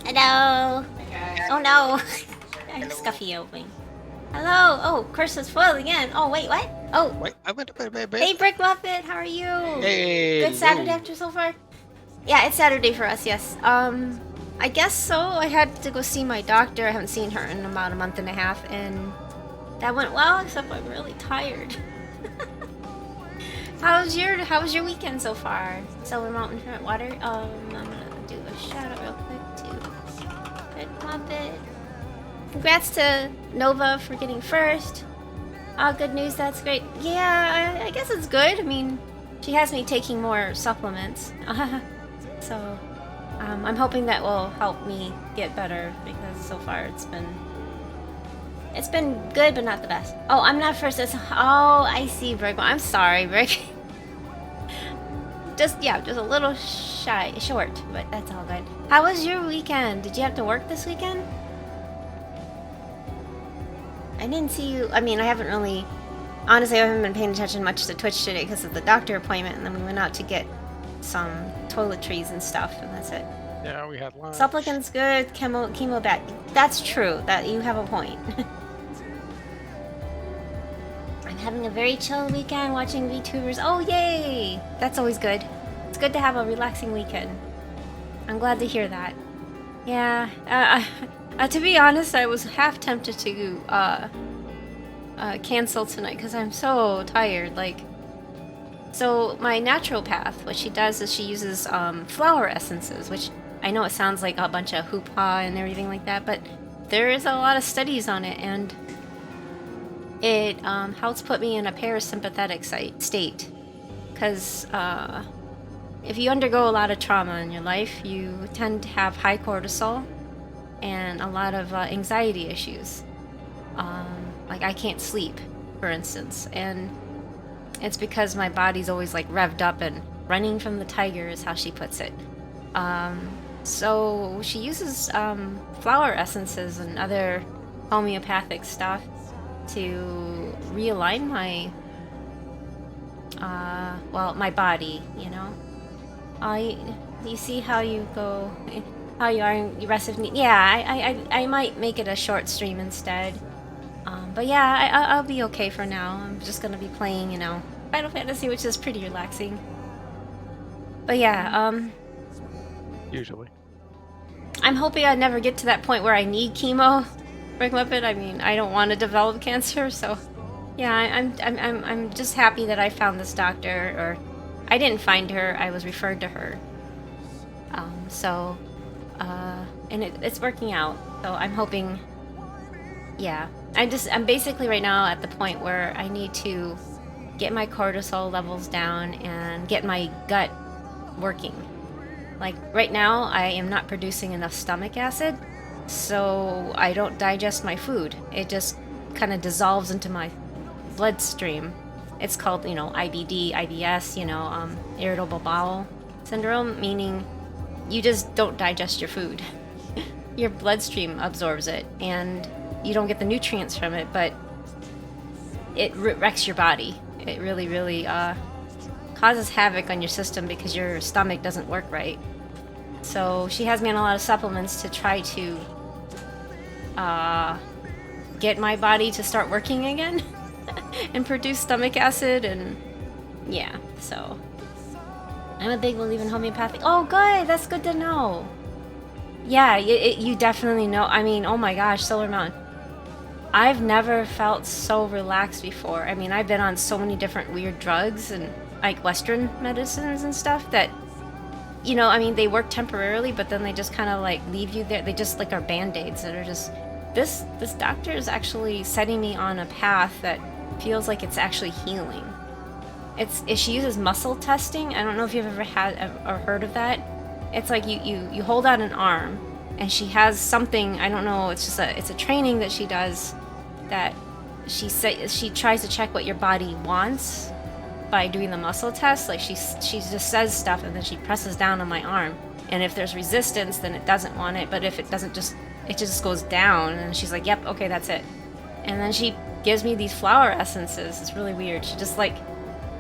Hello. Oh no. I'm scuffy opening. Hello. Oh, curse is foiled again. Oh wait, what? Oh. Wait, Hey, Brick Muppet, how are you? Hey, Good Saturday after so far? Yeah, it's Saturday for us, yes. I guess so. I had to go see my doctor. I haven't seen her in about a month and a half, and that went well, except I'm really tired. How was your weekend so far? Silver Mountain Front Water? I'm gonna do a shout out real quick to Brick Muppet. Congrats to Nova for getting first. Good news, that's great. Yeah, I guess it's good. I mean, she has me taking more supplements. So, I'm hoping that will help me get better because so far it's been good, but not the best. Oh, I'm not first. Oh, I see, Brick. I'm sorry, Brick. just a little short, but that's all good. How was your weekend? Did you have to work this weekend? I didn't see you. I mean, I haven't really. Honestly, I haven't been paying attention much to Twitch today because of the doctor appointment, and then we went out to get some toiletries and stuff, and that's it. yeah, we had lunch. Supplicant's good, chemo bad. That's true. That you have a point. I'm having a very chill weekend watching VTubers. Oh, yay! That's always good. It's good to have a relaxing weekend. I'm glad to hear that. Yeah, to be honest, I was half tempted to cancel tonight because I'm so tired. Like, so my naturopath, what she does is she uses flower essences, which I know it sounds like a bunch of hoopla and everything like that, but there is a lot of studies on it, and it helps put me in a parasympathetic state. Because if you undergo a lot of trauma in your life, you tend to have high cortisol and a lot of anxiety issues. Like I can't sleep, for instance, and it's because my body's always like revved up and running from the tiger is how she puts it. So she uses flower essences and other homeopathic stuff to realign my my body, you know. You see how you go, how you are in the rest of me. Yeah, I might make it a short stream instead. But yeah, I'll be okay for now. I'm just gonna be playing, you know, Final Fantasy, which is pretty relaxing. But yeah, Usually. I'm hoping I never get to that point where I need chemo. Brick Muppet. I mean, I don't want to develop cancer, so yeah, I'm just happy that I found this doctor, or I didn't find her. I was referred to her. And it's working out. So I'm hoping. Yeah, I'm basically right now at the point where I need to get my cortisol levels down and get my gut working. Like right now, I am not producing enough stomach acid, so I don't digest my food. It just kind of dissolves into my bloodstream. It's called, you know, IBD, IBS, you know, irritable bowel syndrome, meaning you just don't digest your food. Your bloodstream absorbs it, and you don't get the nutrients from it, but it wrecks your body. It really, really causes havoc on your system because your stomach doesn't work right. So she has me on a lot of supplements to try to get my body to start working again and produce stomach acid, and yeah, so I'm a big believer in homeopathic. Oh, good, that's good to know. Yeah, you definitely know. I mean, oh my gosh, Silver Mountain. I've never felt so relaxed before. I mean, I've been on so many different weird drugs and like Western medicines and stuff that, you know, I mean, they work temporarily, but then they just kind of like leave you there. They just like are band-aids that are just, this doctor is actually setting me on a path that feels like it's actually healing. She uses muscle testing. I don't know if you've ever had or heard of that. It's like you hold out an arm, and she has something, I don't know, it's a training that she does, that she tries to check what your body wants by doing the muscle test. Like she just says stuff, and then she presses down on my arm, and if there's resistance, then it doesn't want it, but if it doesn't, it just goes down, and she's like, yep, okay, that's it. And then she gives me these flower essences. It's really weird. She just like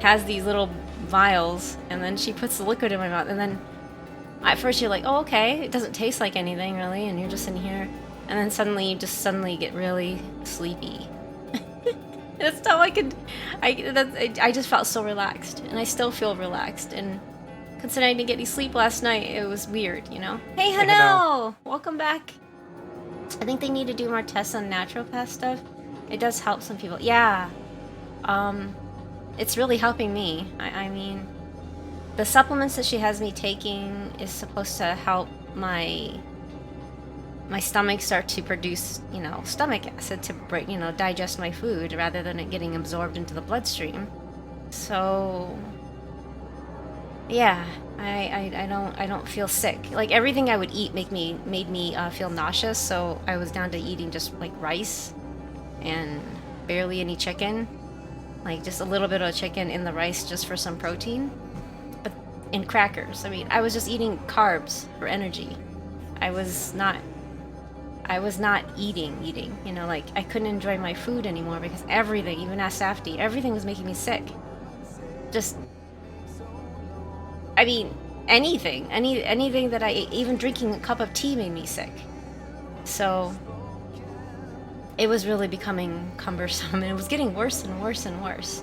has these little vials, and then she puts the liquid in my mouth, and then at first you're like, oh, okay, it doesn't taste like anything really, and you're just in here, and then suddenly you just suddenly get really sleepy. That's how I could, I just felt so relaxed, and I still feel relaxed, and considering I didn't get any sleep last night, it was weird, you know? Hey, heLlo! Welcome back. I think they need to do more tests on naturopath stuff. It does help some people. Yeah. It's really helping me. I mean, the supplements that she has me taking is supposed to help my stomach start to produce, you know, stomach acid to break, you know, digest my food rather than it getting absorbed into the bloodstream. So, yeah, I don't feel sick. Like everything I would eat made me feel nauseous. So I was down to eating just like rice and barely any chicken, like just a little bit of chicken in the rice just for some protein, but in crackers. I mean, I was just eating carbs for energy. I was not eating, you know, like I couldn't enjoy my food anymore because everything, even Asafti, everything was making me sick. Just, I mean, anything that I ate, even drinking a cup of tea made me sick. So it was really becoming cumbersome, and it was getting worse and worse and worse.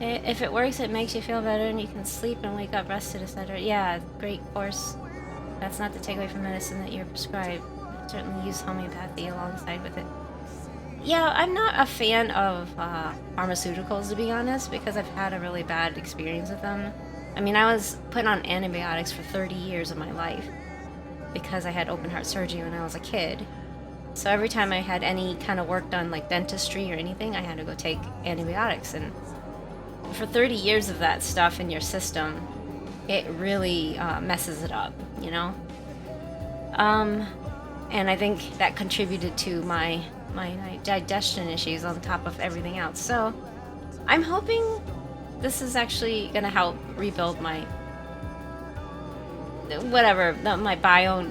If it works, it makes you feel better and you can sleep and wake up rested, etc. Yeah, great course. That's not to take away from medicine that you're prescribed. Certainly use homeopathy alongside with it. Yeah, I'm not a fan of pharmaceuticals, to be honest, because I've had a really bad experience with them. I mean, I was put on antibiotics for 30 years of my life because I had open heart surgery when I was a kid. So every time I had any kind of work done, like dentistry or anything, I had to go take antibiotics. And for 30 years of that stuff in your system, it really messes it up, you know? And I think that contributed to my digestion issues on top of everything else. So I'm hoping this is actually going to help rebuild my whatever, my biome,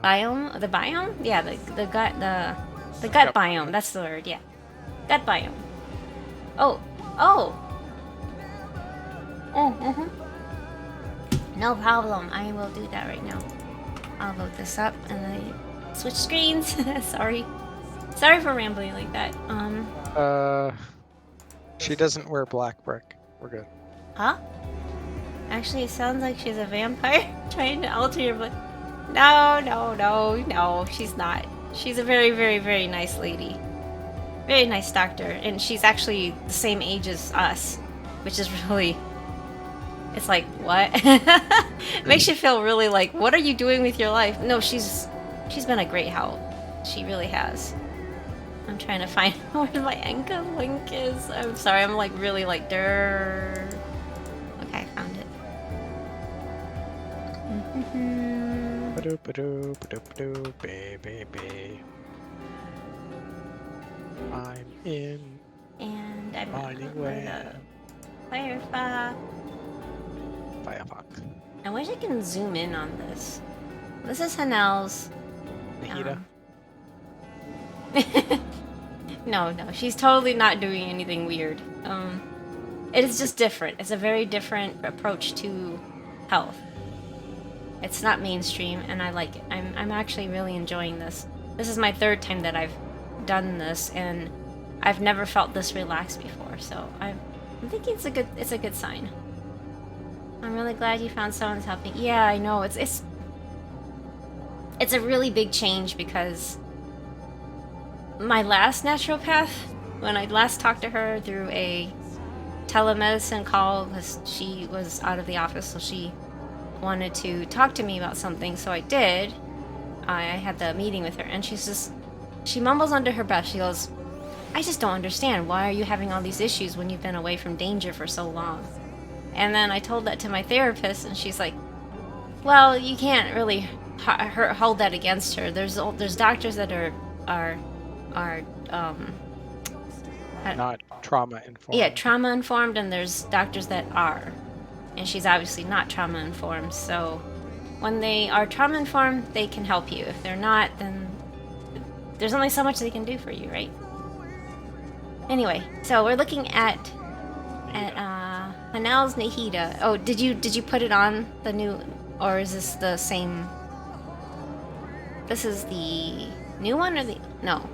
biome, the biome? Yeah, the gut, the gut biome, that's the word, yeah. Gut biome. No problem, I will do that right now. I'll load this up and I switch screens. Sorry for rambling like that. She doesn't wear black brick. We're good. Huh? Actually, it sounds like she's a vampire trying to alter your blood. No, she's not. She's a very, very, very nice lady. Very nice doctor. And she's actually the same age as us, which is really... It's like, what? Makes you feel really like, what are you doing with your life? No, she's been a great help. She really has. I'm trying to find where my anchor link is. I'm sorry, I'm like really like durr. Okay, I found it. Baby. I'm in. And I'm anywhere. Firefox. I wish I can zoom in on this. This is Hanel's. Nahida. No, she's totally not doing anything weird. It is just different. It's a very different approach to health. It's not mainstream, and I like it. I'm actually really enjoying this. This is my third time that I've done this, and I've never felt this relaxed before. So I'm thinking it's a good sign. I'm really glad you found someone who's helping. Yeah, I know. It's a really big change because my last naturopath, when I last talked to her through a telemedicine call, because she was out of the office, so she wanted to talk to me about something, so I did. I had the meeting with her, and she mumbles under her breath. She goes, I just don't understand. Why are you having all these issues when you've been away from danger for so long? And then I told that to my therapist, and she's like, well, you can't really hold that against her. There's doctors that are not trauma informed. Yeah, trauma informed, and there's doctors that are. And she's obviously not trauma informed, so when they are trauma informed, they can help you. If they're not, then there's only so much they can do for you, right? Anyway, so we're looking at At Hanel's Nahida. Oh, did you put it on the new, or is this the same? This is the new one or the no?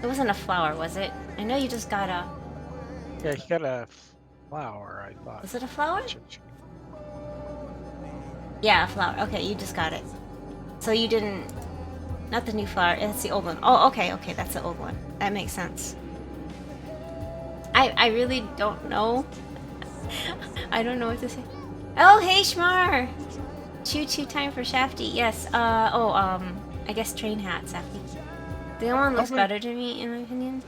It wasn't a flower, was it? I know you just got a. Yeah, he got a flower, I thought. Was it a flower? Yeah, a flower. Okay, you just got it. So you didn't. Not the new flower. It's the old one. Oh, okay, okay, that's the old one. That makes sense. I really don't know. I don't know what to say. Oh, hey, Shmar! Choo-choo time for Shafty. Yes. I guess train hat, Shafty. The other one looks better to me, in my opinion.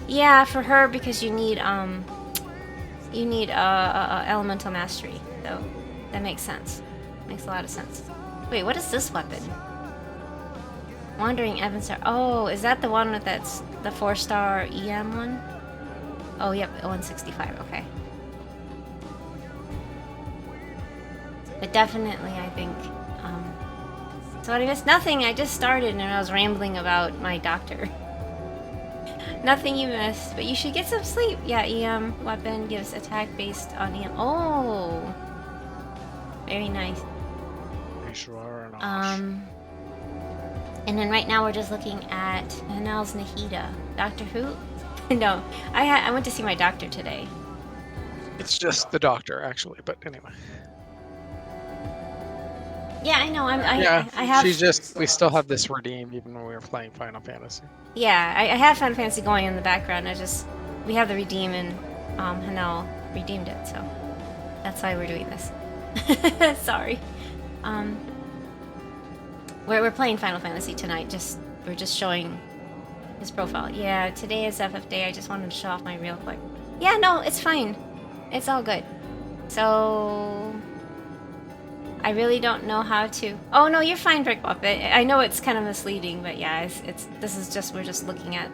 Yeah, for her, because you need elemental mastery. So that makes sense. Makes a lot of sense. Wait, what is this weapon? Wandering Evanstar. Oh, is that the one with that's the 4-star EM one? Oh, yep, 165. Okay. But definitely, I think. So I missed nothing. I just started and I was rambling about my doctor. Nothing you missed, but you should get some sleep. Yeah, EM weapon gives attack based on EM. Oh, very nice. And then right now we're just looking at Hanel's Nahida. Doctor Who? No, I went to see my doctor today. It's just the doctor, actually, but anyway. Yeah, I know. I have. We still have this redeem even when we were playing Final Fantasy. Yeah, I have Final Fantasy going in the background. We have the redeem and Hanel redeemed it, so that's why we're doing this. Sorry. We're playing Final Fantasy tonight. We're just showing his profile. Yeah, today is FF Day. I just wanted to show off my real quick. Yeah, no, it's fine. It's all good. So I really don't know how to. Oh no, you're fine, Brick Muppet. I know it's kind of misleading, but yeah, we're just looking at.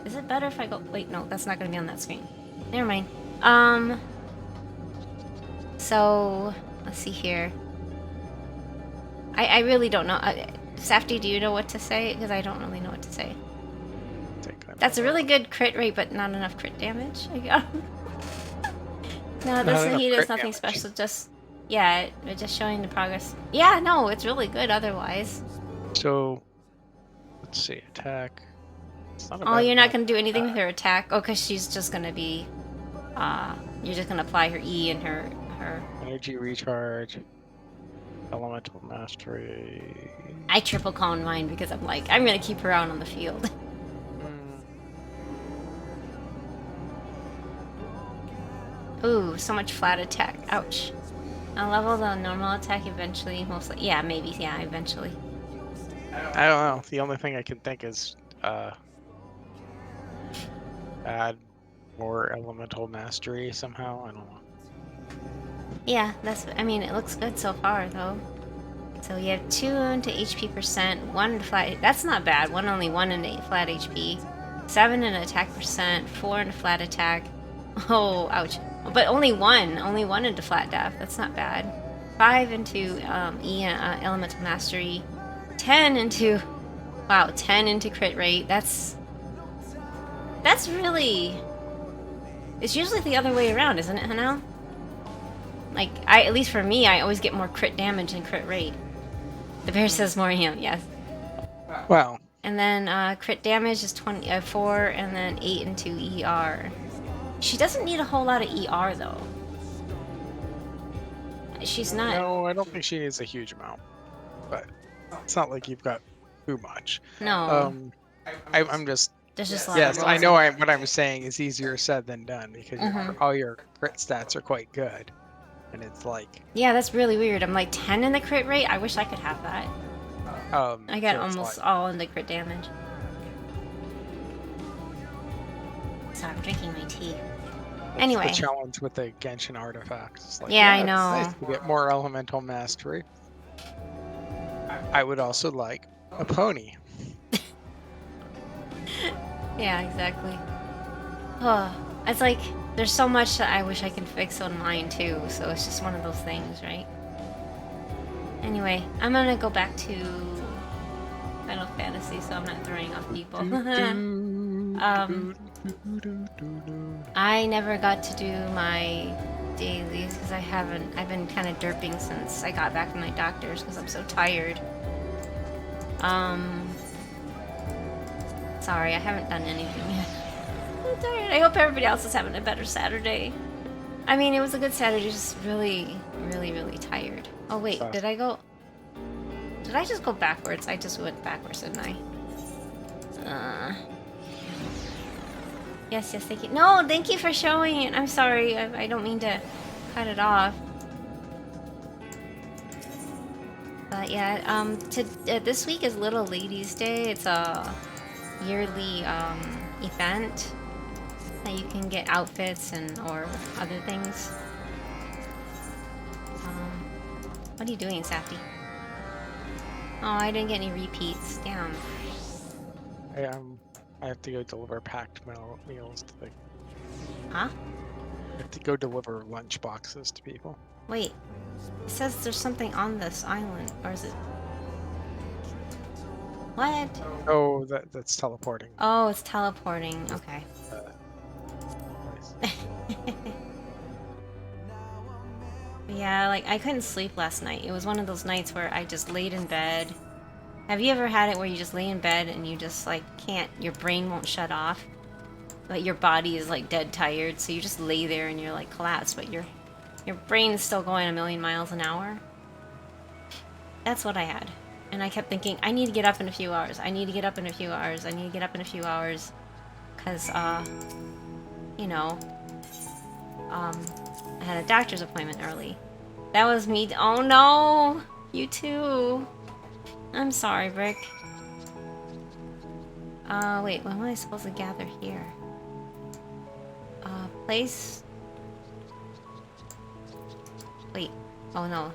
Is it better if I go? Wait, no, that's not gonna be on that screen. Never mind. So let's see here. I really don't know. Safety, do you know what to say? Because I don't really know what to say. That's a really good crit rate, but not enough crit damage. No, this Nahida is nothing special. Just, yeah, it's just showing the progress. Yeah, no, it's really good otherwise. So, let's see, attack. Oh, you're not going to do anything with her attack? Oh, because she's just going to be, you're just going to apply her E and her... Energy recharge. Elemental mastery. I triple con mine because I'm like, I'm going to keep her out on the field. Ooh, so much flat attack. Ouch. I'll level the normal attack eventually, mostly. Yeah, maybe. Yeah, eventually. I don't know. The only thing I can think is add more elemental mastery somehow. I don't know. Yeah, I mean, it looks good so far, though. So you have 2 into HP percent, 1 into flat... That's not bad. Only 1 into flat HP. 7 into attack percent, 4 into flat attack. Oh, ouch. But only 1 into flat def. That's not bad. 5 into elemental mastery. 10 into... Wow, 10 into crit rate. That's really... It's usually the other way around, isn't it, Hanel? Like, at least for me, I always get more crit damage and crit rate. The bear says more heal, yes. Wow. And then crit damage is 4, and then 8 into ER. She doesn't need a whole lot of ER, though. She's not... No, I don't think she needs a huge amount. But it's not like you've got too much. No. I'm just... There's just a lot Yes, of I know what I'm saying is easier said than done, because all your crit stats are quite good. And it's like... Yeah, that's really weird. I'm like 10 in the crit rate? I wish I could have that. I got almost all in the crit damage. So I'm drinking my tea. Anyway. The challenge with the Genshin artifacts. It's like, yeah, I know. It's nice to get more elemental mastery. I would also like a pony. Yeah, exactly. Oh, it's like there's so much that I wish I could fix on mine too, so it's just one of those things, right? Anyway, I'm gonna go back to Final Fantasy so I'm not throwing off people. I never got to do my dailies because I've been kind of derping since I got back from my doctor's because I'm so tired. Sorry, I haven't done anything yet. I'm tired. I hope everybody else is having a better Saturday. I mean, it was a good Saturday, just really, really, really tired. Oh wait, did I just go backwards? I just went backwards, didn't I? Yes, thank you. No, thank you for showing it. I'm sorry, I don't mean to cut it off. But yeah, this week is Little Ladies Day. It's a yearly event that you can get outfits or other things. What are you doing, Safty? Oh, I didn't get any repeats. Damn. I have to go deliver packed meals to the. Huh? I have to go deliver lunch boxes to people. Wait. It says there's something on this island, or is it? What? Oh, that's teleporting. Oh, it's teleporting. Okay. Nice. Yeah, like I couldn't sleep last night. It was one of those nights where I just laid in bed. Have you ever had it where you just lay in bed and you just like can't, your brain won't shut off, but your body is like dead tired, so you just lay there and you're like collapsed, but your brain is still going a million miles an hour? That's what I had. And I kept thinking, I need to get up in a few hours. I need to get up in a few hours. I need to get up in a few hours. Because, you know, I had a doctor's appointment early. That was me. Oh no! You too. I'm sorry, Brick. Wait, when am I supposed to gather here? Place? Wait. Oh no.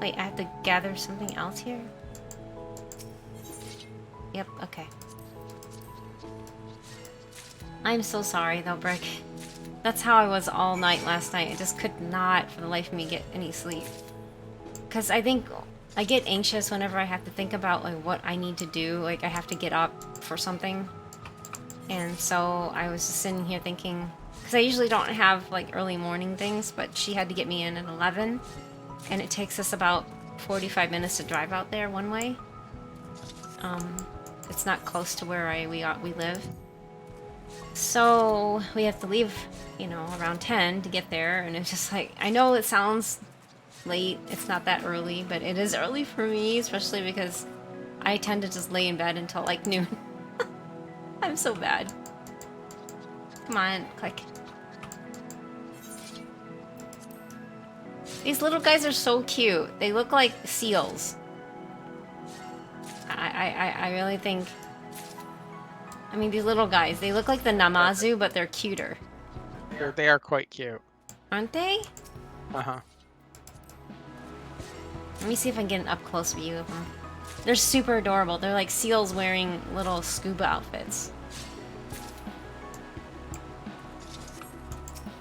Wait, I have to gather something else here? Yep, okay. I'm so sorry though, Brick. That's how I was all night last night. I just could not, for the life of me, get any sleep. Because I think I get anxious whenever I have to think about like what I need to do. Like I have to get up for something. And so I was just sitting here thinking, because I usually don't have like early morning things, but she had to get me in at 11. And it takes us about 45 minutes to drive out there one way. It's not close to where we live. So we have to leave, you know, around 10 to get there. And it's just like, I know it sounds late. It's not that early, but it is early for me, especially because I tend to just lay in bed until like noon. I'm so bad. Come on, click. These little guys are so cute. They look like seals. I really think... I mean, these little guys, they look like the Namazu, but they're cuter. They are quite cute. Aren't they? Uh-huh. Let me see if I can get an up-close view of them. They're super adorable. They're like seals wearing little scuba outfits.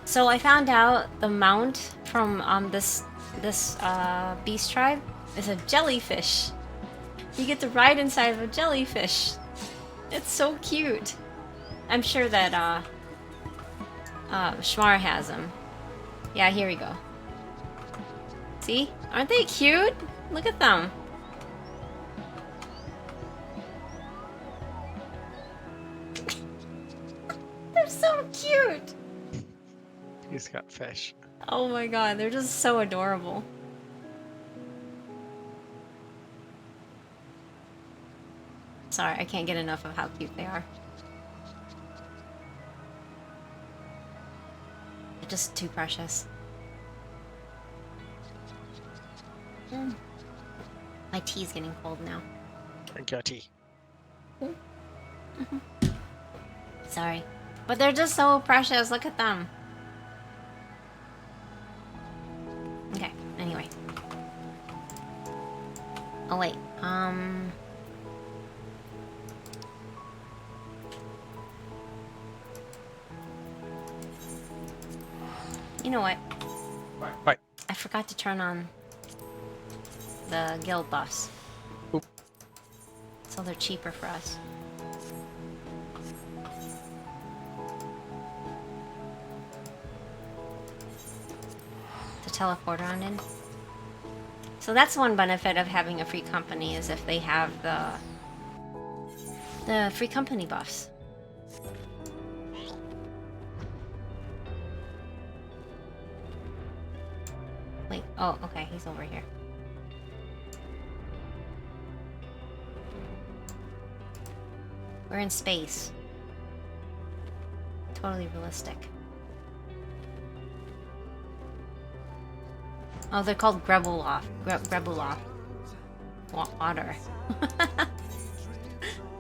So I found out the mount from this beast tribe is a jellyfish. You get to ride inside of a jellyfish. It's so cute. I'm sure that Shmar has them. Yeah, here we go. See? Aren't they cute? Look at them. They're so cute. He's got fish. Oh my god, they're just so adorable. Sorry, I can't get enough of how cute they are. They're just too precious. My tea's getting cold now. Drink your tea. Sorry. But they're just so precious. Look at them. Okay, anyway. Oh, wait. You know what? Bye. I forgot to turn on the guild buffs. Oop. So So they're cheaper for us. To teleport around in. So that's one benefit of having a free company, is if they have the free company buffs. Wait, oh, okay, he's over here. We're in space. Totally realistic. Oh, they're called Grebuloff. Grebuloff. Water.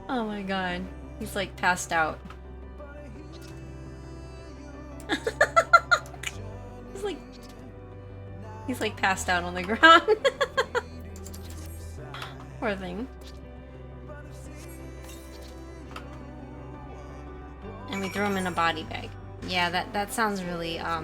Oh my god. He's like passed out. He's like passed out on the ground. Poor thing. And we threw him in a body bag. Yeah, that sounds really, yeah.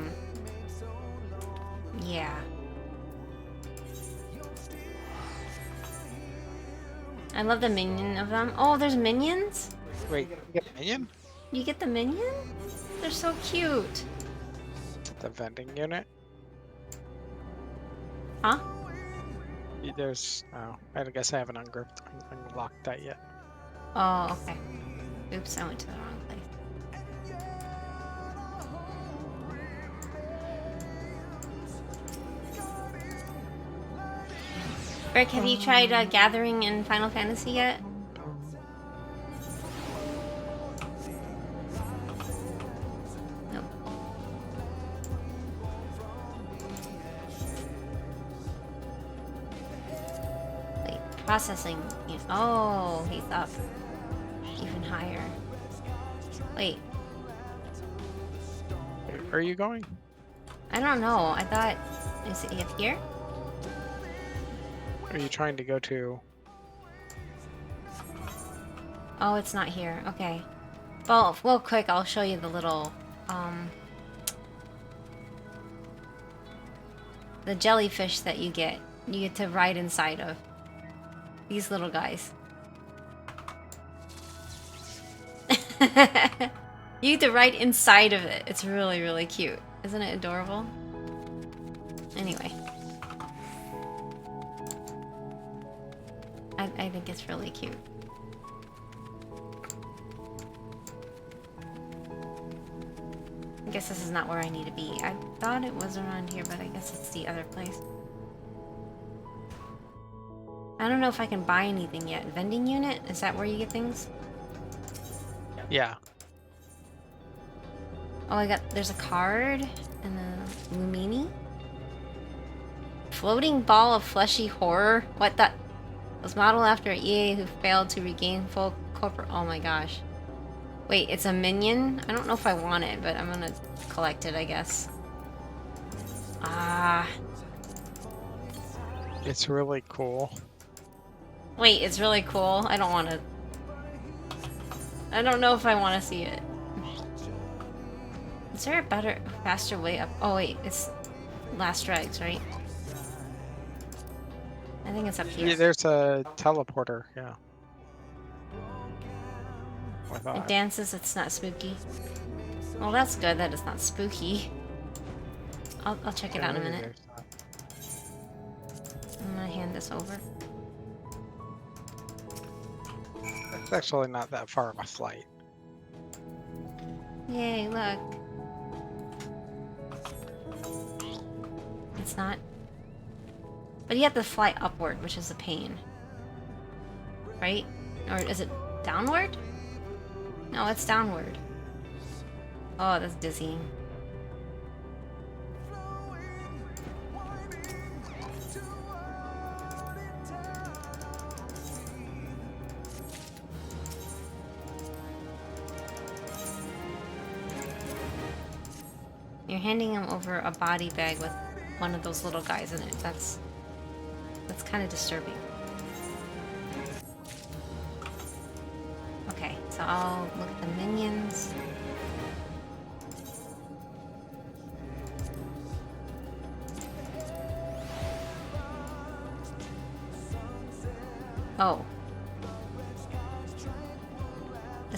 I love the minion of them. Oh, there's minions? Wait, you get a minion? You get the minion? They're so cute. The vending unit? Huh? There's... Oh, I guess I haven't unlocked that yet. Oh, okay. Oops, I went to the wrong place. Rick, have you tried gathering in Final Fantasy yet? Nope. Wait, processing. Oh, he's up. Even higher. Wait. Where are you going? I don't know. I thought... Is it up here? Are you trying to go to... Oh, it's not here. Okay. Well, real quick, I'll show you the little, the jellyfish that you get. You get to ride inside of. These little guys. You get to ride inside of it. It's really, really cute. Isn't it adorable? Anyway. I think it's really cute. I guess this is not where I need to be. I thought it was around here, but I guess it's the other place. I don't know if I can buy anything yet. Vending unit? Is that where you get things? Yeah. Oh, there's a card and a Lumini. Floating ball of fleshy horror? What the? Was modeled after EA who failed to regain full corporate. Oh my gosh. Wait, it's a minion? I don't know if I want it, but I'm gonna collect it, I guess. Ah. It's really cool. Wait, it's really cool. I don't want to. I don't know if I want to see it. Is there a better, faster way up? Oh wait, it's last dregs, right? I think it's up here. Yeah, there's a teleporter, yeah. It dances, it's not spooky. Well, that's good that it's not spooky. I'll check it out in a minute. I'm gonna hand this over. It's actually not that far of a flight. Yay, look. It's not. But you have to fly upward, which is a pain. Right? Or is it downward? No, it's downward. Oh, that's dizzying. You're handing him over a body bag with one of those little guys in it. That's kind of disturbing. Okay, so I'll look at the minions. Oh.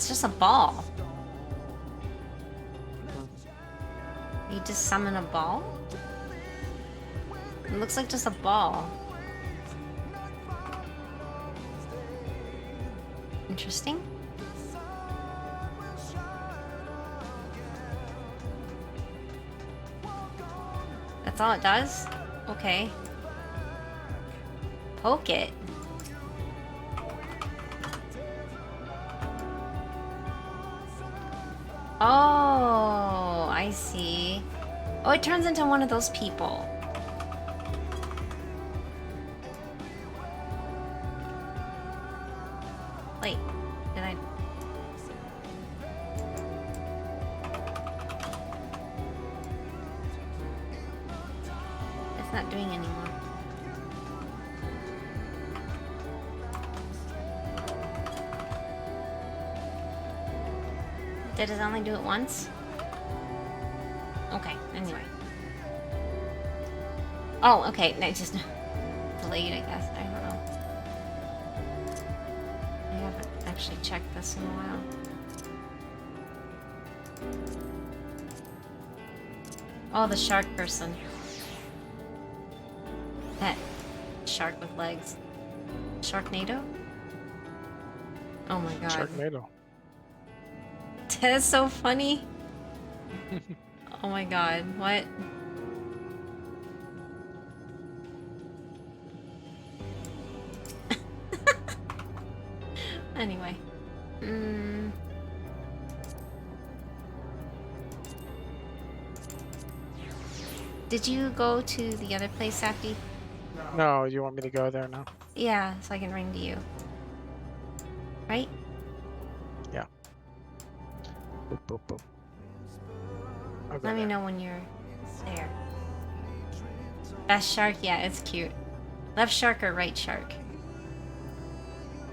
just a ball. You just summon a ball? It looks like just a ball. Interesting. That's all it does? Okay. Poke it. Oh, I see. Oh, it turns into one of those people. Wait, did I... It's not doing anymore. Did it only do it once? Okay, anyway. Oh, okay, no, just delayed, I guess. I don't know. I haven't actually checked this in a while. Oh, the shark person. That shark with legs. Sharknado? Oh my god. Sharknado. That is so funny. Oh my god, what? Anyway. Did you go to the other place, Safety? No, you want me to go there now? Yeah, so I can ring to you. Right? Yeah. Boop, boop, boop. Let me know when you're there. Best shark? Yeah, it's cute. Left shark or right shark?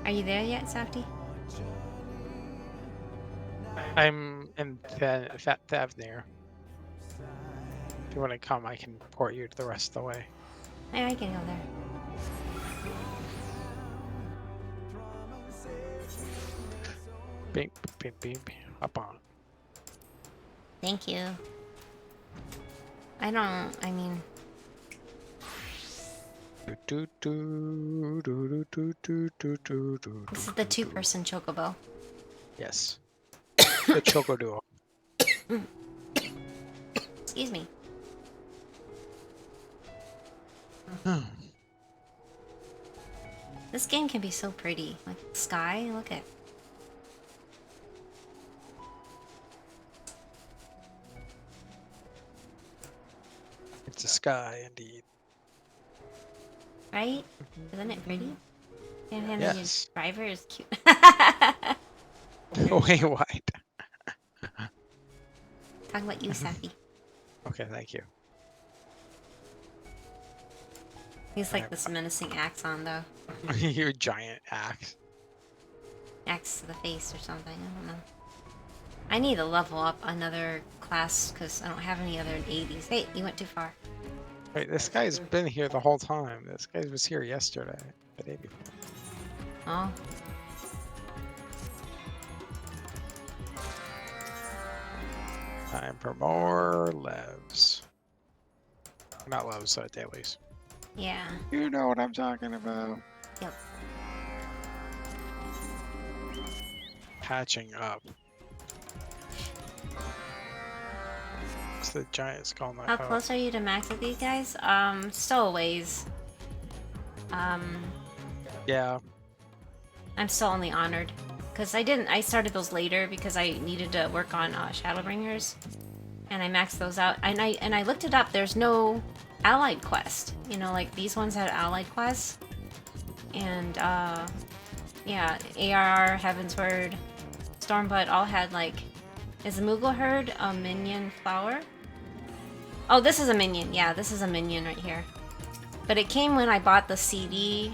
Are you there yet, Safety? I'm in Thavnir. If you want to come, I can port you the rest of the way. Yeah, I can go there. Beep, beep, beep. Up on. Thank you. I mean... This is the two-person chocobo. Yes. The Choco Duo. Excuse me. This game can be so pretty. Like, sky, look at... It's a sky, indeed. Right? Isn't it pretty? And Yes. the driver is cute. Way wide. Talk about you, Safi. Okay, thank you. He's like this menacing axe on, though. Your giant axe. Axe to the face or something. I don't know. I need to level up another class because I don't have any other 80s. Hey, you went too far. Wait, this guy's been here the whole time. This guy was here yesterday. The day before. Oh. Time for more levs. Not levs, dailies. Yeah. You know what I'm talking about. Yep. Patching up. It's the giant skull knife. How close are you to max with these guys? Still a ways. Yeah. I'm still only honored. Because I started those later because I needed to work on Shadowbringers. And I maxed those out. And I looked it up, there's no allied quest. You know, like these ones had allied quests. And yeah, ARR, Heaven's Word, Stormblood all had like... Is the Moogle Herd a minion flower? Oh, this is a minion. Yeah, this is a minion right here. But it came when I bought the CD,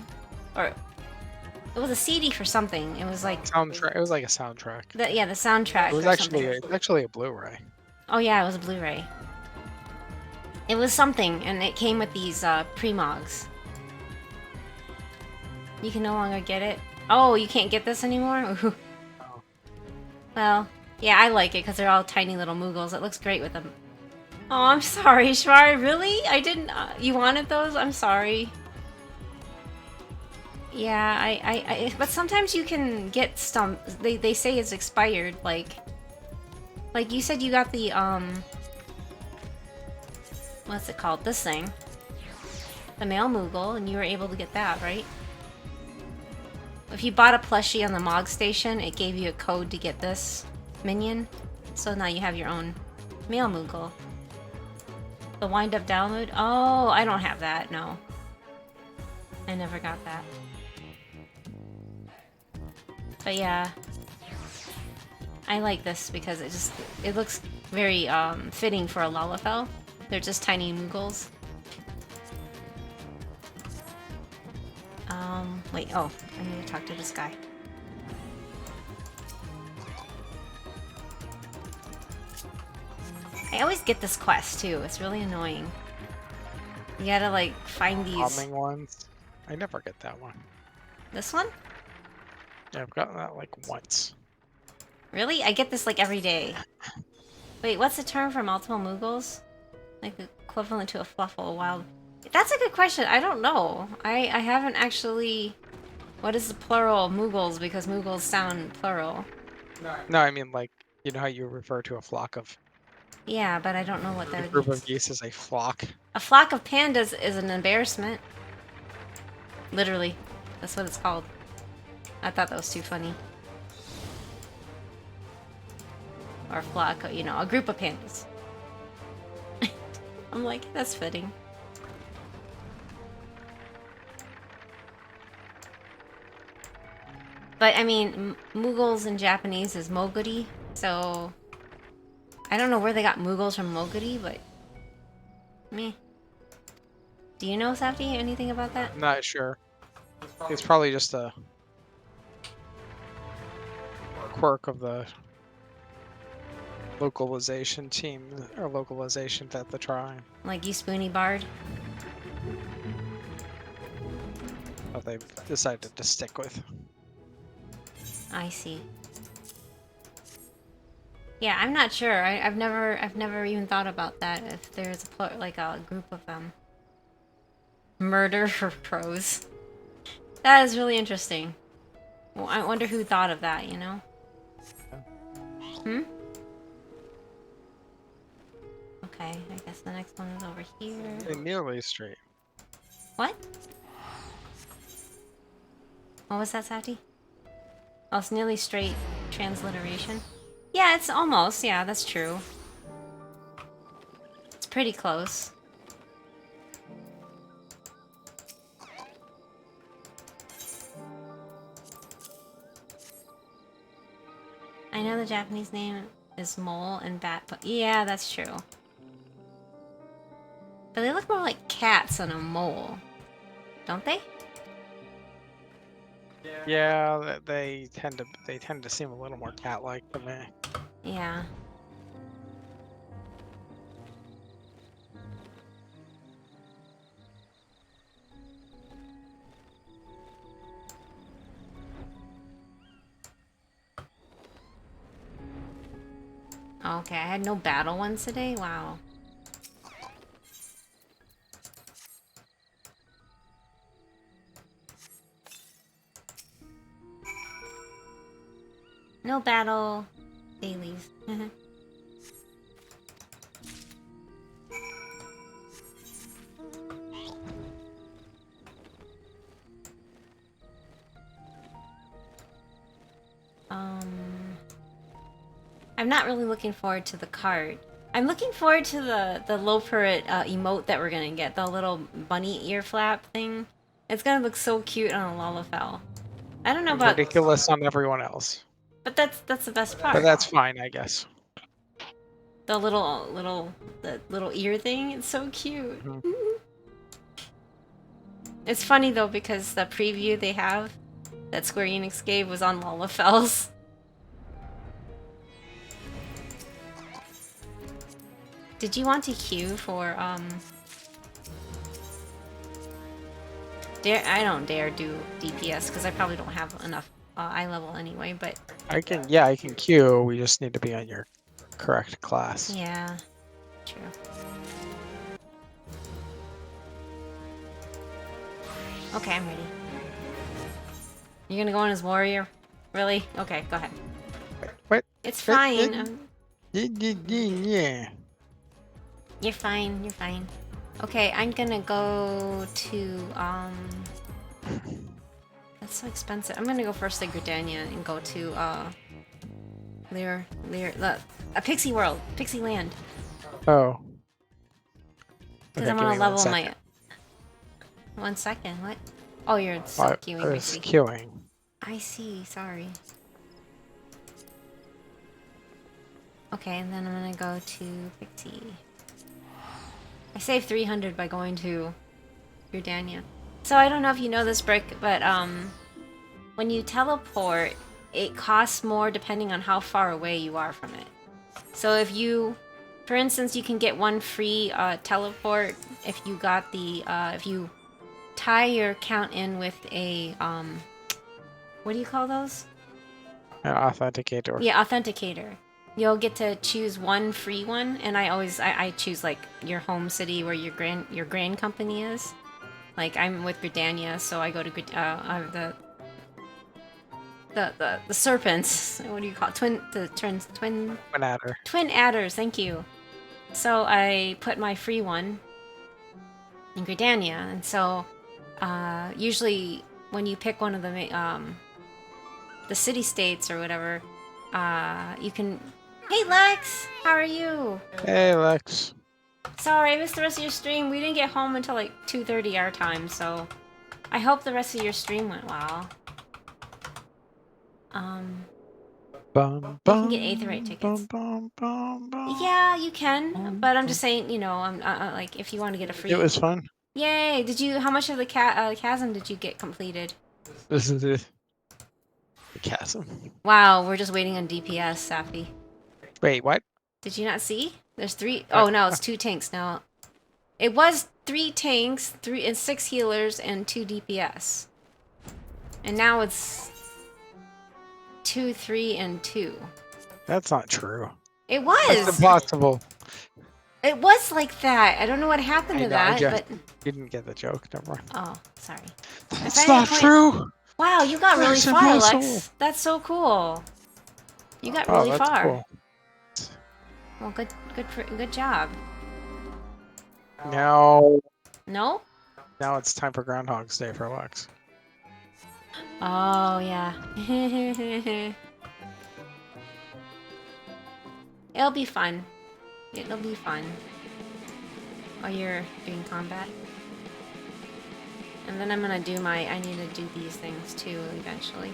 or it was a CD for something. It was like soundtrack. It was like a soundtrack. Yeah, the soundtrack. It was actually a Blu-ray. Oh yeah, it was a Blu-ray. It was something, and it came with these premogs. You can no longer get it. Oh, you can't get this anymore. Ooh. Well, yeah, I like it because they're all tiny little Moogles. It looks great with them. Oh, I'm sorry, Shwari. Really? I didn't. You wanted those? I'm sorry. Yeah, but sometimes you can get some. They say it's expired. Like you said, you got the what's it called? This thing, the male Moogle, and you were able to get that, right? If you bought a plushie on the Mog Station, it gave you a code to get this minion. So now you have your own male Moogle. The wind-up download? Oh, I don't have that, no. I never got that. But yeah. I like this because it looks very fitting for a Lalafell. They're just tiny Moogles. Wait, oh, I need to talk to this guy. I always get this quest too, it's really annoying. You gotta like find these... Bombing ones. I never get that one. This one? Yeah, I've gotten that like once. Really? I get this like every day. Wait, what's the term for multiple Moogles? Like equivalent to a Fluffle wild... That's a good question, I don't know. I haven't actually... What is the plural of Moogles? Because Moogles sound plural. No, I mean like, you know how you refer to a flock of... Yeah, but I don't know what that A means. group of geese is a flock. A flock of pandas is an embarrassment. Literally. That's what it's called. I thought that was too funny. Or a flock, you know, a group of pandas. I'm like, that's fitting. But, I mean, Moogles in Japanese is Moguri, so... I don't know where they got Moogles from Moguri, but... Meh. Do you know, Safty, anything about that? I'm not sure. It's probably just a quirk of the localization team, or localization at the tribe. Like you Spoony Bard? That they've decided to stick with. I see. Yeah, I'm not sure. I've never even thought about that. If there's like a group of them. Murder for pros. That is really interesting. Well, I wonder who thought of that. You know? Hmm. Okay, I guess the next one is over here. They're nearly straight. What? What was that, Sati? Oh, it's nearly straight transliteration. Yeah, it's almost. Yeah, that's true. It's pretty close. I know the Japanese name is mole and bat, but yeah, that's true. But they look more like cats than a mole, don't they? Yeah, they tend to seem a little more cat-like to me. Yeah. Okay, I had no battle ones today? Wow. No battle dailies. I'm not really looking forward to the card. I'm looking forward to the Loperate emote that we're gonna get, the little bunny ear flap thing. It's gonna look so cute on a Lalafell. I don't know about ridiculous on everyone else. But that's the best part. But that's fine, I guess. The little ear thing, it's so cute. Mm-hmm. It's funny though because the preview they have that Square Enix gave was on Lalafells. Did you want to queue for I don't dare do DPS because I probably don't have enough eye level anyway, but I can queue. We just need to be on your correct class. Yeah, true. Okay, I'm ready. You're gonna go in as warrior? Really? Okay, go ahead. What? It's fine. Yeah. You're fine. You're fine. Okay, I'm gonna go to That's so expensive. I'm gonna go first to Gridania and go to Pixie World, Pixie Land. Oh. Because I want to level my. 1 second. What? Oh, you're so queuing. I was queuing. I see. Sorry. Okay, and then I'm gonna go to Pixie. I saved 300 by going to Gridania. So I don't know if you know this, Brick, but when you teleport, it costs more depending on how far away you are from it. So if you, for instance, you can get one free teleport if you got the if you tie your account in with a what do you call those? An authenticator. Yeah, authenticator. You'll get to choose one free one, and I choose like your home city where your grand company is. Like I'm with Gridania, so I go to the serpents. What do you call it? Twin adder. Twin adders. Thank you. So I put my free one in Gridania, and so usually when you pick one of the city states or whatever, you can. Hey Lex, how are you? Hey Lex. Sorry, I missed the rest of your stream. We didn't get home until like 2:30 our time, so I hope the rest of your stream went well. You can get Aetherite tickets. Yeah, you can, but I'm just saying, you know, I'm like if you want to get a free. It was fun. Yay! Did you? How much of the chasm did you get completed? This is the chasm. Wow, we're just waiting on DPS, Safi. Wait, what? Did you not see? There's 3. Oh no, it's 2 tanks now. It was 3 tanks, 3 and 6 healers, and 2 DPS. And now it's 2, 3, and 2. That's not true. It was. That's impossible. It was like that. I don't know what happened to that, but you didn't get the joke. Never mind. Oh, sorry. That's not true. Wow, you got really That's far, impossible. Lex. That's so cool. You got really far. Cool. Well, good job. Now. No? Now it's time for Groundhog's Day for Lex. Oh, yeah. It'll be fun. It'll be fun. While you're doing combat. And then I'm gonna do I need to do these things too, eventually.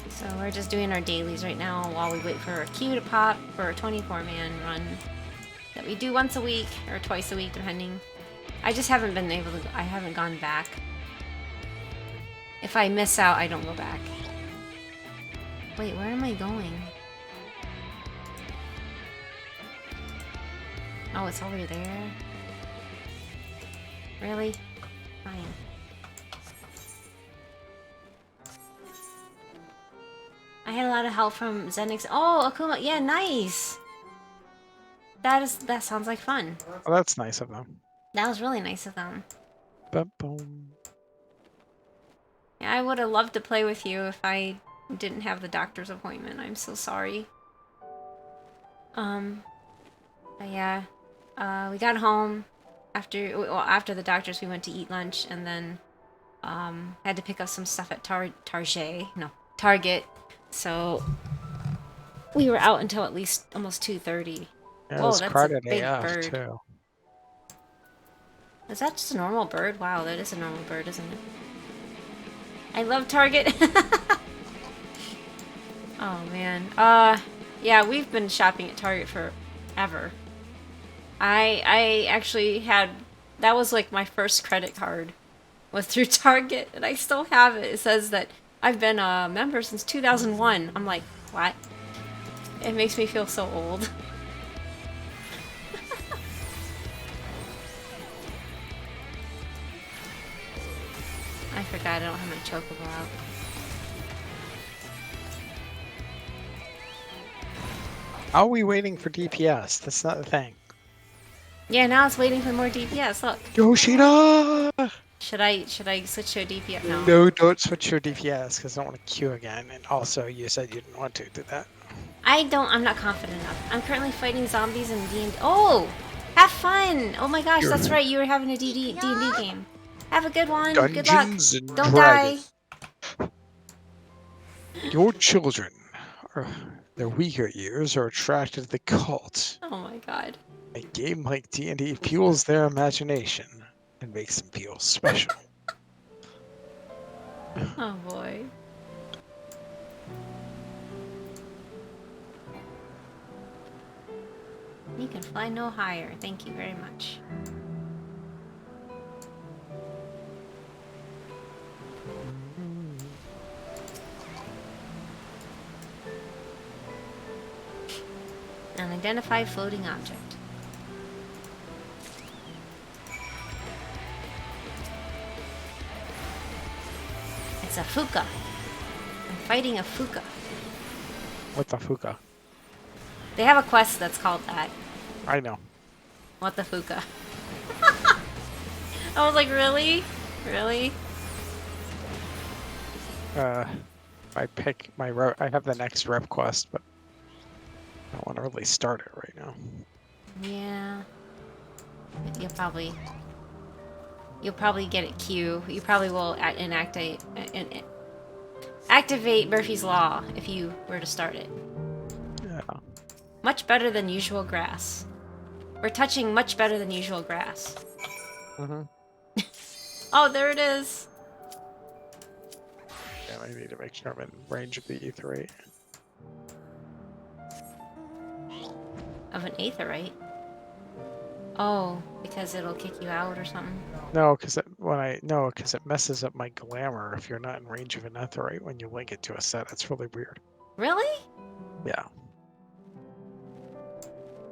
So we're just doing our dailies right now while we wait for a queue to pop for a 24-man run that we do once a week or twice a week, depending. I just haven't been able to. I haven't gone back. If I miss out, I don't go back. Wait, where am I going? Oh, it's over there. Really? Fine. I had a lot of help from Zenix. Oh, Akuma. Yeah, nice. That sounds like fun. Well, that's nice of them. That was really nice of them. Ba-boom. Yeah, I would have loved to play with you if I didn't have the doctor's appointment. I'm so sorry. But yeah. We got home after the doctor's. We went to eat lunch and then had to pick up some stuff at Target. So we were out until at least almost 2:30. Yeah, whoa, that's a big AF bird. Too. Is that just a normal bird? Wow, that is a normal bird, isn't it? I love Target. Oh man. Yeah, we've been shopping at Target forever. I actually had, that was like my first credit card was through Target, and I still have it. It says that I've been a member since 2001. I'm like, what? It makes me feel so old. I forgot I don't have my chocobo out. How are we waiting for DPS? That's not the thing. Yeah, now it's waiting for more DPS. Look. Yoshida! Should I switch to a DPS? No. No, don't switch your DPS because I don't want to queue again. And also, you said you didn't want to do that. I'm not confident enough. I'm currently fighting zombies in D&D. Oh! Have fun! Oh my gosh, that's right. You were having a D&D game. Have a good one. Good luck. Dungeons and Don't Dragons. die. Your children, their weaker years, are attracted to the cult. Oh my god. A game like D&D fuels their imagination and makes them feel special. Oh boy. You can fly no higher. Thank you very much. An identified floating object. It's a Fuka. I'm fighting a Fuka. What the fuka? They have a quest that's called that. I know. What the Fuka? I was like, really? Really? I pick my I have the next rep quest, but I don't want to really start it right now. Yeah. You'll probably get it Q. You probably will activate Murphy's Law if you were to start it. Yeah. Much better than usual grass. We're touching much better than usual grass. Oh, there it is. Yeah, I need to make sure I'm in range of the etherite. Of an aetherite? Oh, because it'll kick you out or something? No, because it messes up my glamour if you're not in range of an etherite when you link it to a set. It's really weird. Really? Yeah.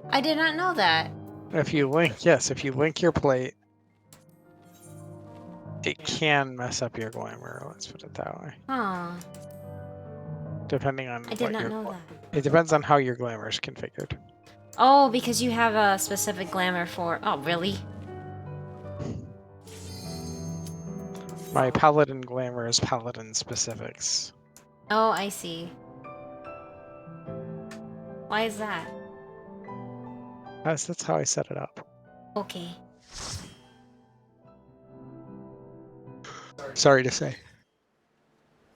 I did not know that. If you link your plate, it can mess up your glamour. Let's put it that way. Huh. Depending on I did not know that. It depends on how your glamour is configured. Oh, because you have a specific glamour for... Oh, really? My paladin glamour is paladin specifics. Oh, I see. Why is that? That's how I set it up. Okay. Sorry to say.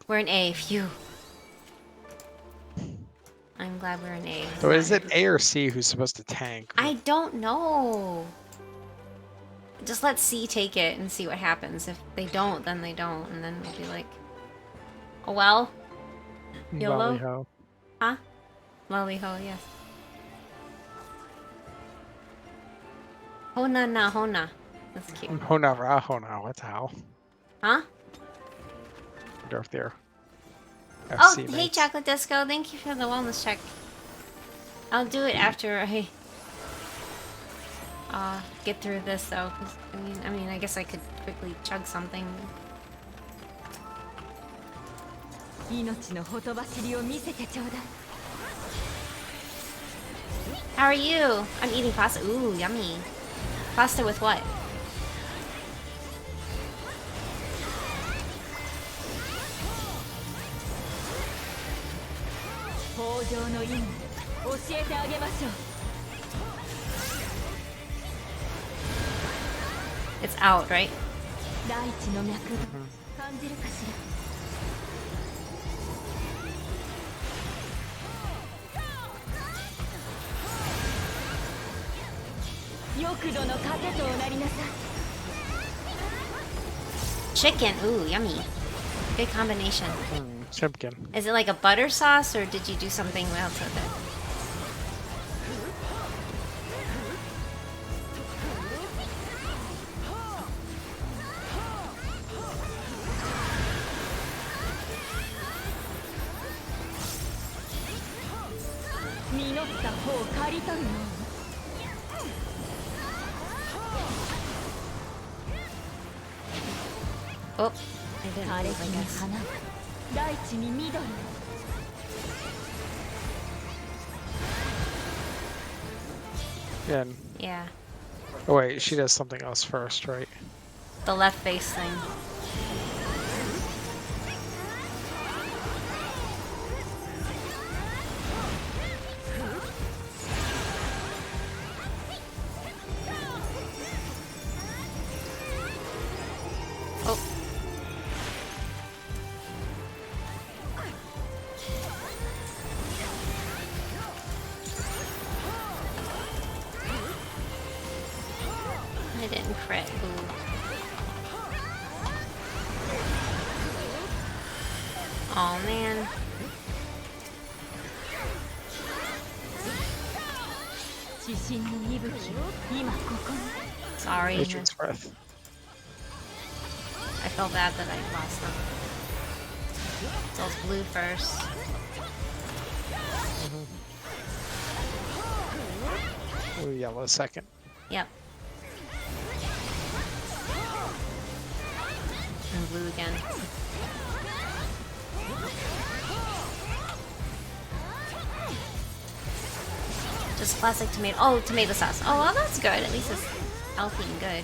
We're in A. Phew. I'm glad we're in A. So is it A or C who's supposed to tank? I don't know. Just let C take it and see what happens. If they don't, then they don't. And then we'll be like, oh well. YOLO? Lolly-ho. Huh? Lolly-ho, yes. Hona na hona. That's cute. Hona ra hona. What the hell? Huh? Go there. Oh, FC hey, mates. Chocolate Disco. Thank you for the wellness check. I'll do it after I get through this, though. 'Cause, I mean, I guess I could quickly chug something. How are you? I'm eating pasta. Ooh, yummy. Pasta with what? It's out, right? Chicken. Ooh, yummy. Good combination. Chimpkin. Is it like a butter sauce, or did you do something else with it? Oh, I didn't move, I guess. 大地に緑 And Yeah. oh wait, she does something else first, right? The left face thing. Oh. I didn't crit. Ooh. Oh man. Sorry. Matrix breath. I felt bad that I lost them. So it's blue first. Ooh, yellow second. Yep. And blue again. Just classic tomato. Oh, tomato sauce. Oh, well, that's good. At least it's healthy and good.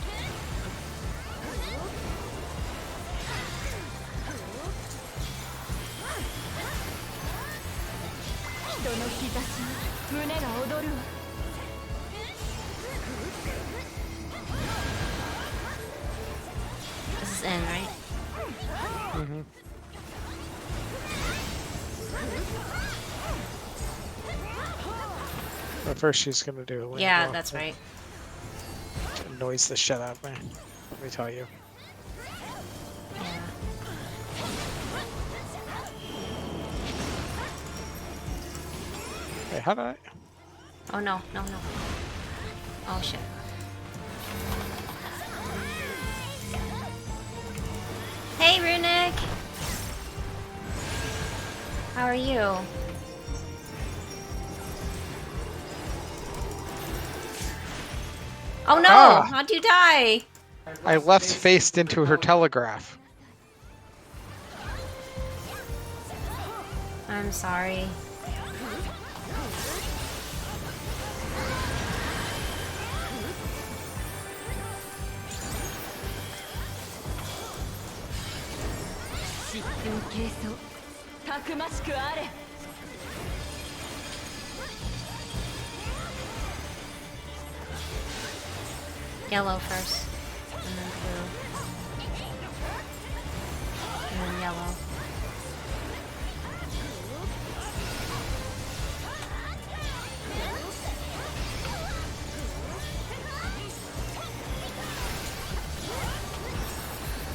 This is in, right? But first she's gonna do a wing Yeah, walk. that's right. It annoys the shit out of me. Let me tell you. Yeah. Wait, how did I? Oh no, no, no. Oh shit. Hey, Runic! How are you? Oh no! Ah. How'd you die? I left faced into her telegraph. I'm sorry. Yellow first, and then blue, and then yellow.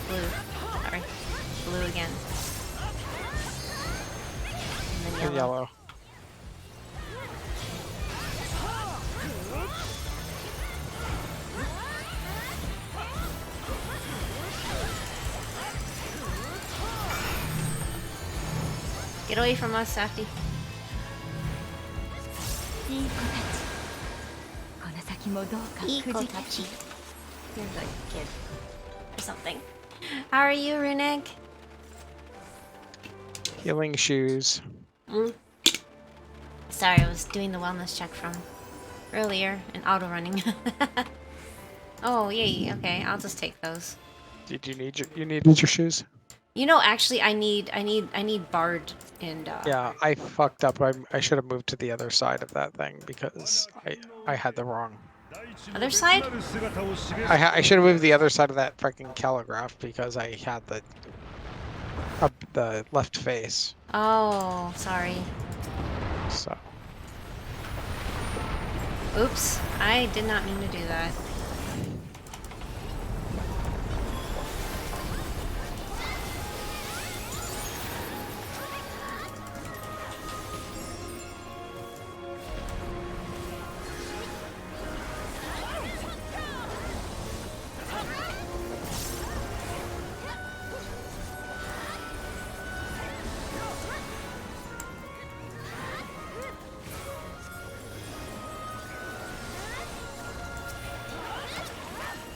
Blue. Sorry. Blue again. And then And yellow. yellow. Get away from us, Safety. Ikotachi. You're a good kid. Or something. How are you, Runic? Healing shoes. Sorry, I was doing the wellness check from earlier and auto running. Oh, yay. Okay, I'll just take those. Did you need your shoes? You know, actually, I need Bard and Yeah, I fucked up. I should have moved to the other side of that thing because I had the wrong. other side. I should have moved the other side of that freaking calligraph because I had the left face. Oh, sorry. So Oops, I did not mean to do that.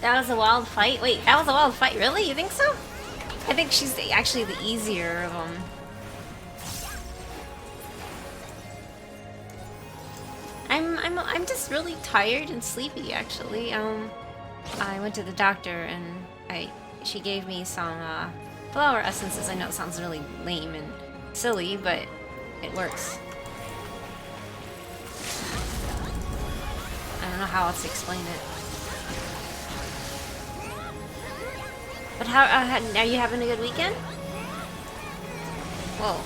That was a wild fight? Wait, that was a wild fight? Really? You think so? I I think she's actually the easier of them. I'm just really tired and sleepy actually. I went to the doctor and she gave me some flower essences. I know it sounds really lame and silly, but it works. I don't know how else to explain it. But how are you having a good weekend? Whoa.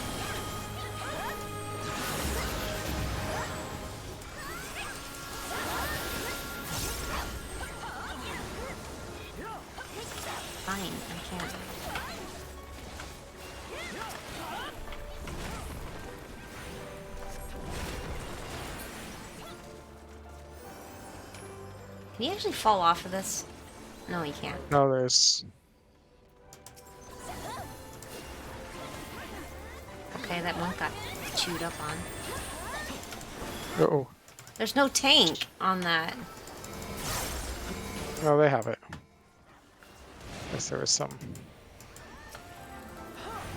Fine, I can't. Can you actually fall off of this? No, you can't. No, there's. Okay, that one got chewed up on. Oh, There's no tank on that. no, they have it. Guess there was some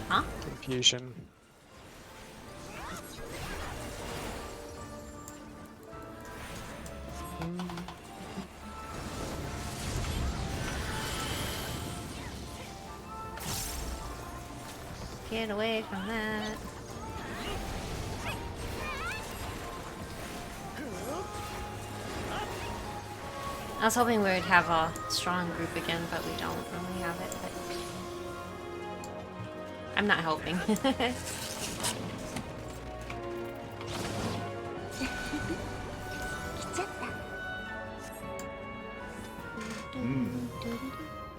Huh? confusion. Get away from that. I was hoping we would have a strong group again, but we don't really have it. But I'm not hoping.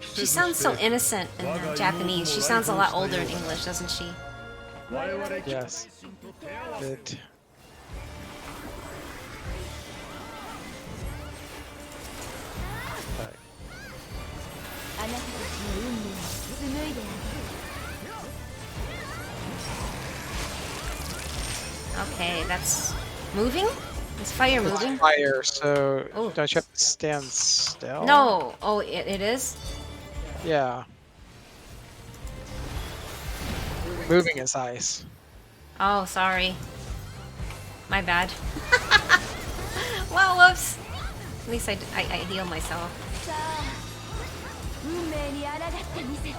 She sounds so innocent in Japanese. She sounds a lot older in English, doesn't she? Yes. It. Right. あなたたちの運命を紡いであげる Okay, that's moving? Is fire It's moving? fire, so Oh. don't you have to stand still? No! Oh, it is? Yeah. Moving is ice. Oh, sorry. My bad. Well, whoops. At least I heal myself. さあ運命に抗ってみせて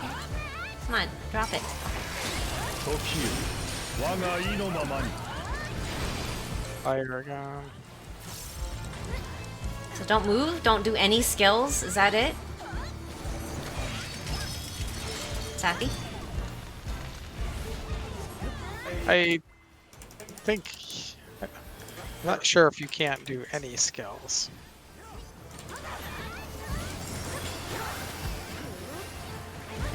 Come on, drop it. 時よ我が意のままに Fire gun. So don't move, don't do any skills. Is that it? Sappy? I think. I'm not sure if you can't do any skills.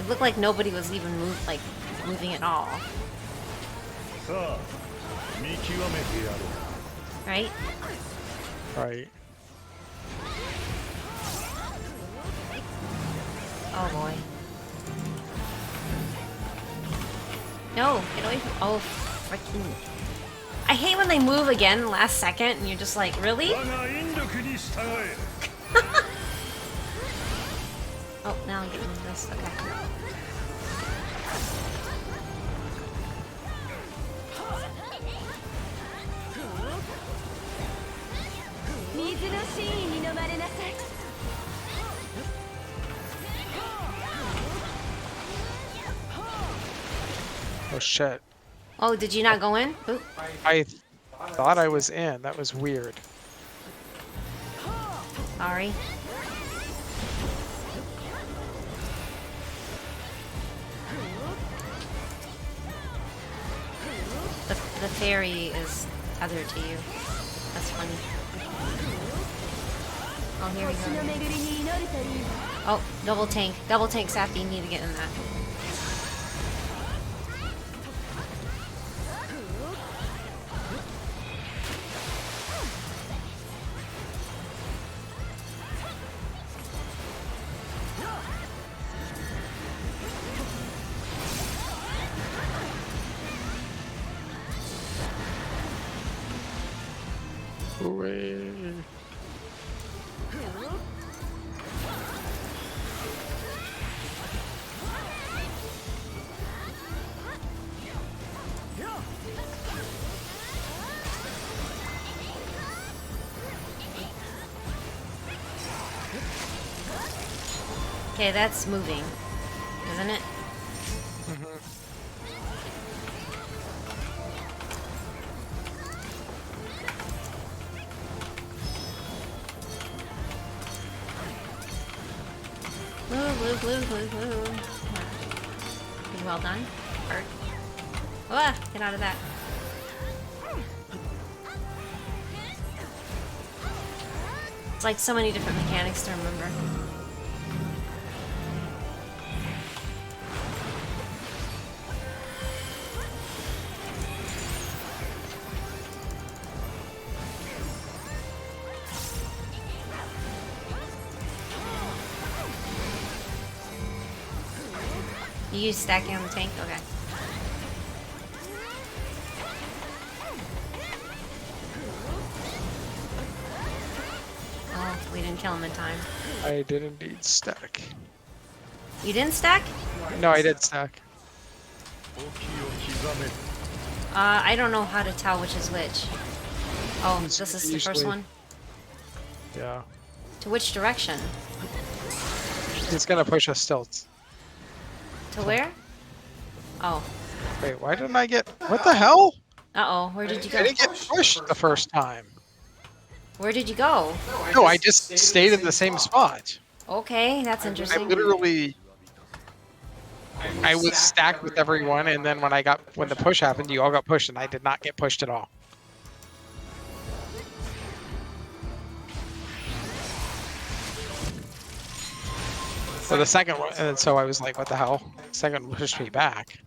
It looked like nobody was even moving at all, さあ見極めてやろう right? Right. Oh boy. No, get away from. Oh, freaking. I hate when they move again last second and you're just like, really? 我が引力に従え Oh, now I'm getting this. Okay.「水の真意に飲まれなさい」 Oh shit. Oh, did you not go in? Oop. I thought I was in. That was weird. Sorry. The fairy is tethered to you. That's funny. Oh, here we 星の go. 巡りに祈るといいわ Oh, double tank, Sappy. You need to get in that. Hooray. Okay, that's moving, isn't it? Mm-hmm. Move. Pretty well done. Bird. Ah, get out of that. It's like so many different mechanics to remember. You use stacking on the tank? Okay. Oh, we didn't kill him in time. I did indeed stack. You didn't stack? No, I did stack. 時を刻める I don't know how to tell which is which. Oh, this is the first Usually- one? Yeah. To which direction? It's gonna push us still. To where? Oh. Wait, why didn't I get... What the hell? Uh-oh, where did you I go? didn't get pushed the first time. Where did you go? No, I just stayed in the same spot. Okay, that's I interesting. literally... I was stacked with everyone, and then when the push happened, you all got pushed, and I did not get pushed at all. So the second one, and so I was like, what the hell? Second one pushed me back.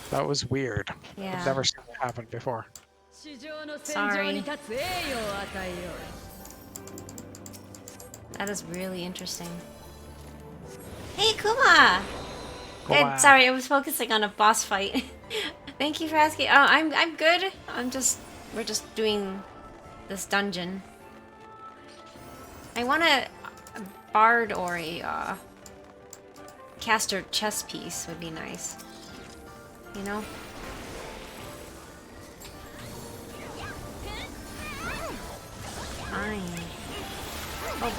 That was weird. Yeah. I've never seen that happen before. 市場の戦場に立つ栄誉を与えよう That is really interesting. Hey, Kuma! Kuma. Sorry, I was focusing on a boss fight. Thank you for asking. I'm good. We're just doing this dungeon. I want a bard or a caster chess piece would be nice. You know? Fine. Oh.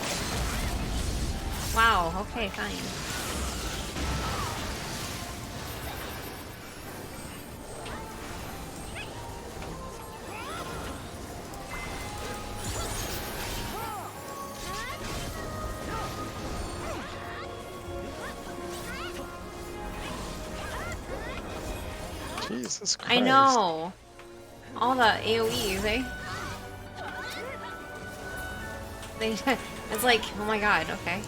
Wow, okay, fine. Jesus Christ. I know. All the AoEs, eh? It's like, oh my god, okay.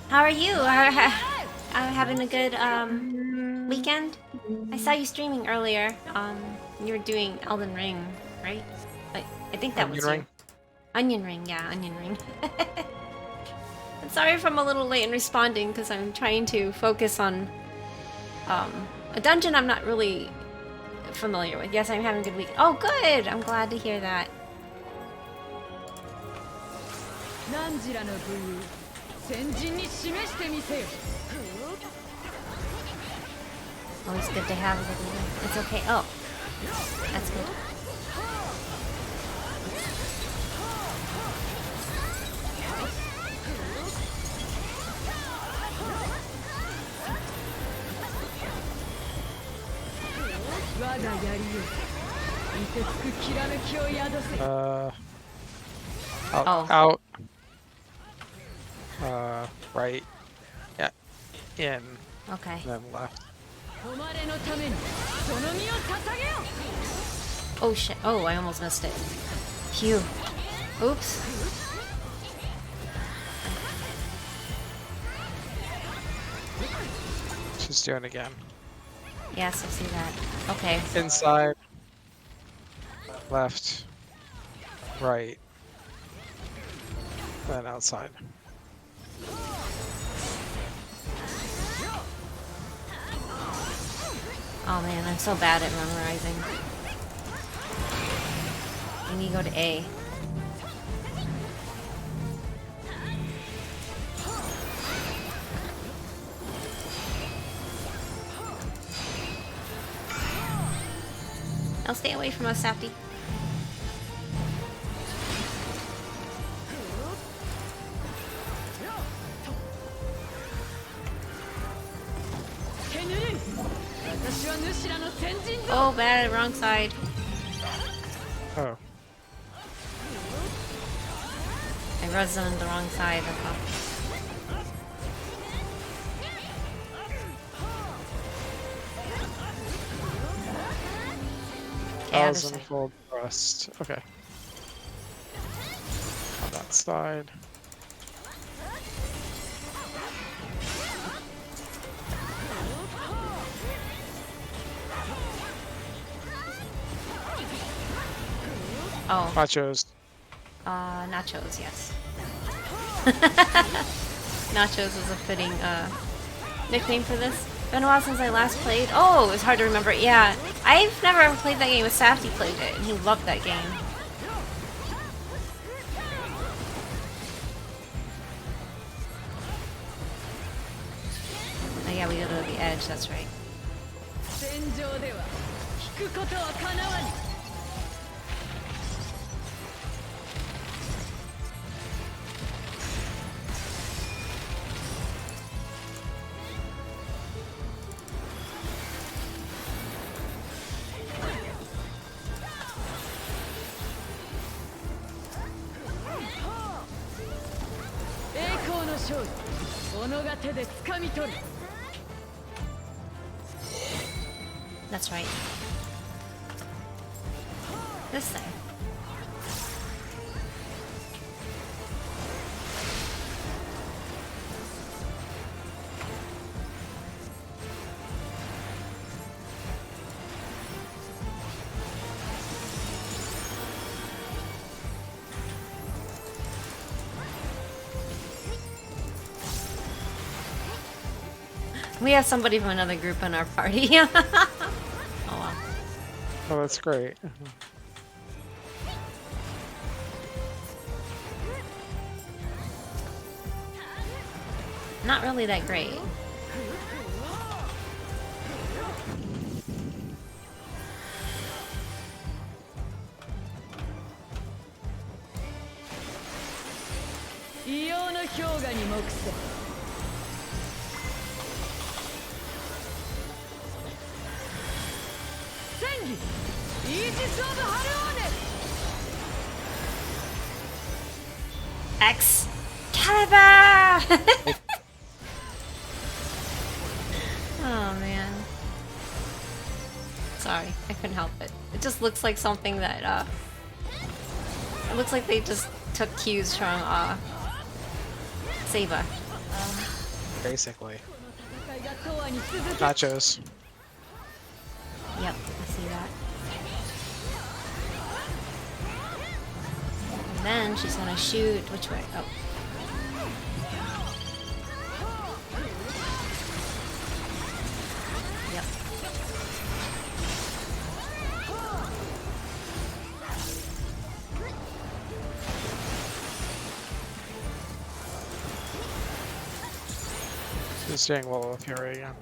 How are you? Having a good weekend? I saw you streaming earlier. You were doing Elden Ring, right? I think that was Onion Ring? you. Onion Ring, yeah, Onion Ring. I'm sorry if I'm a little late in responding because I'm trying to focus on a dungeon I'm not really familiar with. Yes, I'm having a good week. Oh, good! I'm glad to hear that. 汝らの武勇先人に示してみせよ Always good to have a good leader. It's okay. Oh, that's good. Out. Right. Yeah. In. Okay. Then left. 誉れのためにその身を捧げよ Oh shit. Oh, I almost missed it. Phew. Oops. She's doing it again. Yes, I see that. Okay. Inside. Left. Right. Then outside. Oh man, I'm so bad at memorizing. I need to go to A. I'll stay away from us, Safty. Oh, bad, wrong side. Oh. I rezzed on the wrong side. That's all. Okay, other side. Full thrust. Okay. On that side. Oh. Nachos. Nachos, yes. Nachos is a fitting nickname for this. Been a while since I last played. Oh, it's hard to remember. Yeah, I've never ever played that game, but Safty played it, and he loved that game. Oh yeah, we go to the edge, that's right. That's right. This thing. We have somebody from another group in our party. Oh wow. Oh, that's great. Not really that great. Excalibur! Oh man. Sorry, I couldn't help it. It just looks like something that it looks like they just took cues from Saba. Basically. Nachos. Yep, I see that. And then she's gonna shoot which way? Oh. Yep. Just staying low with Fury again.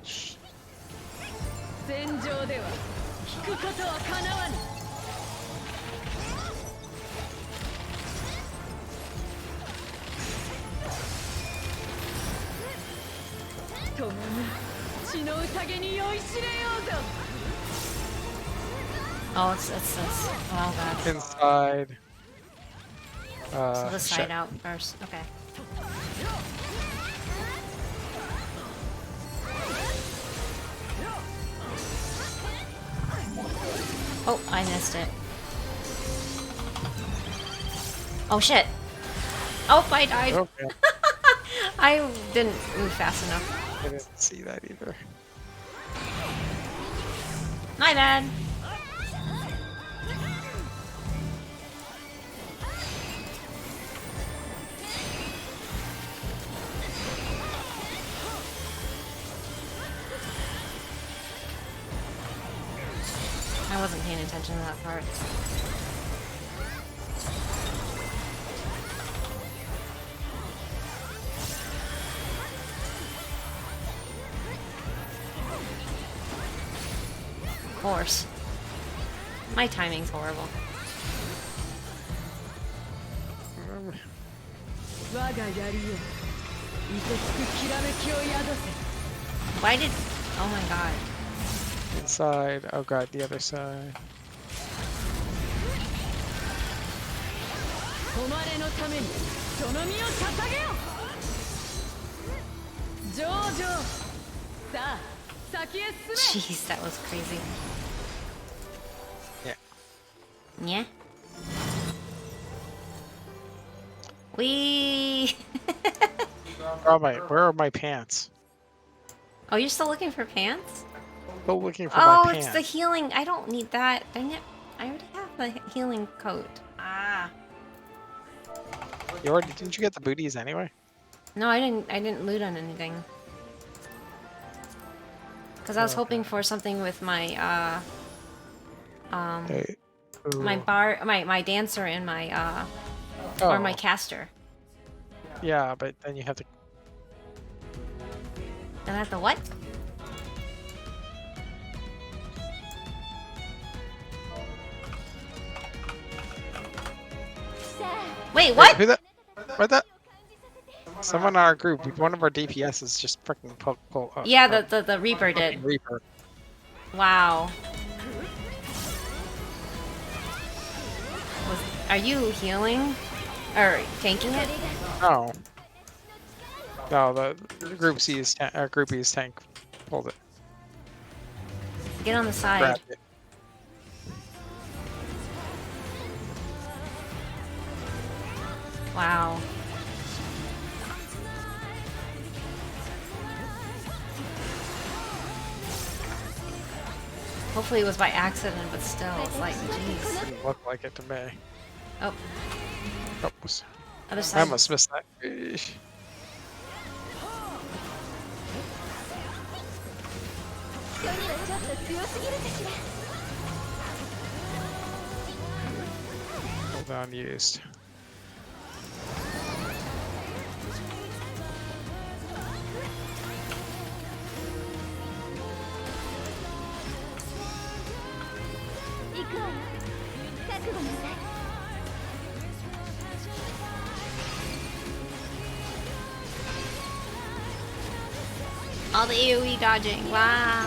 Oh, it's oh god. Inside. So the side out first. Okay. Oh, I missed it. Oh shit. Oh, I died. Okay. I didn't move fast enough. I didn't see that either. My bad. I wasn't paying attention to that part. Of course. My timing's horrible. 我が槍よ、凍てつくきらめきを宿せ。 Why did... Oh my god. Inside. Oh god, the other side. 誉れのためにその身を捧げよ。上々。さあ、先へ進め。 Jeez, that was crazy. Yeah. Yeah. Wee. Where are my pants? Oh, you're still looking for pants? Still looking for Oh, my it's pants. the healing. I don't need that. Dang it. I already have the healing coat. Ah. You already didn't you get the booties anyway? No, I didn't loot on anything. Cause I was hoping for something with my Hey. my dancer and my or my Oh. caster. Yeah, but then you have to. Then I have to what? Wait, what? Who that? What that? Someone in our group, one of our DPSs just freaking pull up. Yeah, the Reaper did. Reaper. Wow. Are you healing? Or tanking it? No. No, the groupie's tank pulled it. Get on the side. Grabbed it. Wow. Hopefully it was by accident, but still, it's like, jeez. Didn't look like it to me. Oh, Oh, other I side. almost missed that. Eesh. Hold on, used. All the AoE dodging. Wow.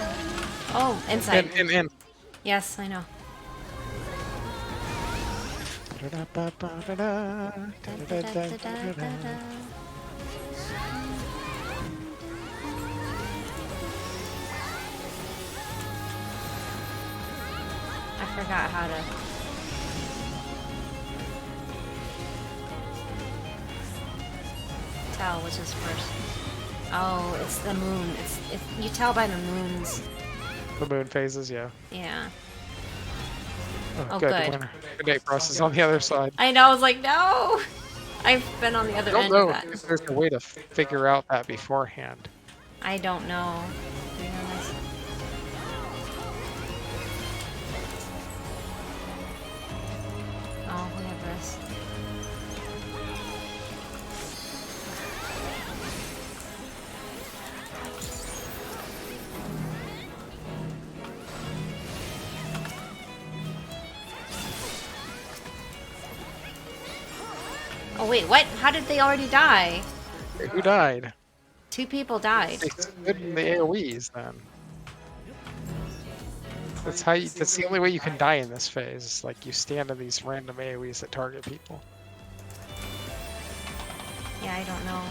Oh, inside. In. Yes, I know. I forgot how to. Tell which is first. Oh, it's the moon. It's you tell by the moons. The moon phases, yeah. Yeah. Oh, Oh, good. good. Winner. Good day, Frost is on the other side. I know. I was like, no. I've been on the other I don't end know of that. if there's a way to figure out that beforehand. I don't know. To be honest. Oh, we have this. Oh wait, what? How did they already die? Wait, who died? 2 people died. They stood in the AoEs then. That's how. That's the only way you can die in this phase. Like you stand in these random AoEs that target people. Yeah, I don't know.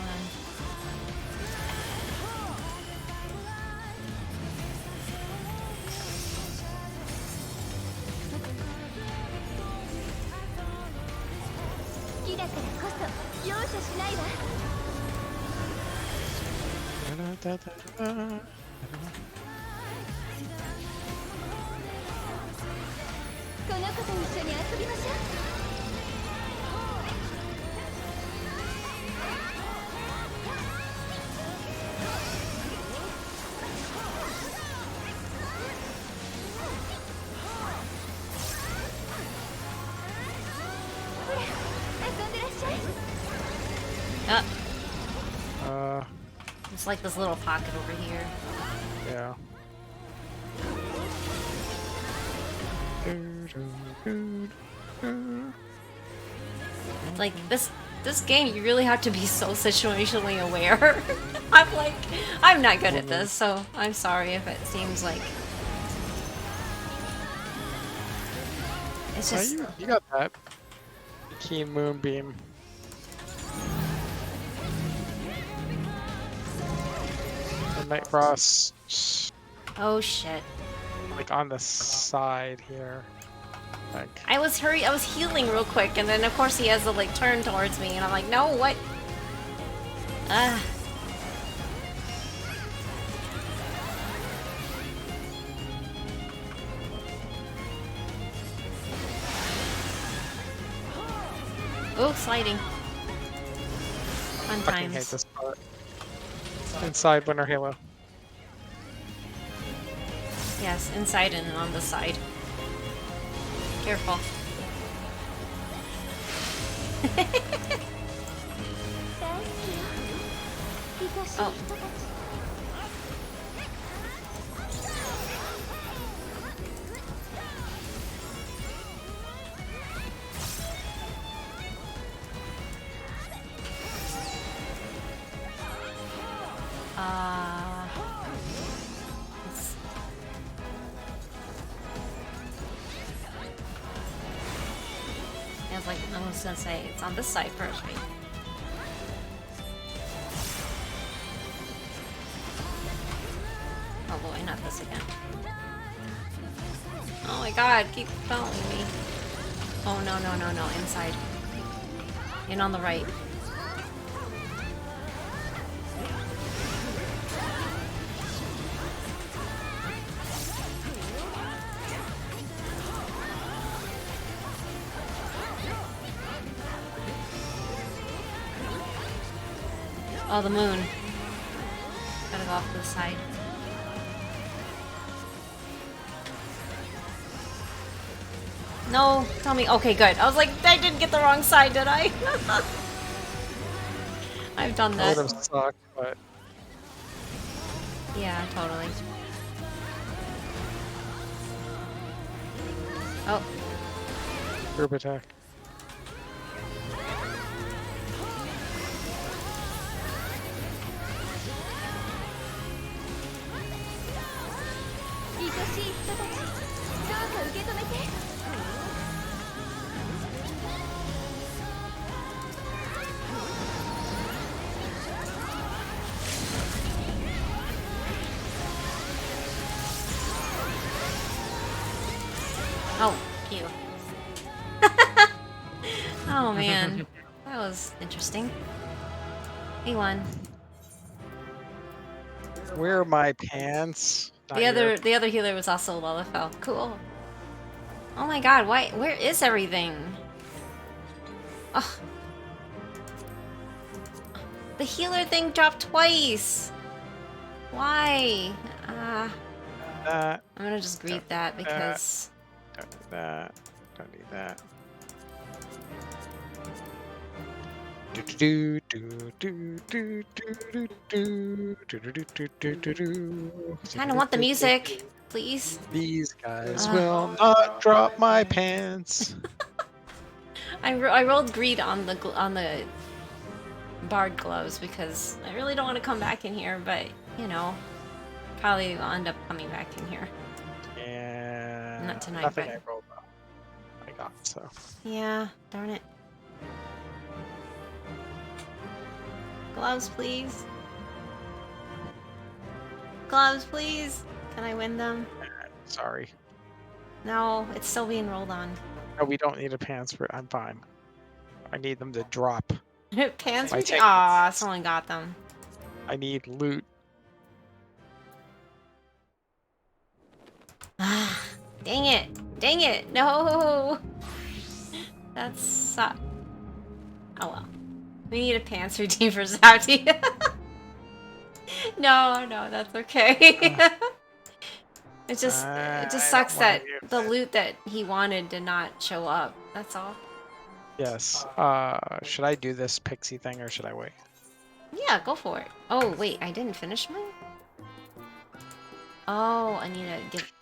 It's like this little pocket over here. Yeah. Like this game, you really have to be so situationally aware. I'm not good at this, so I'm sorry if it seems like it's just. You got that. Keen moonbeam. The night frost. Oh shit! Like on the side here. Like I was healing real quick, and then of course he has to like turn towards me, and I'm like, no, what? Ah. Oh, sliding. Fun fucking hate times. this part. Inside Winter Halo. Yes, inside and on the side. Careful. Oh. It's- I was like, I was gonna say, it's on this side first, right? Oh boy, not this again. Oh my god, keep following me. Oh no, no, no, no, inside. And on the right. Oh, the moon. Gotta go off to the side. No, tell me. Okay, good. I was like, I didn't get the wrong side, did I? I've done That that. would have sucked, but Yeah, totally. Oh, group attack. oh, phew. Oh man, that was interesting. He won. Where are my pants? Not The here. other healer was also Lullifel. Cool. Oh my god, why? Where is everything? Ugh. The healer thing dropped twice. Why? That. I'm gonna just greet that because Don't need that. Don't need that. kind of want the music, please. These guys will not drop my pants. I rolled greed on the bard gloves because I really don't want to come back in here, but you know, probably will end up coming back in here. Yeah. Not tonight, Nothing but- I rolled up. I got so. Yeah, darn it. Gloves, please. Gloves, please. Can I win them? Sorry. No, it's still being rolled on. No, we don't need a pants for. I'm fine. I need them to drop. Pants? My Aw, tickets. someone got them. I need loot. Ah, dang it! Dang it! No! That's oh well. We need a pants routine for Zouty. No, that's okay. It just I sucks don't wanna that give the it. loot that he wanted did not show up. That's all. Yes. Should I do this pixie thing or should I wait? Yeah, go for it. Oh wait, I didn't finish mine. Oh, I need to give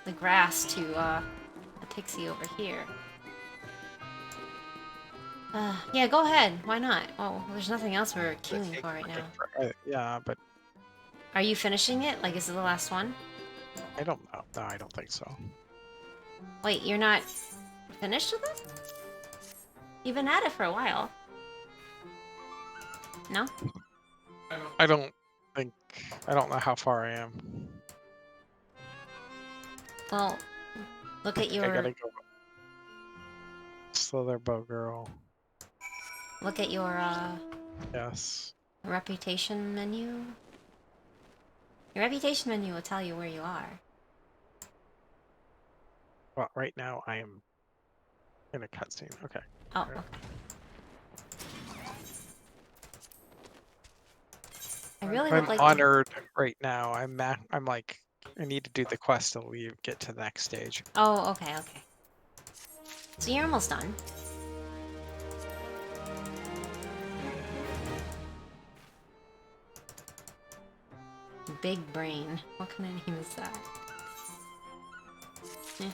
the grass to pixie over here. Yeah, go ahead. Why not? Oh, there's nothing else we're queuing for right now. Yeah, but Are you finishing it? Like, is it the last one? I don't know. No, I don't think so. Wait, you're not finished with it? You've been at it for a while. No? I don't think. I don't know how far I am. Well, look at I your gotta go. Slither bow girl. Yes. reputation menu. Your reputation menu will tell you where you are. Well, right now I am in a cutscene. Okay. Oh, Alright. okay. I really I'm would like honored right now. I'm like, I need to do the quest till we get to the next stage. Oh, okay, okay. So you're almost done. Big brain. What kind of name is that? Eh.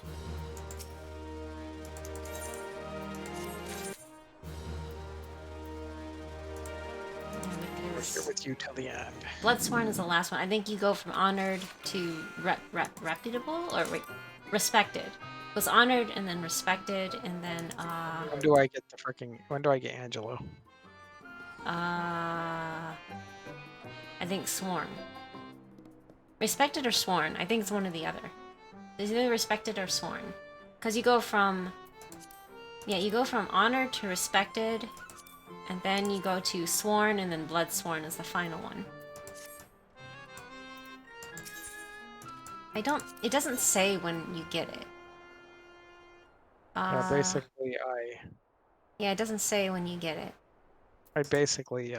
We're here with you till the end. Bloodsworn is the last one. I think you go from honored to reputable or wait, respected. It was honored and then respected and then When do I get the freaking? When do I get Angelo? I think sworn. Respected or sworn? I think it's one or the other. It's either respected or sworn. Because you go from... Yeah, you go from honored to respected, and then you go to sworn, and then blood sworn is the final one. It doesn't say when you get it. Yeah, basically Yeah, it doesn't say when you get it. I basically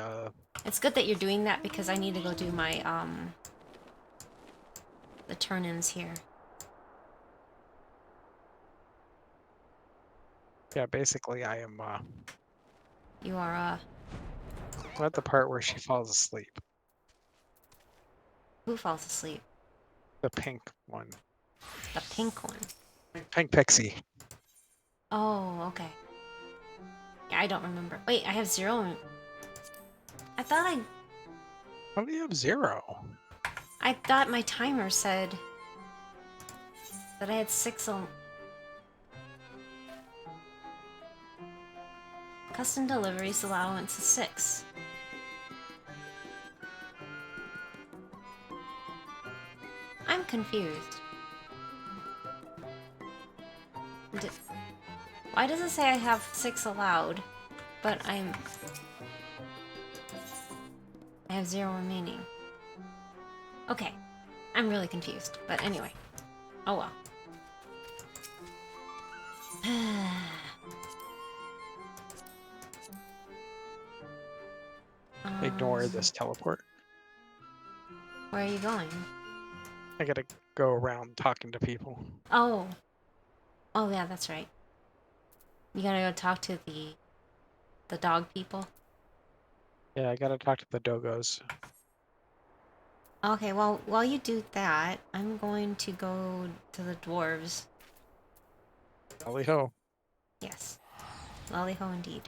It's good that you're doing that because I need to go do my, the turn-ins here. yeah, basically I am You are, I'm at the part where she falls asleep. who falls asleep? The pink one. The pink one. Pink pixie. Oh, okay. Yeah, I don't remember. Wait, I have 0. I thought How do you have 0? I thought my timer said that I had 6. Custom deliveries allowance is 6. I'm confused. Why does it say I have 6 allowed, but I have 0 remaining? Okay, I'm really confused, but anyway. Oh well. Ignore this teleport. Where are you going? I gotta go around talking to people. Oh. Oh yeah, that's right. You gotta go talk to the dog people. Yeah, I gotta talk to the dogos. Okay, well, while you do that, I'm going to go to the dwarves. Tally-ho. Yes. Lolly-ho indeed.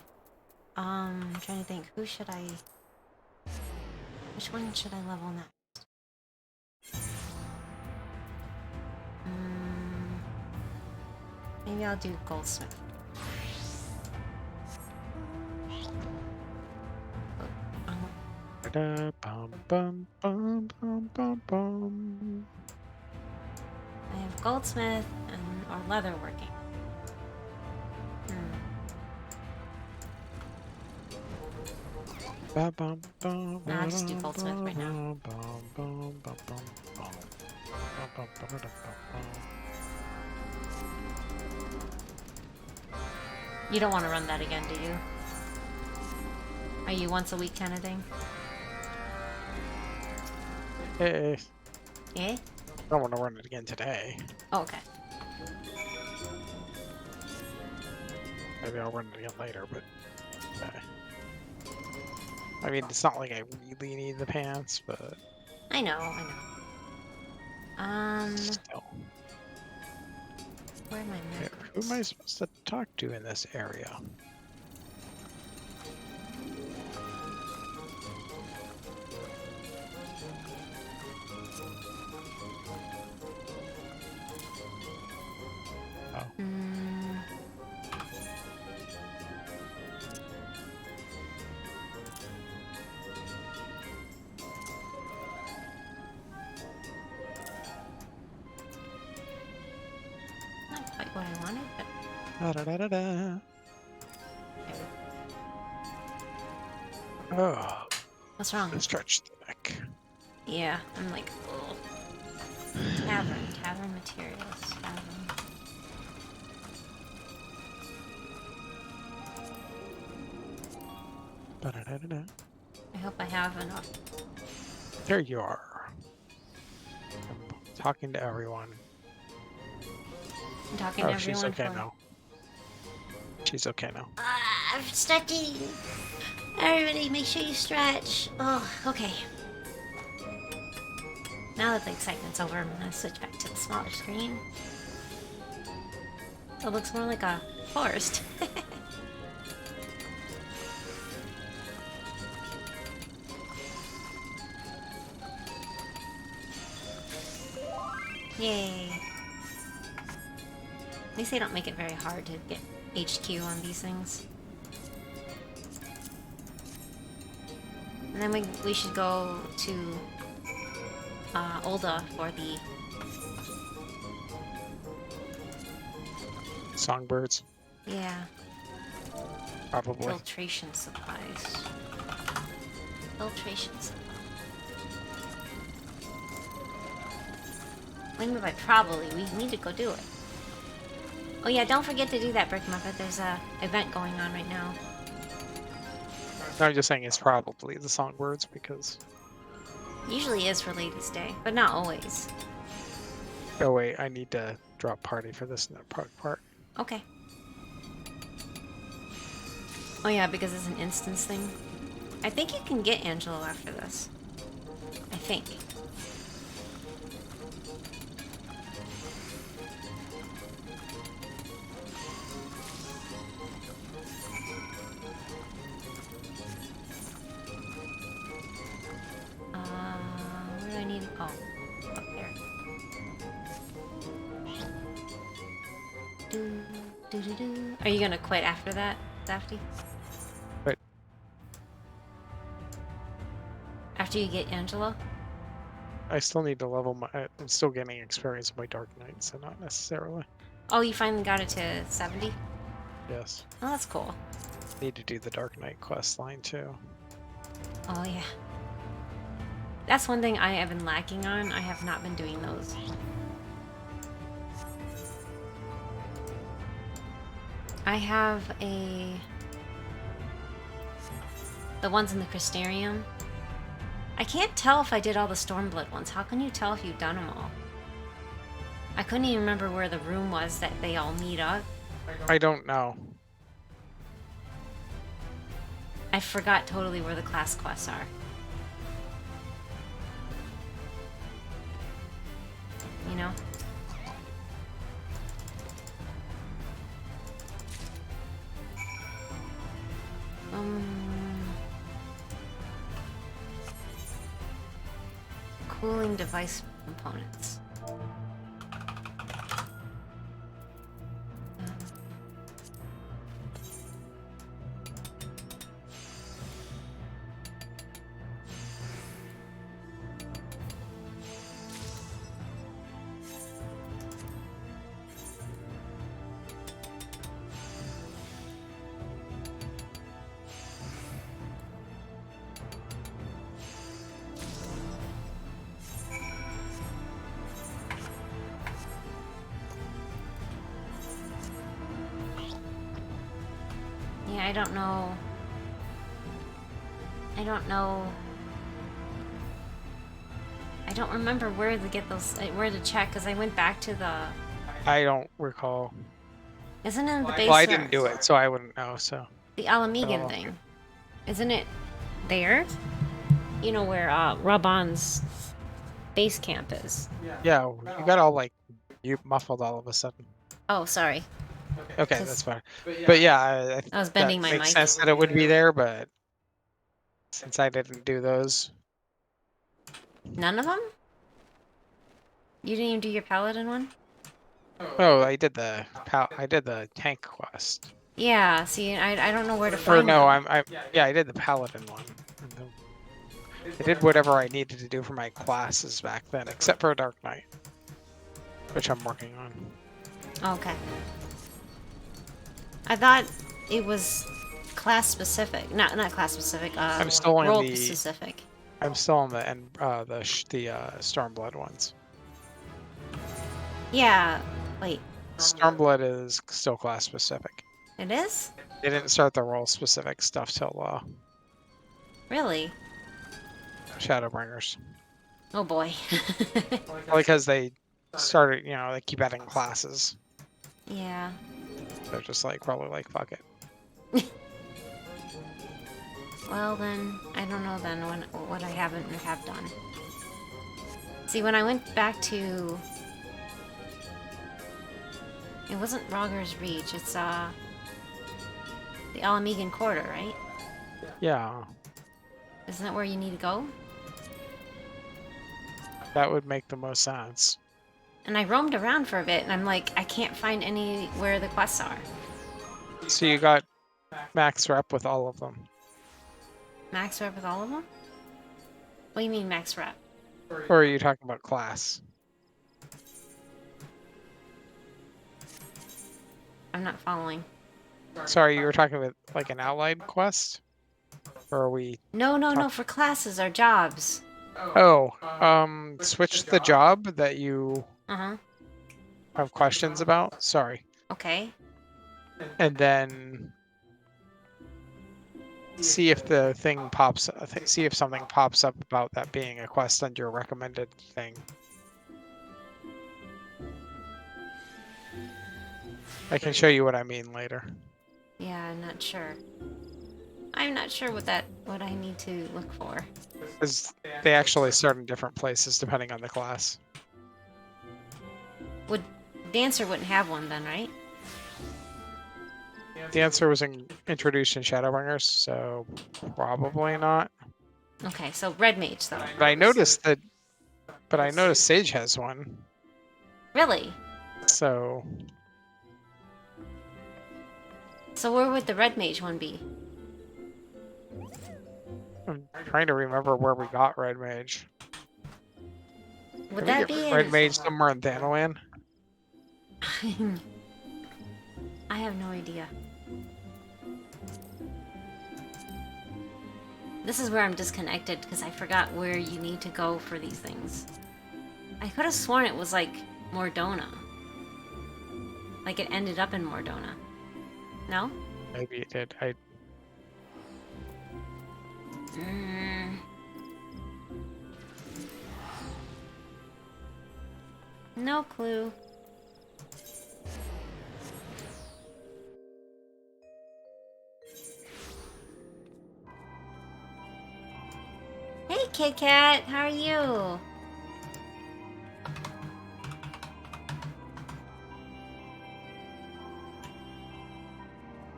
I'm trying to think, which one should I level next? Maybe I'll do goldsmith. I have goldsmith or leatherworking. Nah, I'll just do goldsmith right now. You don't want to run that again, do you? Are you once a week kind of thing? Hey, Yeah? I don't want to run it again today. Oh, okay. Maybe I'll run it again later, but I mean, it's not like I really need the pants, but I know. still. Where'd my marker? Who am I supposed to talk to in this area? Mm. Not quite what I wanted, but Da-da-da-da-da. Oh, what's wrong? stretch the neck. Yeah, I'm like, ugh. Tavern materials, tavern. Da-da-da-da-da. I hope I have enough. There you are. I'm talking to everyone. I'm talking Oh, to everyone. she's okay for... now. She's okay now. I'm stretching. Everybody, make sure you stretch. Oh, okay. Now that the excitement's over, I'm gonna switch back to the smaller screen. It looks more like a forest. Yay. At least they don't make it very hard to get HQ on these things. And then we should go to Olda for the Songbirds, yeah probably. filtration supplies. Filtration supplies. What do you mean by probably? We need to go do it. Oh yeah, don't forget to do that, Brick Muppet. There's a event going on right now. No, I'm just saying it's probably the songbirds because. Usually is for Ladies' Day, but not always. Oh wait, I need to drop party for this part. Okay. Oh yeah, because it's an instance thing. I think you can get Angelo after this. I think. Where do I need? Oh, up there. Do. Are you gonna quit after that, Zafty? But After you get Angelo? I still need to level my. I'm still getting experience with my Dark Knight, so not necessarily. Oh, you finally got it to 70? Yes. Oh, that's cool. Need to do the Dark Knight quest line too. Oh, yeah. That's one thing I have been lacking on. I have not been doing those. I have the ones in the Crystarium. I can't tell if I did all the Stormblood ones. How can you tell if you've done them all? I couldn't even remember where the room was that they all meet up. I don't know. I forgot totally where the class quests are. You know? Cooling device components. Yeah, I don't know. I don't remember where to get those, where to check, because I went back to the... I don't recall. Isn't it in the base? Well, I didn't do it, so I wouldn't know. So The Alamegan thing. Isn't it there? You know where Raban's base camp is. yeah, you got all like you muffled all of a sudden. Oh, sorry. Okay, Just- that's fine. But yeah, I was bending that my makes mic. sense that it would be there, but since I didn't do those, None of them? You didn't even do your paladin one? oh, I did the tank quest. Yeah, see, I don't know where to Or find no, them. yeah, I did the paladin one. And I did whatever I needed to do for my classes back then, except for Dark Knight, which I'm working on. Okay. I thought it was class specific. Not class specific, I'm still on role the specific. I'm still on the Stormblood ones. Yeah, wait, Stormblood is still class specific. it is? They didn't start the role specific stuff till Really? Shadowbringers. Oh boy. Well, because they started, they keep adding classes. Yeah. They're just probably fuck it. Well then, I don't know then what I haven't or have done. See, when I went back to... It wasn't Rogger's Reach, it's the Alamegan Quarter, right? Yeah, Isn't that where you need to go? that would make the most sense. And I roamed around for a bit, and I'm like, I can't find anywhere the quests are. So you got max rep with all of them. Max rep with all of them? What do you mean max rep? Or are you talking about class? I'm not following. Sorry, you were talking about an allied quest? Or are we... No, for classes or jobs. Oh, switch the job that you Uh-huh. have questions about. Sorry. Okay. And then see if the thing pops. See if something pops up about that being a quest on your recommended thing. I can show you what I mean later. Yeah, I'm not sure. I'm not sure what I need to look for. Because they actually start in different places depending on the class. Dancer wouldn't have one then, right? The answer was introduced in Shadowbringers, so probably not. Okay, so red mage though. But I noticed Sage has one. Really? So So where would the red mage one be? I'm trying to remember where we got Red Mage. Would Did we that get be Red Mage somewhere in Thanalan? I have no idea. This is where I'm disconnected because I forgot where you need to go for these things. I could have sworn it was Mordona. Like it ended up in Mordona. No? Maybe it did. No clue. Hey, Kit Kat, how are you?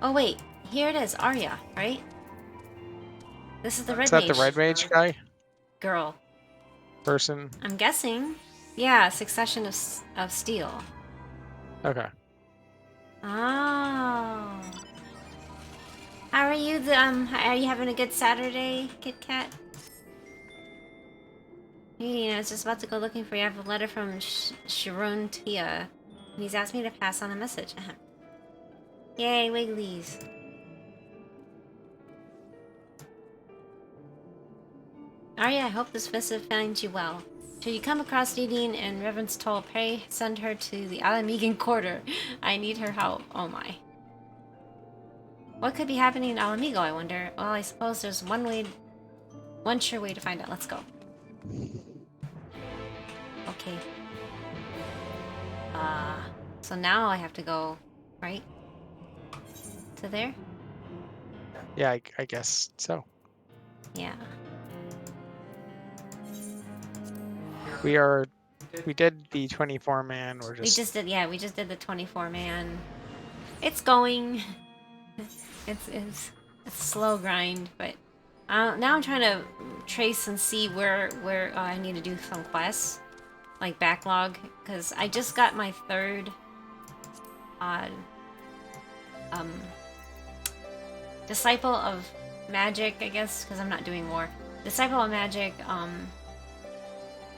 Oh wait, here it is, Arya, right? This is the red Is that mage the Red Mage guy? girl. Person? I'm guessing. Yeah, Succession of Steel. Okay. Oh. How are you? Are you having a good Saturday, Kit Kat? Hey, I was just about to go looking for you. I have a letter from Sharon Tia. He's asked me to pass on a message. Yay, Wigglies. Arya, I hope this visit finds you well. Should you come across Nadine in Reverend's Toll, pray send her to the Alamegan Quarter. I need her help. Oh my. What could be happening in Alamigo, I wonder? Well, I suppose there's one sure way to find out. Let's go. Okay. So now I have to go, right? To there? Yeah, I guess so. Yeah. We did the 24-man. We just did the 24-man. It's going. It's a slow grind, but now I'm trying to trace and see where I need to do some quests, like backlog, because I just got my third Disciple of Magic, I guess, because I'm not doing war. Disciple of Magic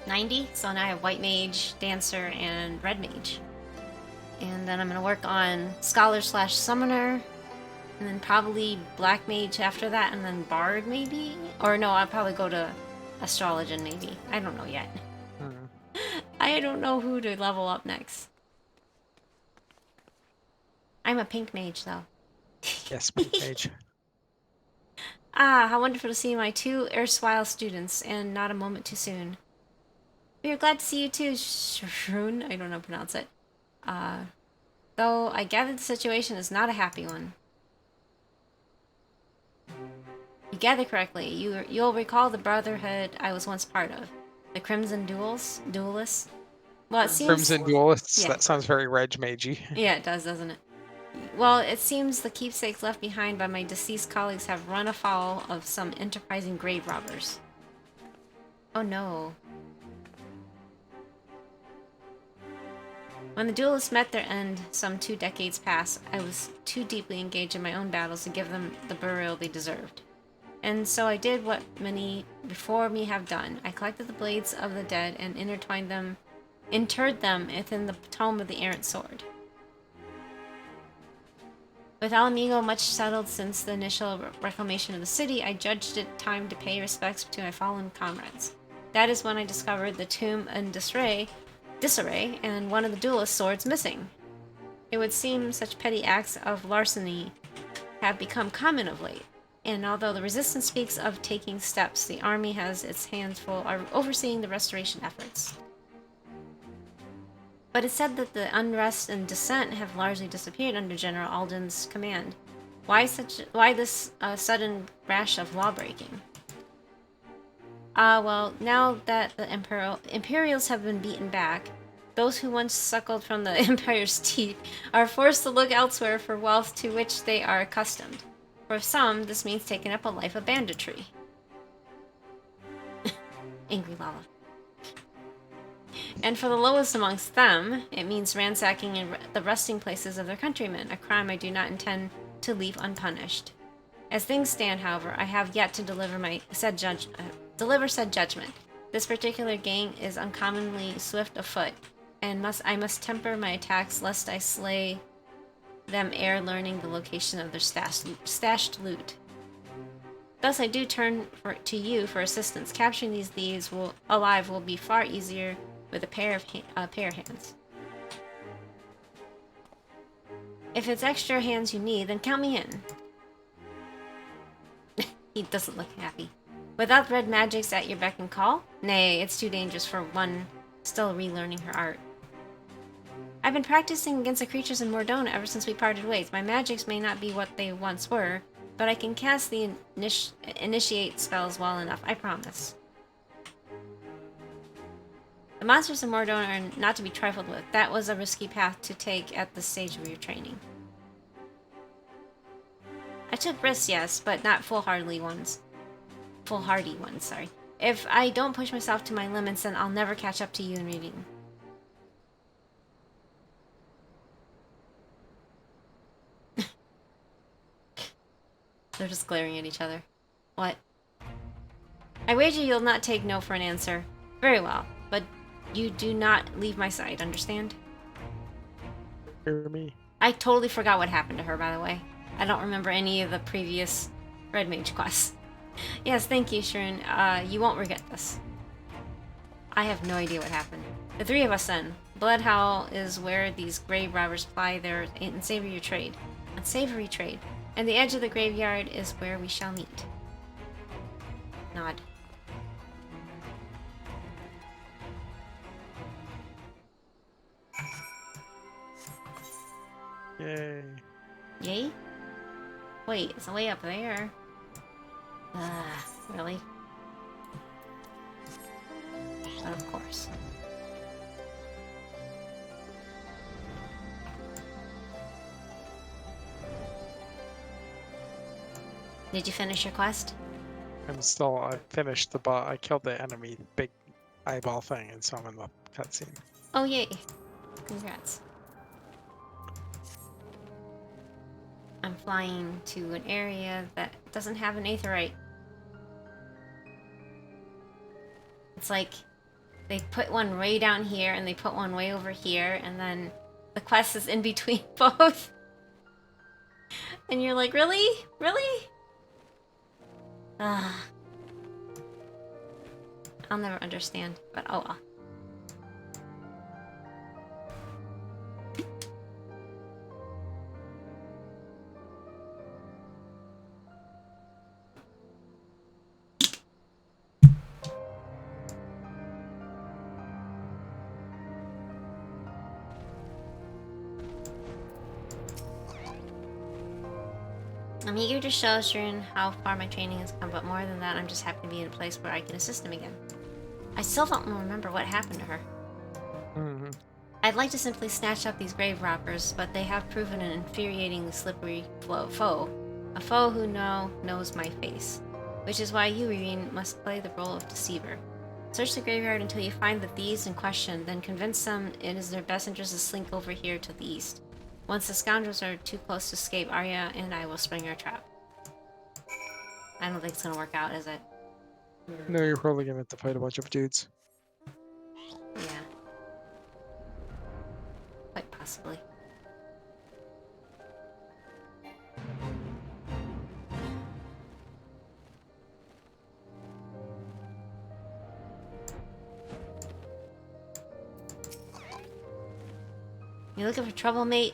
90, so now I have White Mage, Dancer, and Red Mage. And then I'm going to work on Scholar / Summoner, and then probably Black Mage after that, and then Bard maybe? Or no, I'll probably go to Astrologian maybe. I don't know yet. I don't know who to level up next. I'm a pink mage though. Yes, Pink Mage. Ah, how wonderful to see my 2 erstwhile students, and not a moment too soon. We are glad to see you too, Shroon. I don't know how to pronounce it. Though I gather the situation is not a happy one. You gather correctly. You'll recall the brotherhood I was once part of. The Crimson Duelists. Well, it seems... Crimson Duelists? Yeah. That sounds very Reg Magey. Yeah, it does, doesn't it? Well, it seems the keepsakes left behind by my deceased colleagues have run afoul of some enterprising grave robbers. Oh no. When the duelists met their end some 2 decades past, I was too deeply engaged in my own battles to give them the burial they deserved. And so I did what many before me have done. I collected the blades of the dead and interred them within the tome of the errant sword. With Alamigo much settled since the initial reclamation of the city, I judged it time to pay respects to my fallen comrades. That is when I discovered the tomb in disarray and one of the duelist swords missing. It would seem such petty acts of larceny have become common of late, and although the resistance speaks of taking steps, the army has its hands full overseeing the restoration efforts. But it's said that the unrest and dissent have largely disappeared under General Alden's command. Why this sudden rash of lawbreaking? Well, now that the Imperials have been beaten back, those who once suckled from the Empire's teeth are forced to look elsewhere for wealth to which they are accustomed. For some, this means taking up a life of banditry. Angry Lava. And for the lowest amongst them, it means ransacking the resting places of their countrymen, a crime I do not intend to leave unpunished. As things stand, however, I have yet to deliver said judgment. This particular gang is uncommonly swift of foot, and I must temper my attacks lest I slay them ere learning the location of their stashed loot. Thus I do turn to you for assistance. Capturing these thieves alive will be far easier with a pair of hands. If it's extra hands you need, then count me in. He doesn't look happy. Without red magics at your beck and call? Nay, it's too dangerous for one still relearning her art. I've been practicing against the creatures in Mordona ever since we parted ways. My magics may not be what they once were, but I can cast the initiate spells well enough, I promise. The monsters in Mordona are not to be trifled with. That was a risky path to take at this stage of your training. I took risks, yes, but not foolhardy ones, sorry. If I don't push myself to my limits, then I'll never catch up to you in reading. They're just glaring at each other. What? I wager you'll not take no for an answer. Very well, but you do not leave my side, understand? Hear me. I totally forgot what happened to her, by the way. I don't remember any of the previous Red Mage quests. Yes, thank you, Shroon. You won't regret this. I have no idea what happened. The 3 of us then. Bloodhowl is where these grave robbers ply their unsavory trade. And the edge of the graveyard is where we shall meet. Nod. Yay. Yay? Wait, it's way up there. Really? But of course. Did you finish your quest? I finished the boss. I killed the enemy big eyeball thing, and so I'm in the cutscene. Oh, yay. Congrats. I'm flying to an area that doesn't have an aetheryte. It's like they put one way down here and they put one way over here, and then the quest is in between both. And you're like, really? Really? Ah. I'll never understand, but oh well. I'm eager to show Shirin how far my training has come, but more than that, I'm just happy to be in a place where I can assist him again. I still don't remember what happened to her. Mm-hmm. I'd like to simply snatch up these grave robbers, but they have proven an infuriatingly slippery foe. A foe who knows my face. Which is why you, Irene, must play the role of deceiver. Search the graveyard until you find the thieves in question, then convince them it is their best interest to slink over here to the east. Once the scoundrels are too close to escape, Arya and I will spring our trap. I don't think it's gonna work out, is it? No, you're probably gonna have to fight a bunch of dudes. Yeah. Quite possibly. You looking for trouble, mate?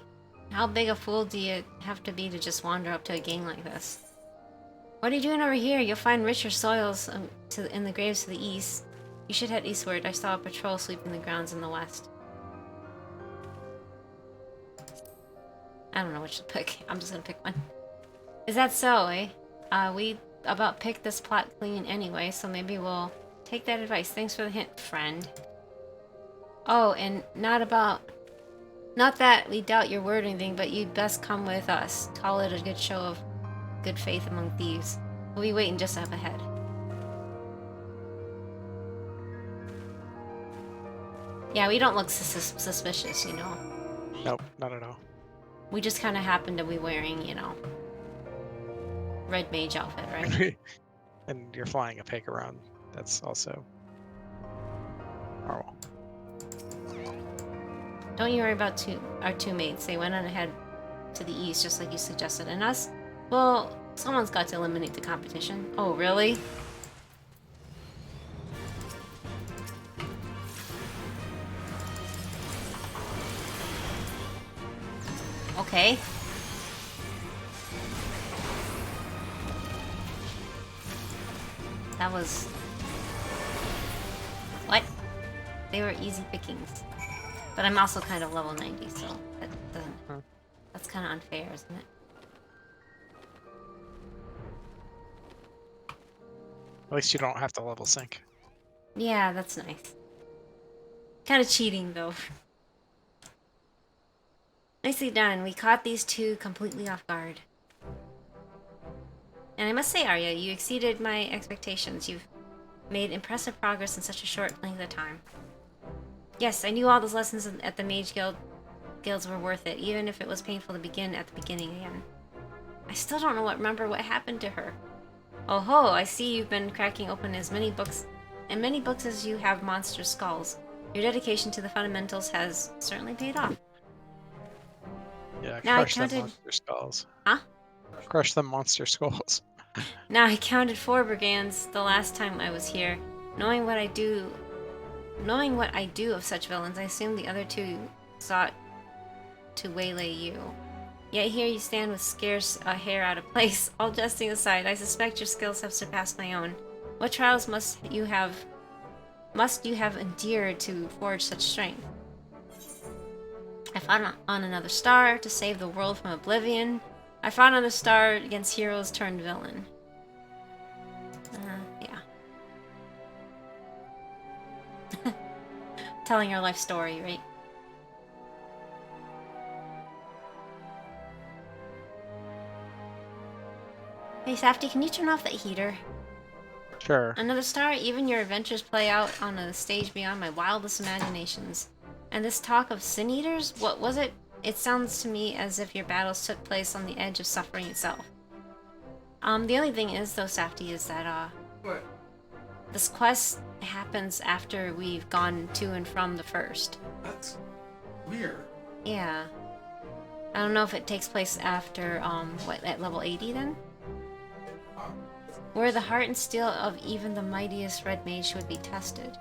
How big a fool do you have to be to just wander up to a gang like this? What are you doing over here? You'll find richer soils in the graves to the east. You should head eastward. I saw a patrol sweeping the grounds in the west. I don't know which to pick. I'm just gonna pick one. Is that so, eh? We about picked this plot clean anyway, so maybe we'll take that advice. Thanks for the hint, friend. Oh, and not that we doubt your word or anything, but you'd best come with us. Call it a good show of good faith among thieves. We'll be waiting just up ahead. Yeah, we don't look suspicious, you know. Nope, not at all. We just kind of happen to be wearing, you know, red mage outfit, right? And you're flying a pig around. That's also normal. Don't you worry about our two mates. They went on ahead to the east, just like you suggested. And us? Well, someone's got to eliminate the competition. Oh, really? Okay. That was... What? They were easy pickings. But I'm also kind of level 90, so that doesn't... That's kind of unfair, isn't it? At least you don't have to level sync. Yeah, that's nice. Kind of cheating, though. Nicely done. We caught these two completely off guard. And I must say, Arya, you exceeded my expectations. You've made impressive progress in such a short length of time. Yes, I knew all those lessons at the Mage Guilds were worth it, even if it was painful to begin at the beginning again. I still don't remember what happened to her. Oh ho, I see you've been cracking open as many books as you have monster skulls. Your dedication to the fundamentals has certainly paid off. Yeah, Now crush them monster skulls. Huh? Crush them monster skulls. Now I counted 4 brigands the last time I was here. Knowing what I do of such villains, I assume the other 2 sought to waylay you. Yet here you stand with scarce a hair out of place. All jesting aside, I suspect your skills have surpassed my own. What trials must you have endured to forge such strength? I fought on another star to save the world from oblivion. I fought on the star against heroes turned villain. Yeah. Telling your life story, right? Hey, Safty, can you turn off that heater? Sure. Another star, even your adventures play out on a stage beyond my wildest imaginations. And this talk of sin eaters, what was it? It sounds to me as if your battles took place on the edge of suffering itself. The only thing is, though, Safty, is that, What? this quest happens after we've gone to and from the first. That's weird. Yeah. I don't know if it takes place after, what, at level 80 then? Where the heart and steel of even the mightiest red mage would be tested.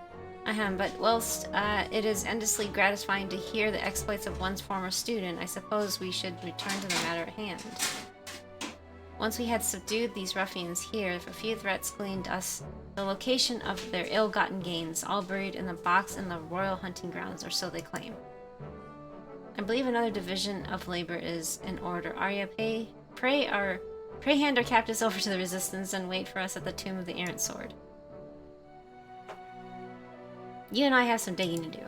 But whilst it is endlessly gratifying to hear the exploits of one's former student, I suppose we should return to the matter at hand. Once we had subdued these ruffians here, a few threats gleaned us the location of their ill-gotten gains, all buried in a box in the royal hunting grounds, or so they claim. I believe another division of labor is in order. Arya, pray hand our captives over to the resistance and wait for us at the tomb of the errant sword. You and I have some digging to do.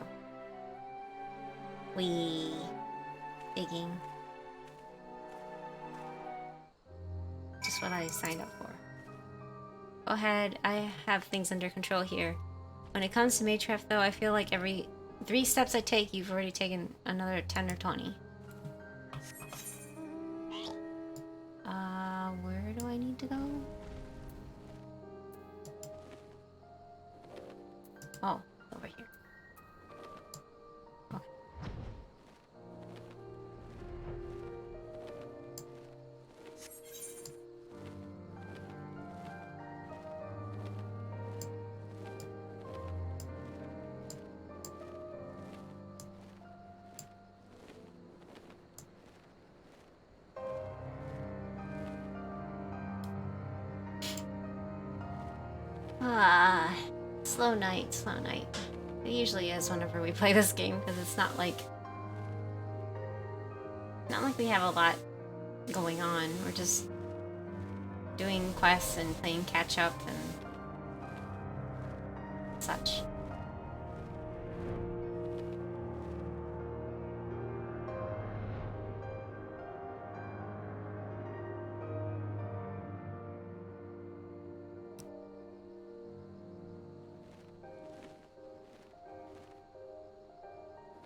Digging. Just what I signed up for. Go ahead, I have things under control here. When it comes to Matref though, I feel like every 3 steps I take, you've already taken another 10 or 20. Where do I need to go? Oh, over here. Okay. Slow night, slow night. It usually is whenever we play this game, because it's not like we have a lot going on. We're just doing quests and playing catch up and such.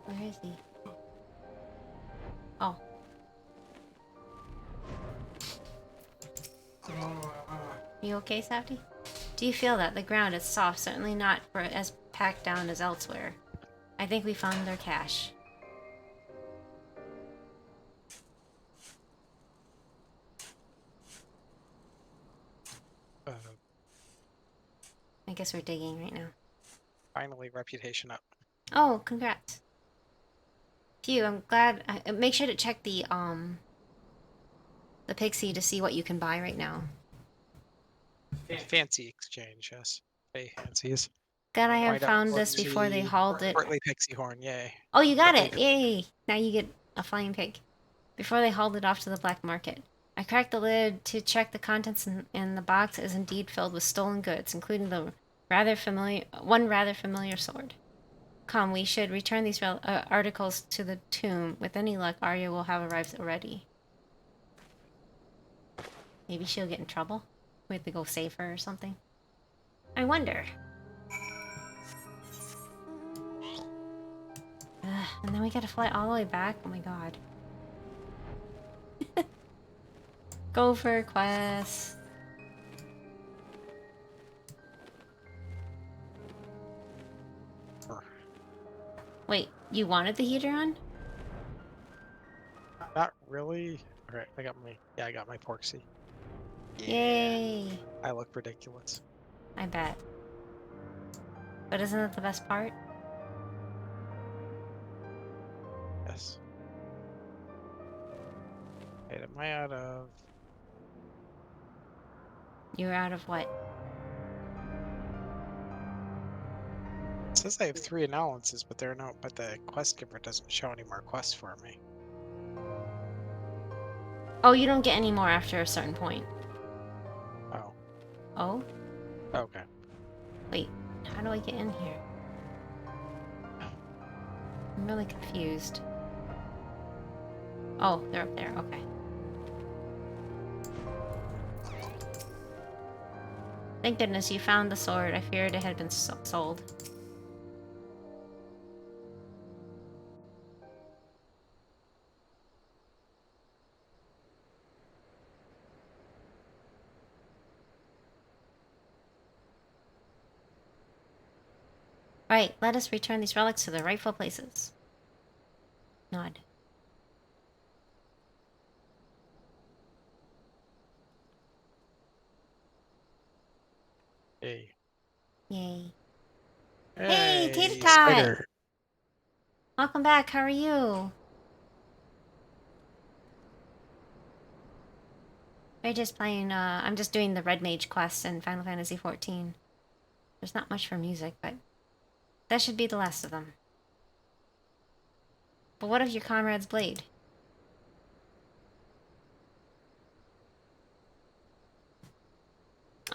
Where is he? Oh. Are you okay, Safty? Do you feel that? The ground is soft, certainly not for as packed down as elsewhere. I think we found their cache. I guess we're digging right now. Finally, reputation up. Oh, congrats. Phew, I'm glad. Make sure to check the Pixie to see what you can buy right now. Fancy exchange, yes. Hey, fancies. Glad I have Find out found this before they hauled it. Portly pixie horn, yay. Oh, you got Portly it! Yay! Now you get a flying pig. Before they hauled it off to the black market. I cracked the lid to check the contents, and the box is indeed filled with stolen goods, including the rather familiar sword. Come, we should return these articles to the tomb. With any luck, Arya will have arrived already. Maybe she'll get in trouble? We have to go save her or something? I wonder. And then we gotta fly all the way back? Oh my god. Go for a quest. Wait, you wanted the heater on? Not really. Okay, I got my Porksy. Yeah. Yay! I look ridiculous. I bet. But isn't that the best part? Yes. Wait, am I out of... You're out of what? It says I have 3 allowances, but but the quest giver doesn't show any more quests for me. Oh, you don't get any more after a certain point. Oh. Oh? Okay. Wait, how do I get in here? I'm really confused. Oh, they're up there, okay. Thank goodness you found the sword. I feared it had been sold. Right, let us return these relics to their rightful places. Nod. Hey. Yay. Hey, Hey, Tater Tot! Spider. Welcome back, how are you? We're just playing, I'm just doing the Red Mage quest in Final Fantasy XIV. There's not much for music, but that should be the last of them. But what of your comrade's blade?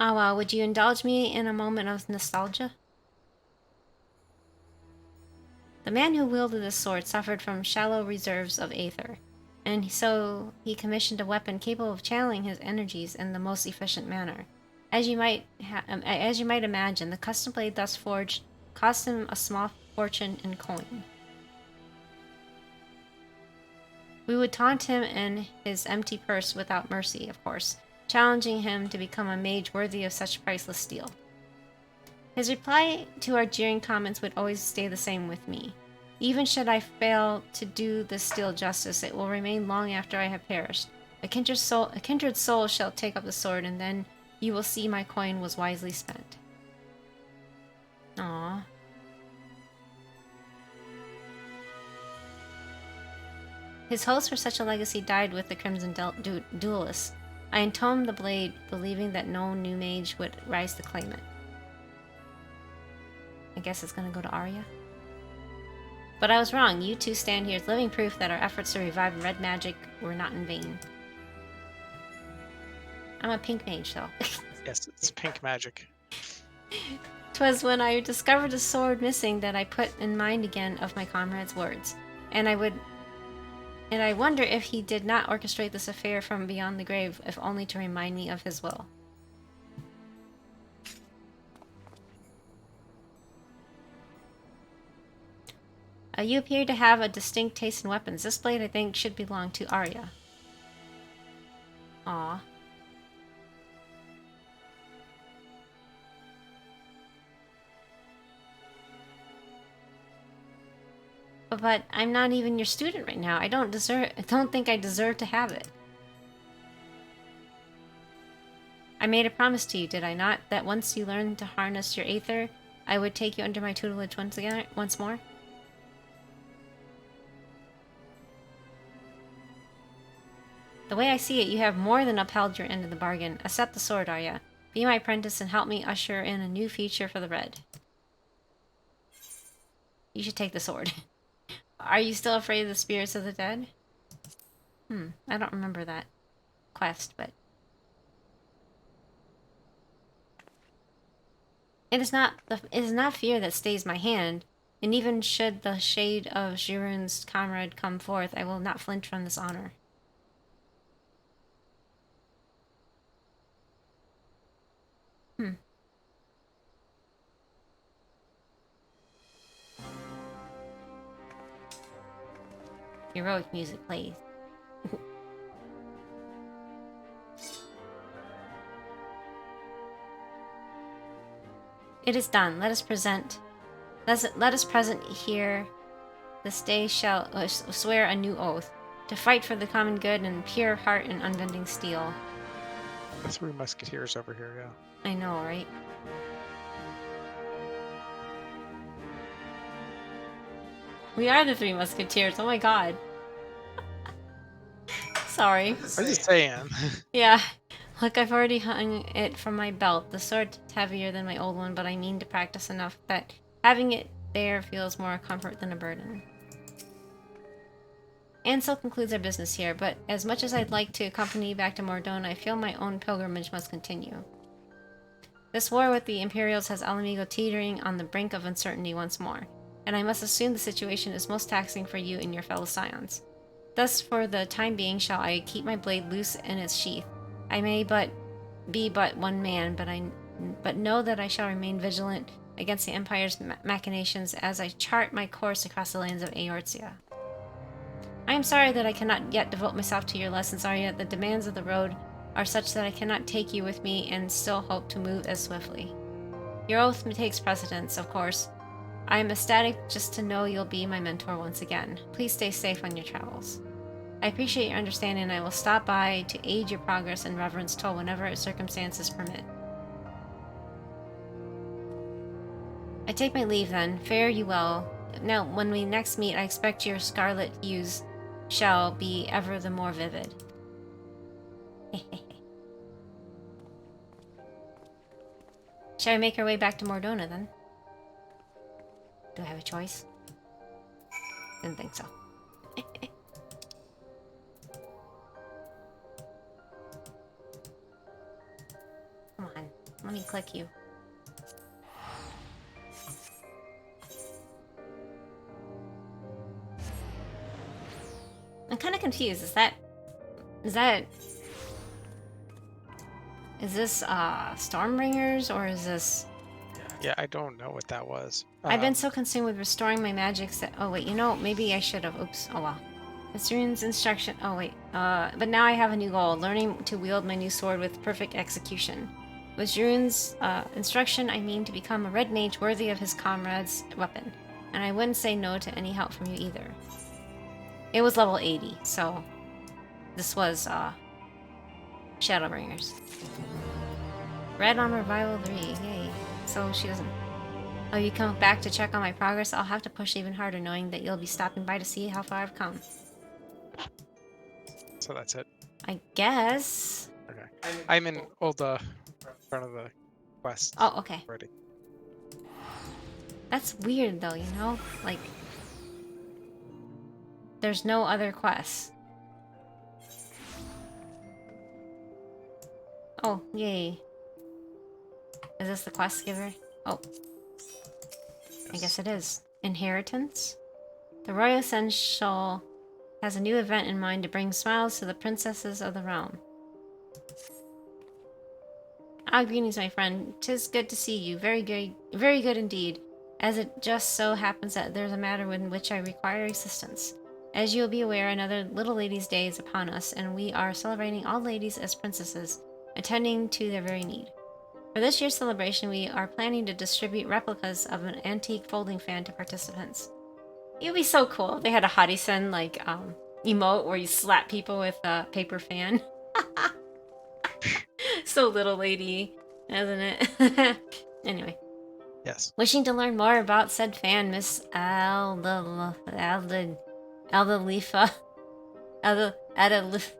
Oh well, would you indulge me in a moment of nostalgia? The man who wielded this sword suffered from shallow reserves of aether, and so he commissioned a weapon capable of channeling his energies in the most efficient manner. As you might imagine, the custom blade thus forged cost him a small fortune in coin. We would taunt him and his empty purse without mercy, of course, challenging him to become a mage worthy of such priceless steel. His reply to our jeering comments would always stay the same with me. Even should I fail to do this steel justice, it will remain long after I have perished. A kindred soul shall take up the sword, and then you will see my coin was wisely spent. Aww. His hopes for such a legacy died with the Crimson Duelists. I entombed the blade, believing that no new mage would rise to claim it. I guess it's gonna go to Arya. But I was wrong. You two stand here as living proof that our efforts to revive red magic were not in vain. I'm a pink mage, though. Yes, it's pink magic. 'Twas when I discovered the sword missing that I put in mind again of my comrade's words, and I wonder if he did not orchestrate this affair from beyond the grave, if only to remind me of his will. You appear to have a distinct taste in weapons. This blade, I think, should belong to Arya. Aww. But I'm not even your student right now. I don't think I deserve to have it. I made a promise to you, did I not? That once you learn to harness your aether, I would take you under my tutelage once more? The way I see it, you have more than upheld your end of the bargain. Accept the sword, Arya. Be my apprentice and help me usher in a new future for the Red. You should take the sword. Are you still afraid of the spirits of the dead? I don't remember that quest, but... It is not fear that stays my hand, and even should the shade of Jirun's comrade come forth, I will not flinch from this honor. Heroic music plays. It is done. Let us present here. This day shall swear a new oath to fight for the common good in pure heart and unbending steel. The three musketeers over here, yeah. I know, right? We are the Three Musketeers. Oh my god. Sorry. I'm just saying. Yeah. Look, I've already hung it from my belt. The sword's heavier than my old one, but I mean to practice enough that having it there feels more a comfort than a burden. And so concludes our business here, but as much as I'd like to accompany you back to Mordone, I feel my own pilgrimage must continue. This war with the Imperials has Alamigo teetering on the brink of uncertainty once more, and I must assume the situation is most taxing for you and your fellow scions. Thus, for the time being, shall I keep my blade loose in its sheath. I may be but one man, but but know that I shall remain vigilant against the Empire's machinations as I chart my course across the lands of Eorzea. I am sorry that I cannot yet devote myself to your lessons, Arya. The demands of the road are such that I cannot take you with me and still hope to move as swiftly. Your oath takes precedence, of course. I am ecstatic just to know you'll be my mentor once again. Please stay safe on your travels. I appreciate your understanding, and I will stop by to aid your progress in reverence toll whenever circumstances permit. I take my leave then. Fare you well. Now, when we next meet, I expect your scarlet hues shall be ever the more vivid. Shall I make our way back to Mordona then? Do I have a choice? Didn't think so. Come on, let me click you. I'm kind of confused. Is this Stormbringers, or is this... Yeah, I don't know what that was. I've been so consumed with restoring my magics that... Oh wait, you know, maybe I should have. Oops, oh well. Rune's instruction... Oh wait, but now I have a new goal. Learning to wield my new sword with perfect execution. With Rune's instruction, I mean to become a red mage worthy of his comrade's weapon. And I wouldn't say no to any help from you either. It was level 80, so... This was, Shadowbringers. Red on Revival 3, yay. So she doesn't... Oh, you come back to check on my progress? I'll have to push even harder knowing that you'll be stopping by to see how far I've come. So that's it. I guess... Okay. I'm in Ulda, front of the quest. Oh, okay. Already. That's weird though, you know? Like... There's no other quests. Oh, yay. Is this the quest giver? Oh. Yes. I guess it is. Inheritance? The Royal Essential has a new event in mind to bring smiles to the princesses of the realm. Ah, greetings, my friend. 'Tis good to see you. Very good indeed. As it just so happens that there's a matter in which I require assistance. As you will be aware, another Little Ladies' Day is upon us, and we are celebrating all ladies as princesses, attending to their very need. For this year's celebration, we are planning to distribute replicas of an antique folding fan to participants. It would be so cool if they had a Hottie-sen, like, emote where you slap people with a paper fan. So Little Lady, isn't it? Anyway. Yes. Wishing to learn more about said fan, Miss Aldalifa, I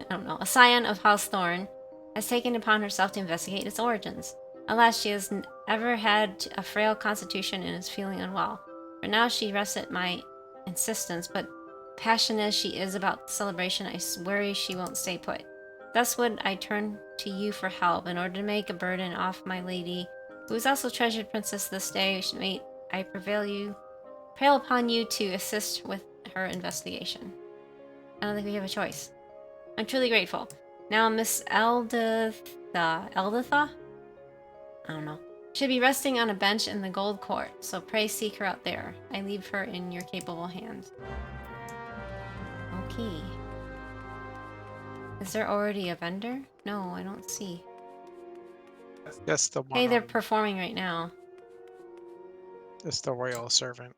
don't know, a scion of House Thorn, has taken upon herself to investigate its origins. Alas, she has ever had a frail constitution and is feeling unwell. For now, she rests at my insistence, but passionate as she is about the celebration, I worry she won't stay put. Thus would I turn to you for help in order to make a burden off my lady, who is also treasured princess this day. May I prevail upon you to assist with her investigation. I don't think we have a choice. I'm truly grateful. Now, Miss Eldatha? I don't know. Should be resting on a bench in the Gold Court, so pray seek her out there. I leave her in your capable hands. Okay. Is there already a vendor? No, I don't see. Yes, the one. Hey, they're performing right now. It's the royal servant.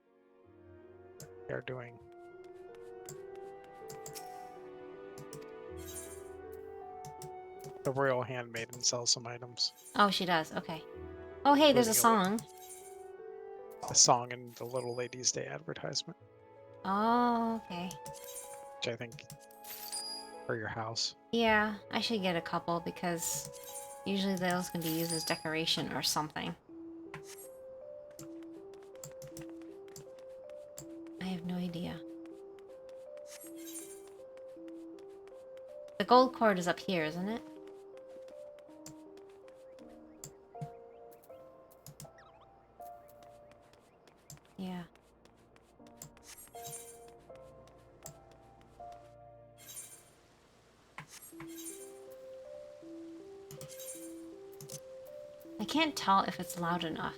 They're doing. The royal handmaiden sells some items. Oh, she does. Okay. Oh, hey, there's a song. A song in the Little Ladies' Day advertisement, Oh, okay. which I think for your house. Yeah, I should get a couple because usually those can be used as decoration or something. I have no idea. The gold cord is up here, isn't it? Yeah. I can't tell if it's loud enough.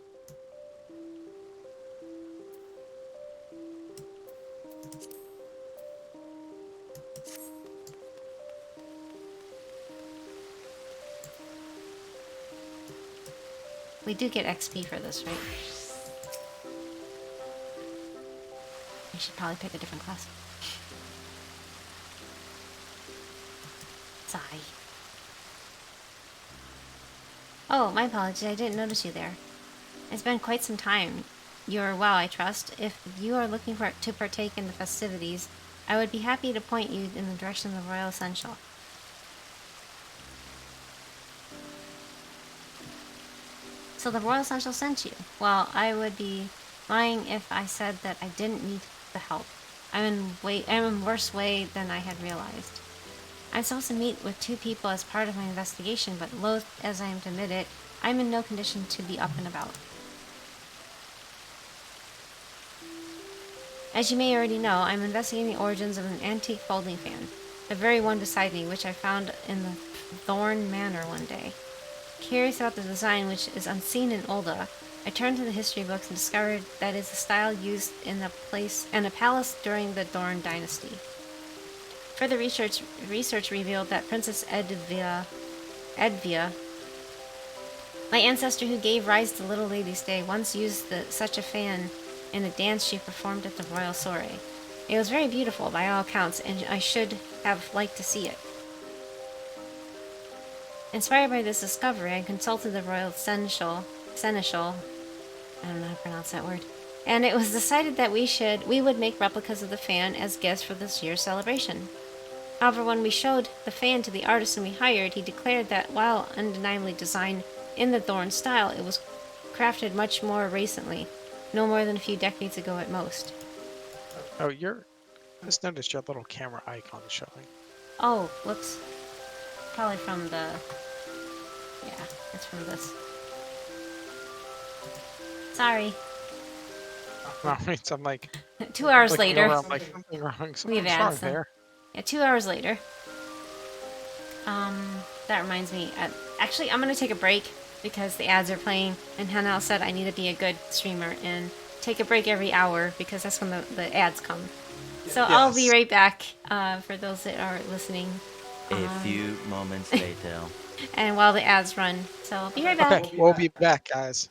We do get XP for this, right? I should probably pick a different class. Sigh. Oh, my apologies. I didn't notice you there. It's been quite some time. You're well, I trust. If you are looking to partake in the festivities, I would be happy to point you in the direction of the Royal Essential. So the Royal Essential sent you. Well, I would be lying if I said that I didn't need the help. I'm in worse way than I had realized. I'm supposed to meet with 2 people as part of my investigation, but loath as I am to admit it, I'm in no condition to be up and about. As you may already know, I'm investigating the origins of an antique folding fan, the very one beside me, which I found in the Thorn Manor one day. Curious about the design, which is unseen in Olda, I turned to the history books and discovered that it's a style used in a palace during the Dorn dynasty. Further research revealed that Princess Edvia, my ancestor who gave rise to Little Lady's Day, once used such a fan in a dance she performed at the royal soiree. It was very beautiful by all accounts, and I should have liked to see it. Inspired by this discovery, I consulted the royal seneschal, I don't know how to pronounce that word, and it was decided that we would make replicas of the fan as gifts for this year's celebration. However, when we showed the fan to the artisan we hired, he declared that while undeniably designed in the Thorn style, it was crafted much more recently, no more than a few decades ago at most. Oh, I just noticed your little camera icon showing. Oh, whoops. Probably from the... Yeah, it's from this. Sorry. No, it's I'm like 2 hours looking later. around like something wrong. We've Something's had wrong some. there. Yeah, 2 hours later. That reminds me. Actually, I'm gonna take a break because the ads are playing, and ҳеллоу said I need to be a good streamer and take a break every hour because that's when the ads come. So yes. I'll be right back for those that are listening. A few moments later. And while the ads run. So I'll be right back. Okay, we'll be back, guys.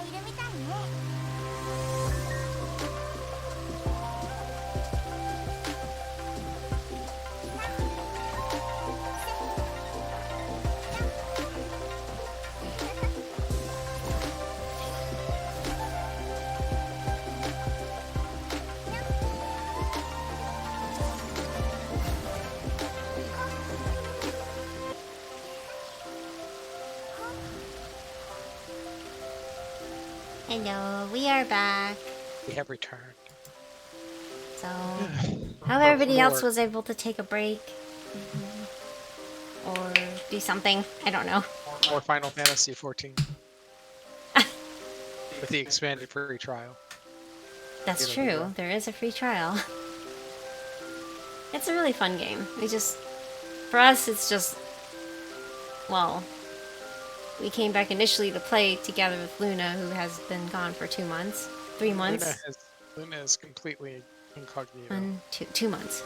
いるみたいね。Hello, we are back. We have returned. So, how everybody else was able to take a break or do something. I don't know. More Final Fantasy 14. With the expanded free trial. That's It'll be true. rough. There is a free trial. It's a really fun game. For us, it's just, well, we came back initially to play together with Luna, who has been gone for 2 months. 3 months. Luna is completely incognito. 2 months.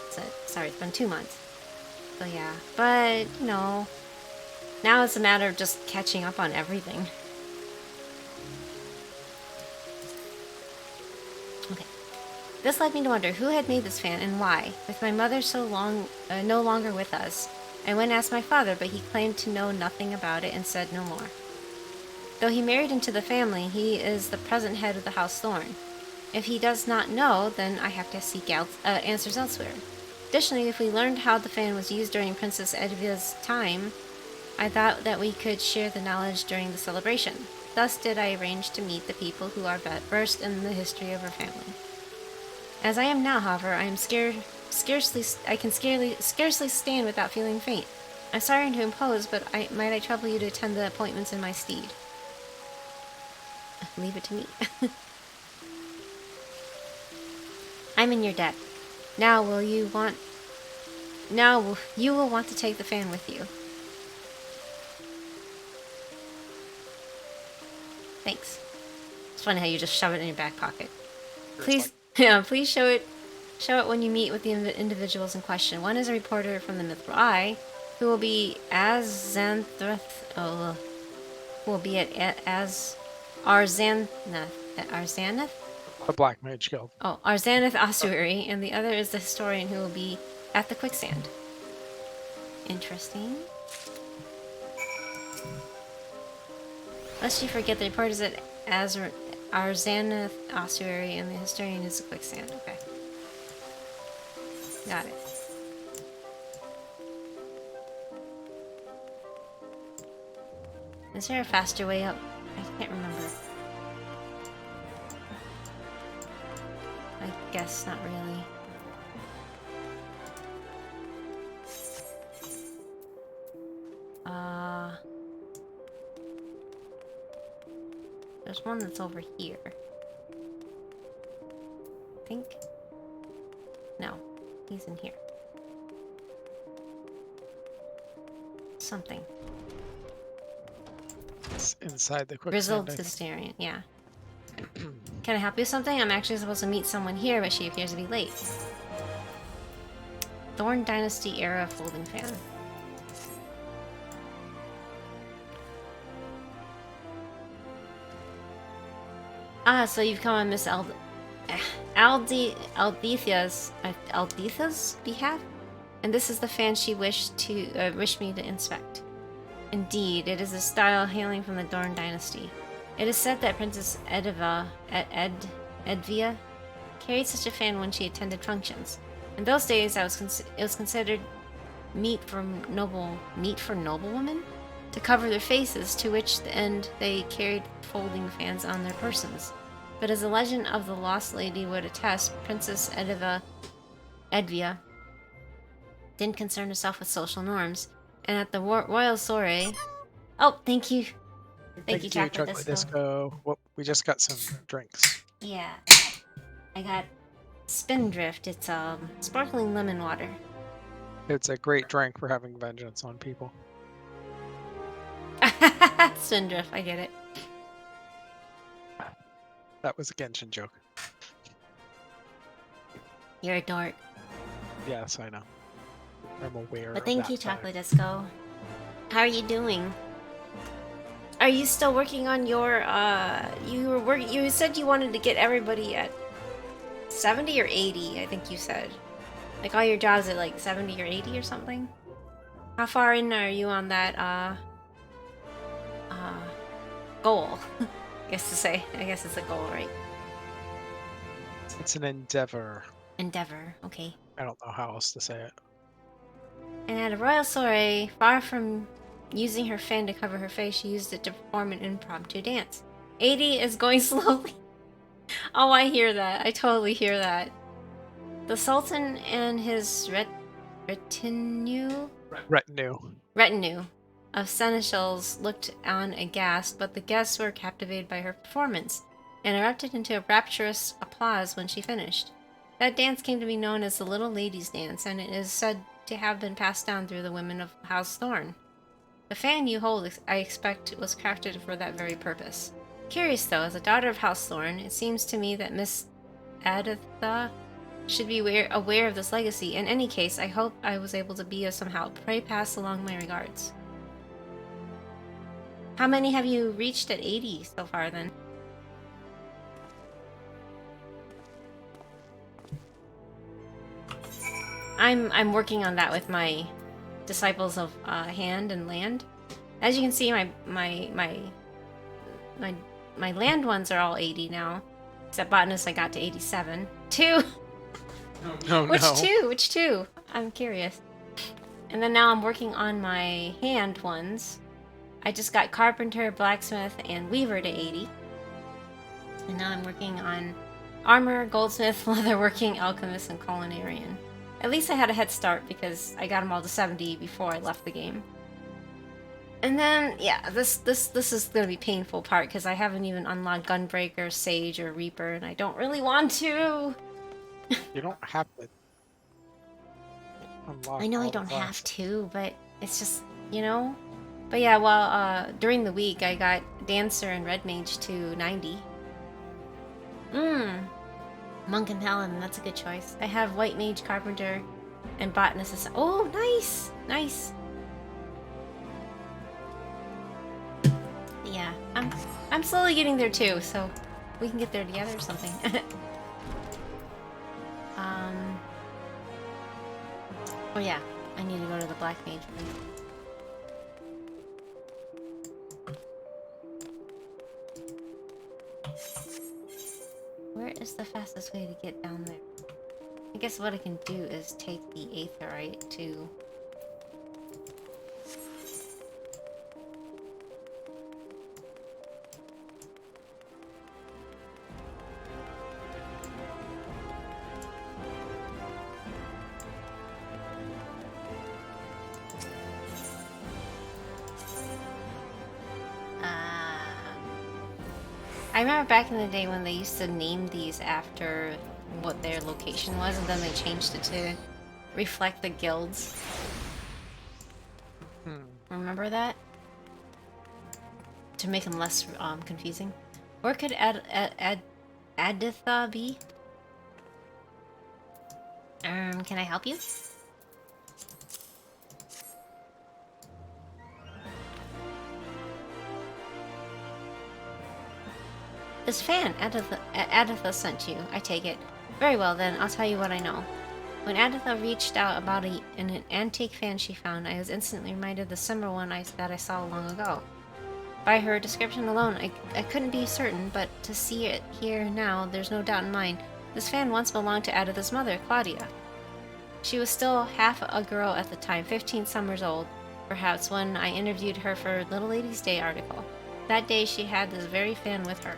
Sorry, it's been 2 months. So yeah, but now it's a matter of just catching up on everything. Okay. This led me to wonder who had made this fan and why. With my mother no longer with us, I went and asked my father, but he claimed to know nothing about it and said no more. Though he married into the family, he is the present head of the House Thorn. If he does not know, then I have to seek out answers elsewhere. Additionally, if we learned how the fan was used during Princess Edvia's time, I thought that we could share the knowledge during the celebration. Thus did I arrange to meet the people who are versed in the history of our family. As I am now, however, I am scarcely stand without feeling faint. I'm sorry to impose, but might I trouble you to attend the appointments in my stead? Leave it to me. I'm in your debt. Now you will want to take the fan with you. Thanks. It's funny how you just shove it in your back pocket. Please, please show it when you meet with the individuals in question. One is a reporter from the Mithril Eye, who will be Arzanath, Arzanath? The Black Mage Guild. Oh, Arzanath Ossuary, and the other is the historian who will be at the quicksand. Interesting. Lest you forget, the reporter is at Arzanath Ossuary, and the historian is the quicksand. Okay. Got it. Is there a faster way up? I can't remember. I guess not really. There's one that's over here. I think. No, he's in here. Something. It's inside the quicksand. Grizzled Hysterian, yeah. Can I help you with something? I'm actually supposed to meet someone here, but she appears to be late. Thorn Dynasty era folding fan. Ah, so you've come on Miss Aldetha's behalf? And this is the fan she wished me to inspect. Indeed, it is a style hailing from the Dorn Dynasty. It is said that Princess Edvia carried such a fan when she attended functions. In those days, it was considered meat for noblewomen to cover their faces, to which end they carried folding fans on their persons. But as the legend of the Lost Lady would attest, Princess Edvia didn't concern herself with social norms, and at the royal soiree... Oh, thank you. Thank you, Chocolate Disco. Well, we just got some drinks. Yeah, I got Spindrift. It's sparkling lemon water. It's a great drink for having vengeance on people. Spindrift, I get it. That was a Genshin joke. You're a dork. Yes, I know. I'm aware. But thank you, Chocolate Disco. How are you doing? Are you still working on your you said you wanted to get everybody at 70 or 80, I think you said. Like all your jobs at like 70 or 80 or something? How far in are you on that goal? I guess it's a goal, right? It's an endeavor. Endeavor, okay. I don't know how else to say it. And at a royal soiree, far from using her fan to cover her face, she used it to perform an impromptu dance. 80 is going slowly. Oh, I hear that. I totally hear that. The Sultan and his retinue of seneschals looked on aghast, but the guests were captivated by her performance and erupted into rapturous applause when she finished. That dance came to be known as the Little Lady's Dance, and it is said to have been passed down through the women of House Thorn. The fan you hold, I expect, was crafted for that very purpose. Curious though, as a daughter of House Thorn, it seems to me that Miss Aditha should be aware of this legacy. In any case, I hope I was able to be of some help. Pray pass along my regards. How many have you reached at 80 so far then? I'm working on that with my disciples of hand and land. As you can see, my land ones are all 80 now. Except botanist, I got to 87. Two. Oh, Which no. two? Which two? I'm curious. And then now I'm working on my hand ones. I just got carpenter, blacksmith, and weaver to 80. And now I'm working on armor, goldsmith, leatherworking, alchemist, and culinarian. At least I had a head start because I got them all to 70 before I left the game. And then, yeah, this is gonna be painful part because I haven't even unlocked Gunbreaker, Sage, or Reaper, and I don't really want to. You don't have to unlock I know I all the don't have classes. to, but it's just, you know. But yeah, well, during the week I got Dancer and Red Mage to 90. Monk and Paladin, that's a good choice. I have White Mage, Carpenter, and Botanist. Oh, nice! Nice! Yeah, I'm slowly getting there too, so we can get there together or something. Oh yeah, I need to go to the Black Mage room. Where is the fastest way to get down there? I guess what I can do is take the Aetherite to... I remember back in the day when they used to name these after what their location was, and then they changed it to reflect the guilds. Remember that? To make them less confusing. Where could Aditha be? Can I help you? This fan, Aditha sent you, I take it. Very well then, I'll tell you what I know. When Aditha reached out about an antique fan she found, I was instantly reminded of the similar one that I saw long ago. By her description alone, I couldn't be certain, but to see it here now, there's no doubt in mine. This fan once belonged to Aditha's mother, Claudia. She was still half a girl at the time, 15 summers old, perhaps, when I interviewed her for Little Lady's Day article. That day she had this very fan with her.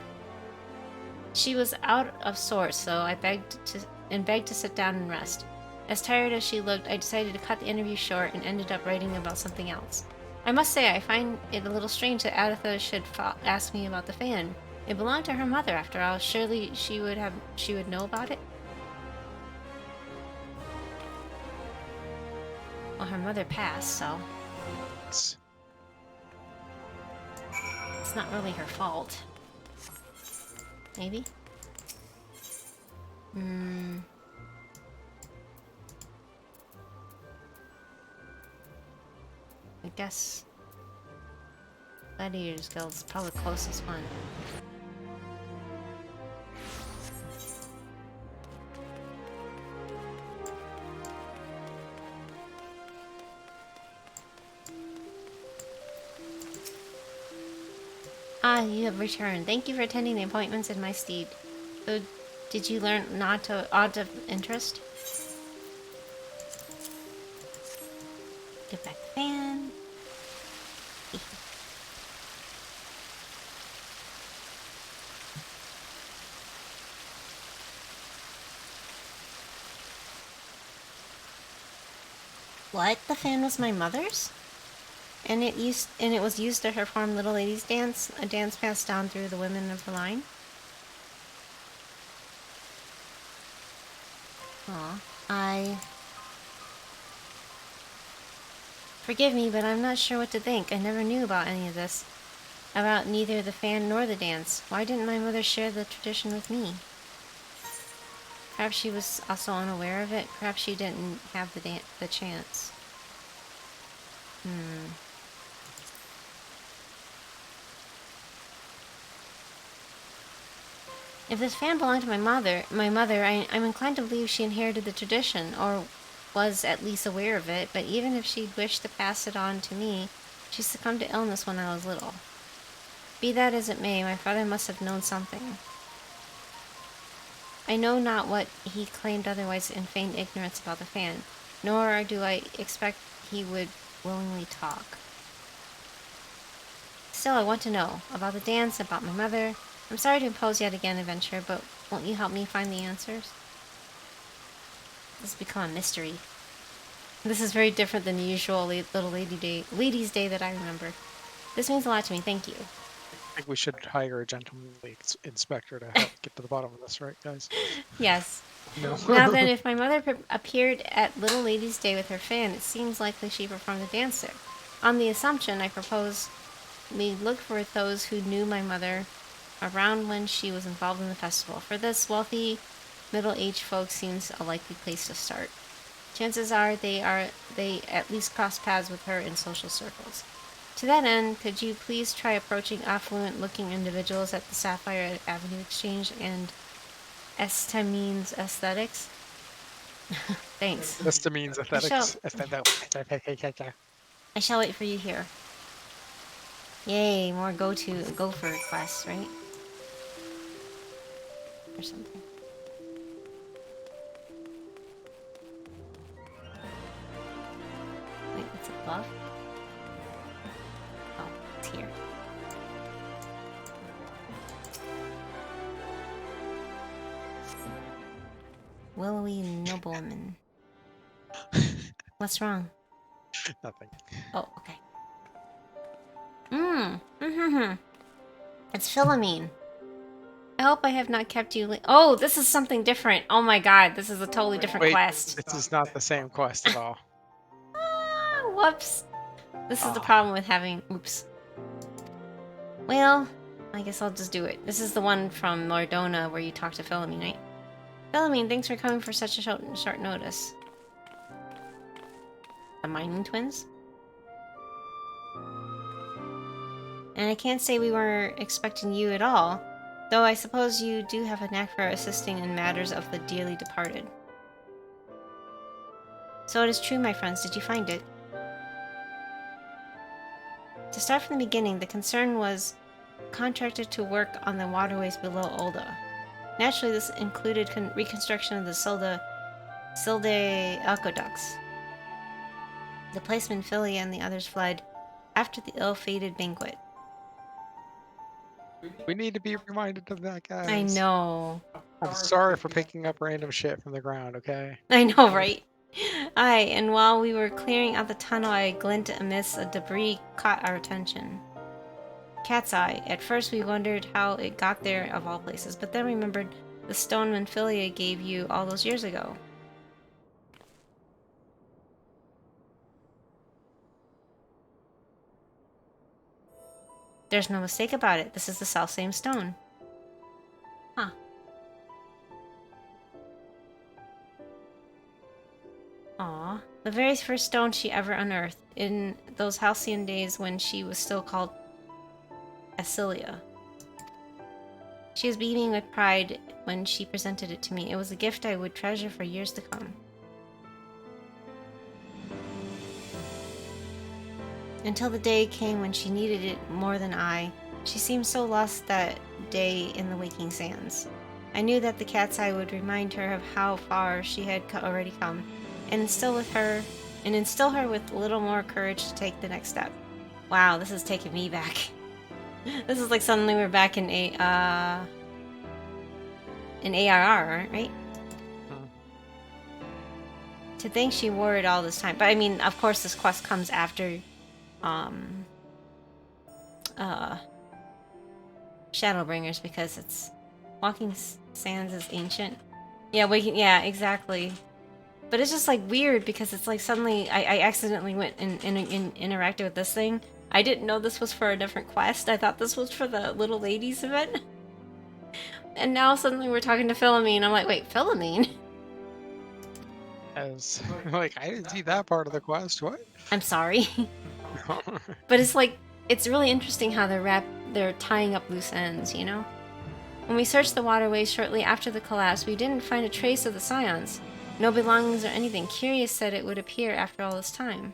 She was out of sorts, so I begged to sit down and rest. As tired as she looked, I decided to cut the interview short and ended up writing about something else. I must say, I find it a little strange that Aditha should ask me about the fan. It belonged to her mother, after all. Surely she would know about it? Well, her mother passed, so it's not really her fault. Maybe? I guess... Gladiators Guild is probably the closest one. Ah, you have returned. Thank you for attending the appointments in my steed. So, did you learn not to odd of interest? Get back the fan. What? The fan was my mother's? And it was used to perform Little Lady's Dance, a dance passed down through the women of the line. Aw, forgive me, but I'm not sure what to think. I never knew about any of this. About neither the fan nor the dance. Why didn't my mother share the tradition with me? Perhaps she was also unaware of it. Perhaps she didn't have the chance. If this fan belonged to my mother, I'm inclined to believe she inherited the tradition, or was at least aware of it, but even if she'd wished to pass it on to me, she succumbed to illness when I was little. Be that as it may, my father must have known something. I know not what he claimed otherwise in feigned ignorance about the fan, nor do I expect he would willingly talk. Still, I want to know about the dance, about my mother. I'm sorry to impose yet again, adventure, but won't you help me find the answers? This has become a mystery. This is very different than the usual Little Ladies' Day that I remember. This means a lot to me, thank you. I think we should hire a gentlemanly inspector to help get to the bottom of this, right, guys? Yes. No. Now then, if my mother appeared at Little Ladies' Day with her fan, it seems likely she performed the dance there. On the assumption, I propose we look for those who knew my mother around when she was involved in the festival. For this, wealthy, middle-aged folk seems a likely place to start. Chances are they at least cross paths with her in social circles. To that end, could you please try approaching affluent-looking individuals at the Sapphire Avenue Exchange and Estamine's Aesthetics? Thanks. Estamine's Aesthetics. I shall wait for you here. Yay, more gopher quests, right? Or something. Wait, it's above? Oh, it's here. Willowy nobleman. What's wrong? Nothing. Oh, okay. It's Philomene. I hope I have not kept you oh, this is something different. Oh my god, this is a totally different Wait, quest. this is not the same quest at all. Ah, whoops. This is the problem with having... Oops. Well, I guess I'll just do it. This is the one from Lordona where you talk to Philomene, right? Philomene, thanks for coming for such a short notice. The mining twins? And I can't say we weren't expecting you at all, though I suppose you do have a knack for assisting in matters of the dearly departed. So it is true, my friends. Did you find it? To start from the beginning, the concern was contracted to work on the waterways below Ulda. Naturally, this included reconstruction of the Silde aqueducts. The placeman Philly and the others fled after the ill-fated banquet. We need to be reminded of that, guys. I know. I'm sorry for picking up random shit from the ground, okay? I know, right? Aye, and while we were clearing out the tunnel, a glint amidst a debris caught our attention. Cat's eye. At first we wondered how it got there of all places, but then remembered the stone Manphilia gave you all those years ago. There's no mistake about it. This is the selfsame stone. Huh. Aw. The very first stone she ever unearthed, in those halcyon days when she was still called ｈెlло. She was beaming with pride when she presented it to me. It was a gift I would treasure for years to come. Until the day came when she needed it more than I. She seemed so lost that day in the waking sands. I knew that the cat's eye would remind her of how far she had already come, and instill her with a little more courage to take the next step. Wow, this is taking me back. This is like suddenly we're back in ARR, right? To think she wore it all this time. But I mean, of course this quest comes after Shadowbringers, because it's Walking Sands is ancient. Yeah, yeah, exactly. But it's just like weird because it's like suddenly I accidentally went and interacted with this thing. I didn't know this was for a different quest. I thought this was for the little ladies event. And now suddenly we're talking to Philomene. I'm like, wait, Philomene? As like I didn't see that part of the quest. What? I'm sorry. But it's like, it's really interesting how they're tying up loose ends, you know? When we searched the waterways shortly after the collapse, we didn't find a trace of the Scions. No belongings or anything. Curious said it would appear after all this time.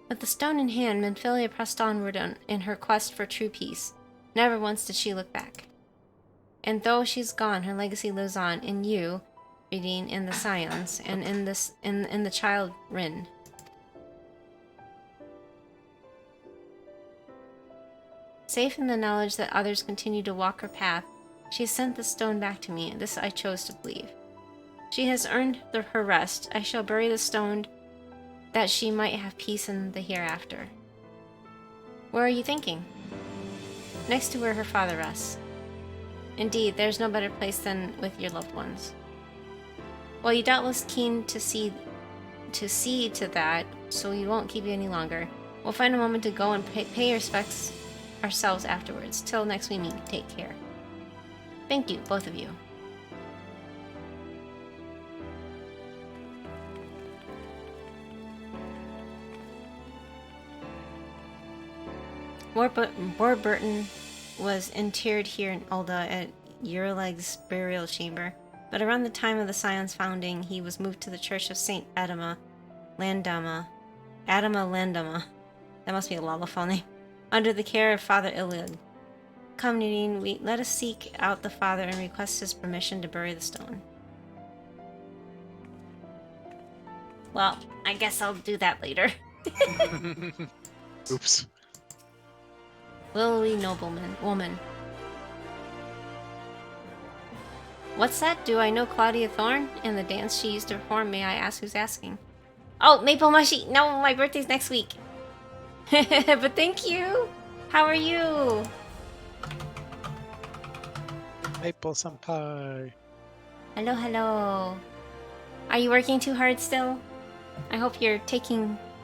With the stone in hand, Minfilia pressed onward in her quest for true peace. Never once did she look back. And though she's gone, her legacy lives on in you, reading in the Scions, and in the child Rin. Safe in the knowledge that others continue to walk her path, she sent the stone back to me, and this I chose to believe. She has earned her rest. I shall bury the stone that she might have peace in the hereafter. Where are you thinking? Next to where her father rests. Indeed, there's no better place than with your loved ones. Well, you're doubtless keen to see to that, so we won't keep you any longer. We'll find a moment to go and pay respects ourselves afterwards. Till next we meet, take care. Thank you, both of you. Warburton was interred here in Ulda at Urileg's burial chamber, but around the time of the Scion's founding, he was moved to the Church of Saint Adama Landama. That must be a Lalafell name. Under the care of Father iliad. Come, Nadine, let us seek out the father and request his permission to bury the stone. Well, I guess I'll do that later. Oops. Willowy woman. What's that? Do I know Claudia Thorne? And the dance she used to perform, may I ask who's asking? Oh, Maple Mushy! No, my birthday's next week. But thank you! How are you? Maple senpai. Hello, hello. Are you working too hard still? I hope you're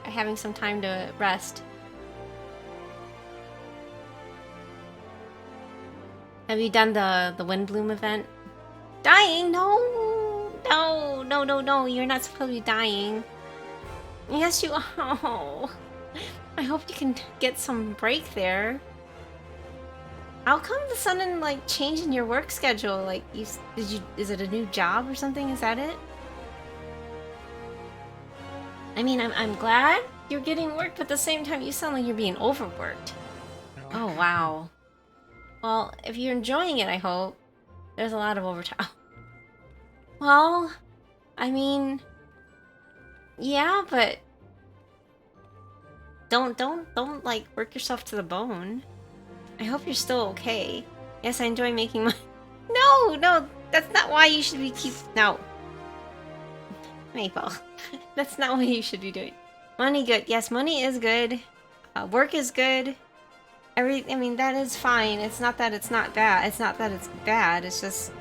having some time to rest. Have you done the Windbloom event? Dying? No! No, no, no, no. You're not supposed to be dying. Yes, you are. Oh. I hope you can get some break there. How come the sudden like change in your work schedule? Like, is it a new job or something? Is that it? I mean, I'm glad you're getting work, but at the same time, you sound like you're being overworked. Oh wow. Well, if you're enjoying it, I hope. There's a lot of overtime. Well, I mean, yeah, but don't like work yourself to the bone. I hope you're still okay. Yes, I enjoy making money. No, that's not why you should be no. Maple, that's not what you should be doing. Money good. Yes, money is good. Work is good. I mean, that is fine. It's not that it's not bad. It's not that it's bad. It's just,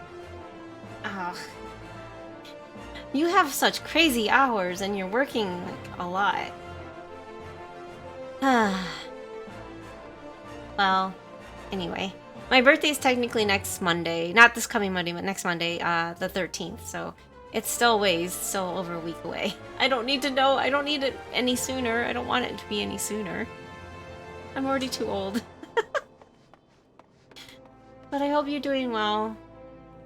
you have such crazy hours and you're working like a lot. Well, anyway, my birthday is technically next Monday. Not this coming Monday, but next Monday, the 13th. So It's still over a week away. I don't need to know. I don't need it any sooner. I don't want it to be any sooner. I'm already too old. But I hope you're doing well.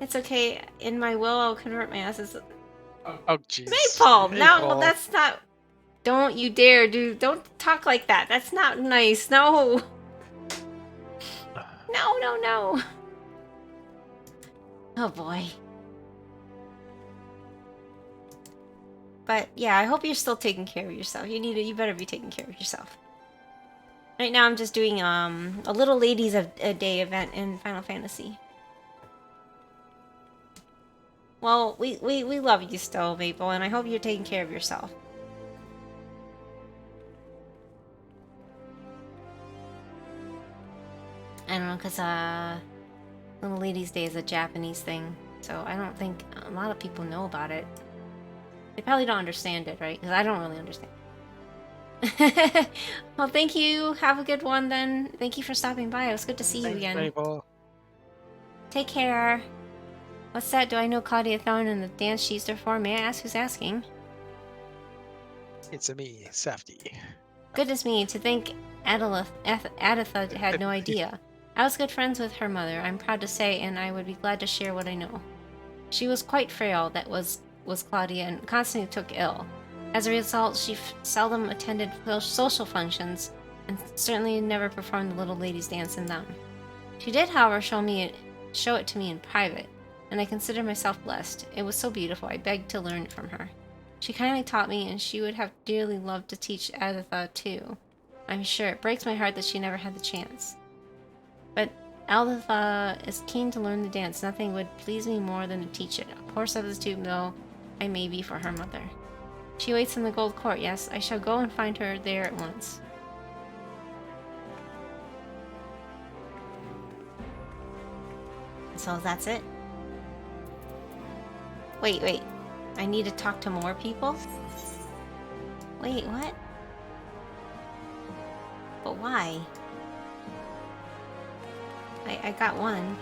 It's okay. In my will, I'll convert my asses. Oh, jeez. Maple! No, Maple. that's not... Don't you dare, dude. Don't talk like that. That's not nice. No. No, no, no. Oh, boy. But, yeah, I hope you're still taking care of yourself. You better be taking care of yourself. Right now, I'm just doing, a little ladies a day event in Final Fantasy. Well, we love you still, Maple, and I hope you're taking care of yourself. I don't know, because, Little Ladies Day is a Japanese thing, so I don't think a lot of people know about it. They probably don't understand it, right? Because I don't really understand. Well, thank you. Have a good one, then. Thank you for stopping by. It was good to see you again. Maple. Take care. What's that? Do I know Claudia Thorne and the dance she's there for? May I ask who's asking? It's a me, Safety. Goodness me, to think Adatha had no idea. I was good friends with her mother, I'm proud to say, and I would be glad to share what I know. She was quite frail, that was Claudia, and constantly took ill. As a result, she seldom attended social functions, and certainly never performed the little ladies' dance in them. She did, however, show it to me in private, and I consider myself blessed. It was so beautiful, I begged to learn it from her. She kindly taught me, and she would have dearly loved to teach Adatha too. I'm sure it breaks my heart that she never had the chance. But Adatha is keen to learn the dance. Nothing would please me more than to teach it. A poor substitute though I may be for her mother. She waits in the gold court, yes. I shall go and find her there at once. So that's it? Wait. I need to talk to more people? Wait, what? But why? I got one.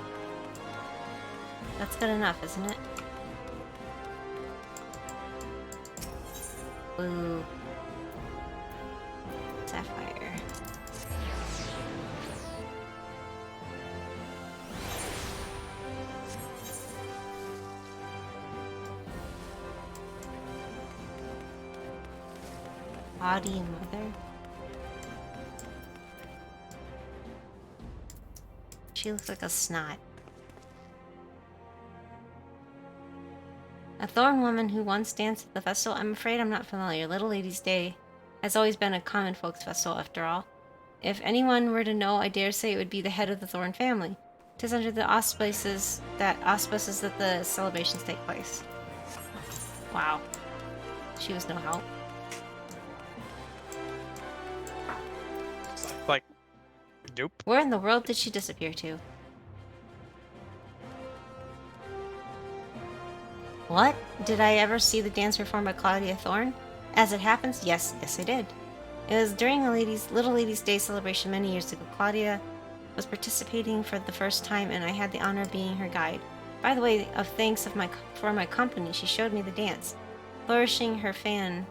That's good enough, isn't it? Ooh. Sapphire. Body mother. She looks like a snot. A thorn woman who once danced at the festival? I'm afraid I'm not familiar. Little Ladies' Day has always been a common folks festival, after all. If anyone were to know, I dare say it would be the head of the Thorn family. 'Tis under the auspices that the celebrations take place. Wow. She was no help. Like, nope. Where in the world did she disappear to? What? Did I ever see the dance performed by Claudia Thorne? As it happens, yes I did. It was during a Little Ladies' Day celebration many years ago. Claudia was participating for the first time, and I had the honor of being her guide. By the way, of thanks for my company, she showed me the dance. Flourishing her fan,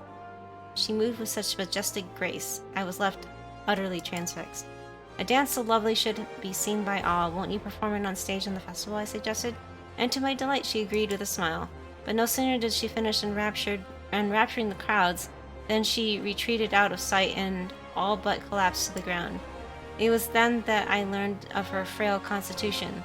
she moved with such majestic grace, I was left utterly transfixed. A dance so lovely should be seen by all. Won't you perform it on stage in the festival? I suggested, and to my delight she agreed with a smile. But no sooner did she finish enrapturing the crowds than she retreated out of sight and all but collapsed to the ground. It was then that I learned of her frail constitution.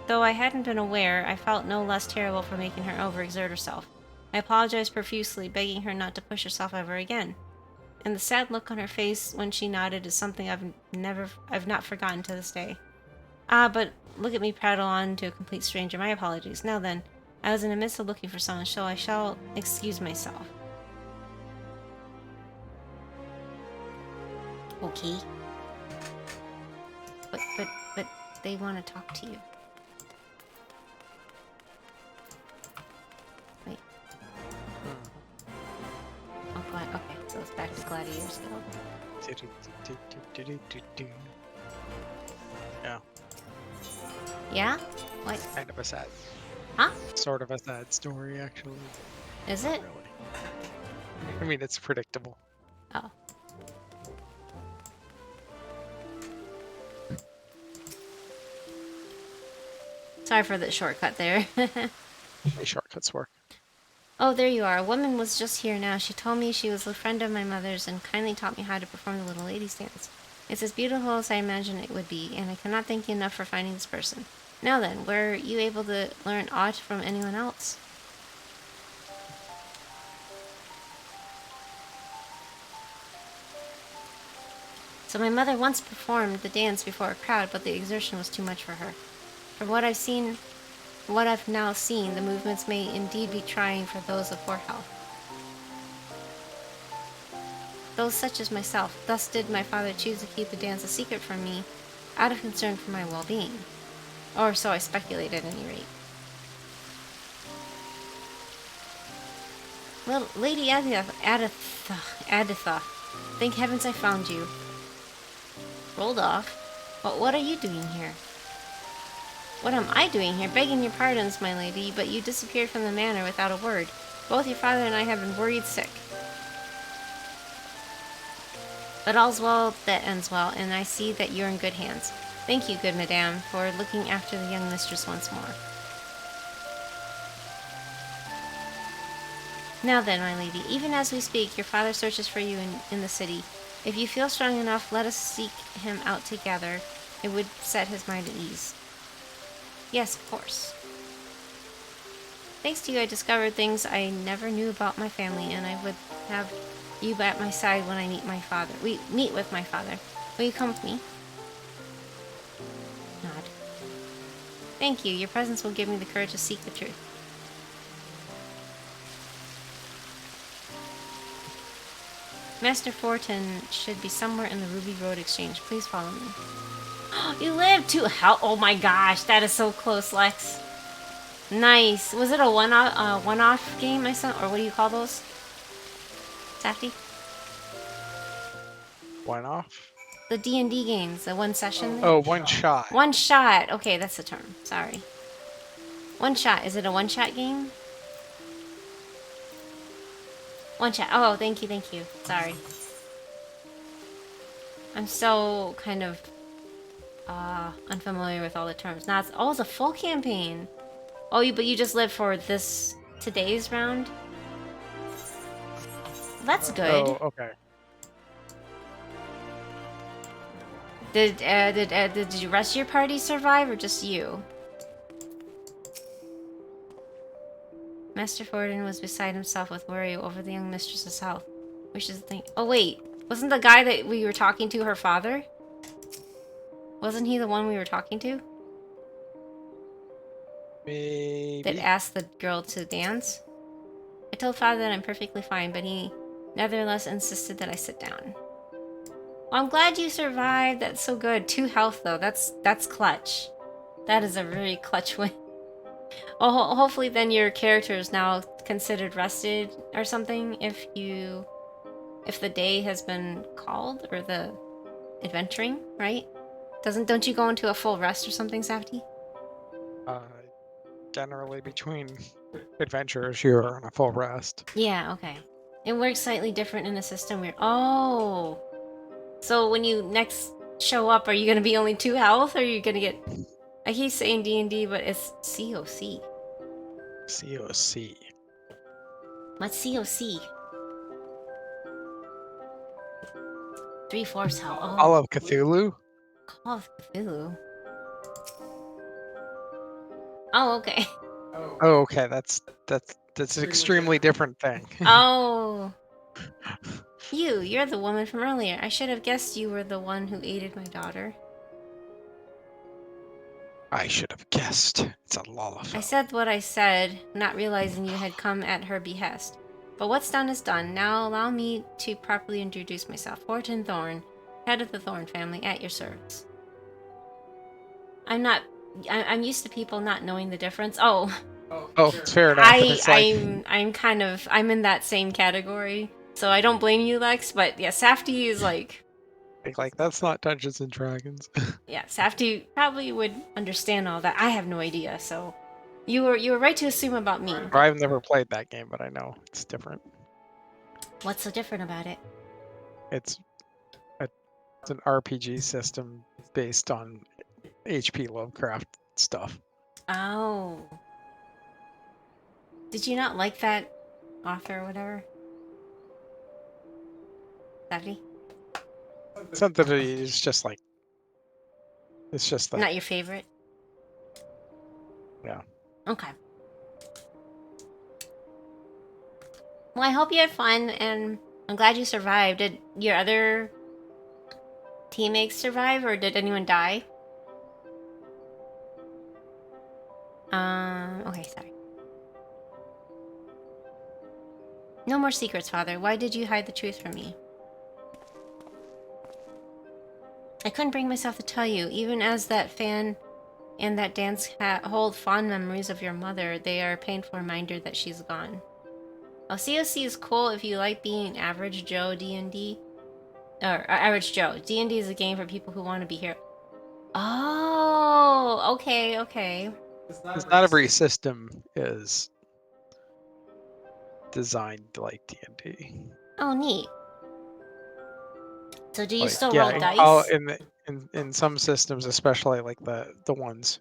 Though I hadn't been aware, I felt no less terrible for making her overexert herself. I apologized profusely, begging her not to push herself ever again. And the sad look on her face when she nodded is something I've not forgotten to this day. Ah, but look at me prattle on to a complete stranger. My apologies. Now then, I was in the midst of looking for someone, so I shall excuse myself. Okay. But they want to talk to you. Wait. Oh, God. Okay, so it's back to Gladiator's Guild. Yeah, Yeah? What? kind of a sad. Huh? Sort of a sad story, actually. Is Not it? really. I mean, it's predictable. Oh. Sorry for the shortcut there. Any shortcuts work. Oh, there you are. A woman was just here now. She told me she was a friend of my mother's and kindly taught me how to perform the little lady's dance. It's as beautiful as I imagined it would be, and I cannot thank you enough for finding this person. Now then, were you able to learn aught from anyone else? So my mother once performed the dance before a crowd, but the exertion was too much for her. From what I've now seen, the movements may indeed be trying for those of poor health. Those such as myself. Thus did my father choose to keep the dance a secret from me, out of concern for my well-being. Or so I speculate at any rate. Well, Lady Aditha, thank heavens I found you. Rolled off. But what are you doing here? What am I doing here? Begging your pardons, my lady, but you disappeared from the manor without a word. Both your father and I have been worried sick. But all's well that ends well, and I see that you're in good hands. Thank you, good madame, for looking after the young mistress once more. Now then, my lady, even as we speak, your father searches for you in the city. If you feel strong enough, let us seek him out together. It would set his mind at ease. Yes, of course. Thanks to you, I discovered things I never knew about my family, and I would have you at my side when I meet with my father. Will you come with me? Nod. Thank you. Your presence will give me the courage to seek the truth. Master Fortin should be somewhere in the Ruby Road Exchange. Please follow me. You live to hell. Oh my gosh, that is so close, Lex. Nice. Was it a one-off game I saw, or what do you call those? Safety? One off? The D&D games, the one session. Oh, one shot. One shot. Okay, that's the term. Sorry. One shot. Is it a one-shot game? One shot. Oh, thank you, thank you. Sorry. I'm so kind of unfamiliar with all the terms. Now it's a full campaign. Oh, but you just lived for today's round? That's good. Oh, okay. Did the rest of your party survive, or just you? Master Forden was beside himself with worry over the young mistress's health. Which is the thing. Oh wait, wasn't the guy that we were talking to her father? Wasn't he the one we were talking to? Maybe. That asked the girl to dance? I told father that I'm perfectly fine, but he nevertheless insisted that I sit down. Well, I'm glad you survived. That's so good. 2 health though. That's clutch. That is a very clutch win. Oh, hopefully then your character is now considered rested or something if the day has been called, or the adventuring, right? Don't you go into a full rest or something, Safety? Generally between adventures, you're on a full rest. Yeah, okay. It works slightly different in the system where... Oh! So when you next show up, are you going to be only 2 health, or are you going to get... I keep saying D&D, but it's COC. COC. What's COC? 3/4 health. Oh. Call of Cthulhu? Call of Cthulhu. Oh, okay. Oh, okay. That's an extremely different thing. Oh. You're the woman from earlier. I should have guessed you were the one who aided my daughter. I should have guessed. It's a Lalafell. I said what I said, not realizing you had come at her behest. But what's done is done. Now allow me to properly introduce myself. Horton Thorn, head of the Thorn family, at your service. I'm used to people not knowing the difference. Oh, it's fair enough. I'm in that same category. So I don't blame you, Lex, but yeah, Safety is like that's not Dungeons and Dragons. yeah, Safety probably would understand all that. I have no idea, so You were right to assume about me. I've never played that game, but I know it's different. What's so different about it? It's an RPG system based on H.P. Lovecraft stuff. Oh. Did you not like that author or whatever? Savvy? Something that is just like it's just like Not your favorite? Yeah. Okay. Well, I hope you had fun, and I'm glad you survived. Did your other teammates survive, or did anyone die? Okay, sorry. No more secrets, Father. Why did you hide the truth from me? I couldn't bring myself to tell you. Even as that fan and that dance hold fond memories of your mother, they are a painful reminder that she's gone. Well, COC is cool if you like being average Joe D&D. Or average Joe. D&D is a game for people who want to be here. Oh, okay, okay. Because not every system is designed like D&D. Oh, neat. So do you Like, still yeah, roll dice? in some systems, especially like the ones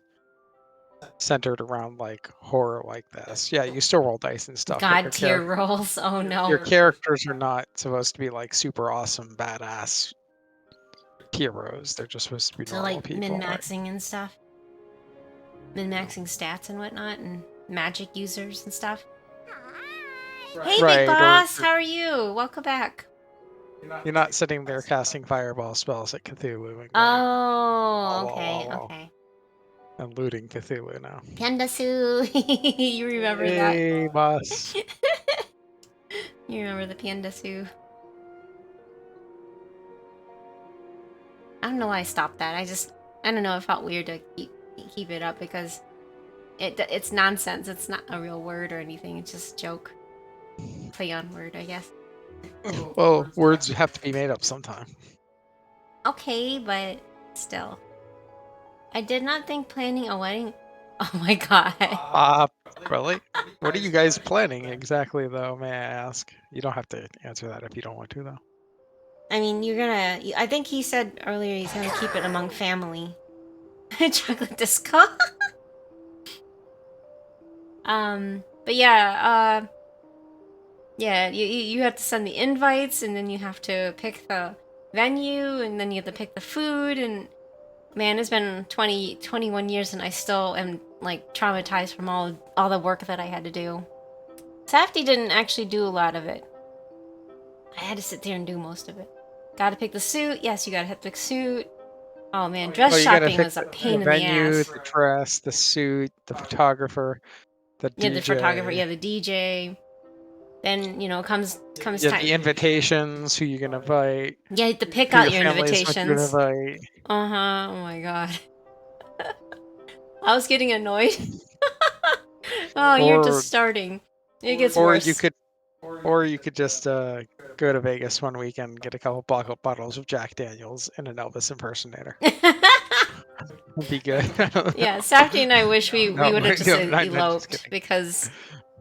centered around like horror like this, yeah, you still roll dice and stuff, but God tier rolls. Oh no. your characters are not supposed to be like super awesome, badass heroes. They're just supposed to be So normal like people. min-maxing and stuff? Min-maxing stats and whatnot, and magic users and stuff? Hey, Right, Big or- Boss! How are you? Welcome back. You're not sitting there casting fireball spells at Cthulhu and going, Oh, okay, "Wah, wah, wah," okay. and looting Cthulhu now. Pandasu! You remember that? Hey, boss. You remember the Pandasu? I don't know why I stopped that. I don't know, it felt weird to keep it up because it's nonsense. It's not a real word or anything. It's just a joke. Play on word, I guess. Well, words have to be made up sometime. Okay, but still. I did not think planning a wedding... Oh my god. Really? What are you guys planning exactly, though, may I ask? You don't have to answer that if you don't want to, though. I mean, you're gonna... I think he said earlier he's gonna keep it among family. Chocolate disco? But yeah, yeah, you have to send the invites, and then you have to pick the venue, and then you have to pick the food, and man, it's been 21 years, and I still am, like, traumatized from all the work that I had to do. Safety didn't actually do a lot of it. I had to sit there and do most of it. Gotta pick the suit. Yes, you gotta pick the suit. Oh man, dress You gotta shopping pick was a the pain in the venue, ass. the dress, the suit, the photographer, the Yeah, DJ. the photographer, yeah, the DJ. Then, you know, comes Yeah, time. the invitations, who you're gonna invite. Yeah, you have to pick Who out your family is what you're invitations. gonna invite. Uh-huh. Oh my god. I was getting annoyed. Oh, you're Or- just starting. It gets Or worse. you could just go to Vegas one weekend, get a couple bottles of Jack Daniels, and an Elvis impersonator. Would be good. Yeah, Safety and I wish we No, would have just I'm just eloped kidding. because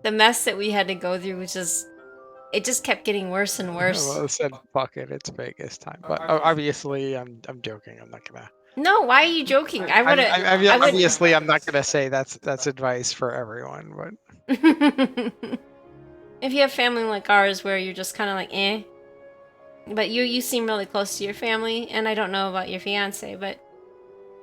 the mess that we had to go through was just... It just kept getting worse and worse. Well, I said, fuck it, it's Vegas time. But obviously, I'm joking. I'm not gonna. No, why are you joking? I would have... Obviously, I'm not gonna say that's advice for everyone. But If you have family like ours where you're just kind of like, eh. But you seem really close to your family, and I don't know about your fiance, but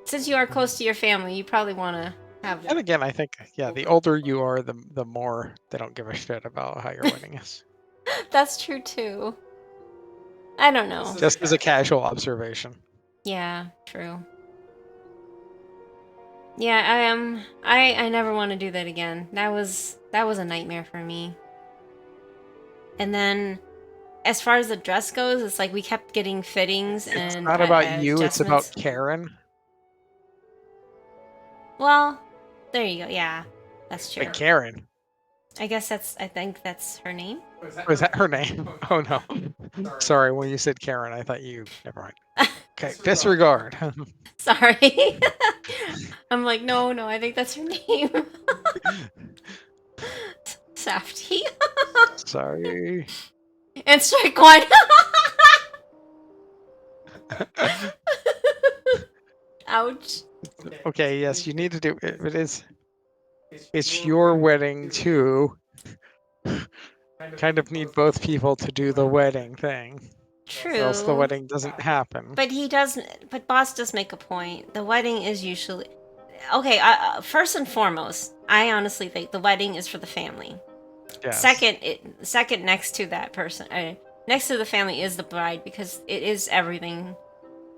since you are close to your family, you probably want to have... and again, I think the older you are, the more they don't give a shit about how your wedding is. That's true too. I don't know. Just as a casual observation. Yeah, true. Yeah, I never want to do that again. That was a nightmare for me. And then, as far as the dress goes, it's like we kept getting fittings and It's not about you. It's about adjustments. Karen. Well, there you go. Yeah, that's true. Like Karen. I think that's her name. Was that her name? Oh no. Sorry, when you said Karen, I thought you. Never mind. Okay, disregard. Sorry. I'm like, no, I think that's her name. Safety. Sorry. And strike one. Ouch. Okay, yes, you need to do it. It is. It's your wedding too. Kind of need both people to do the wedding thing, or else the True. wedding doesn't happen. But he does. But Boss does make a point. The wedding is usually okay. First and foremost, I honestly think the wedding is for the family. Yes. Second next to that person, next to the family is the bride because it is everything.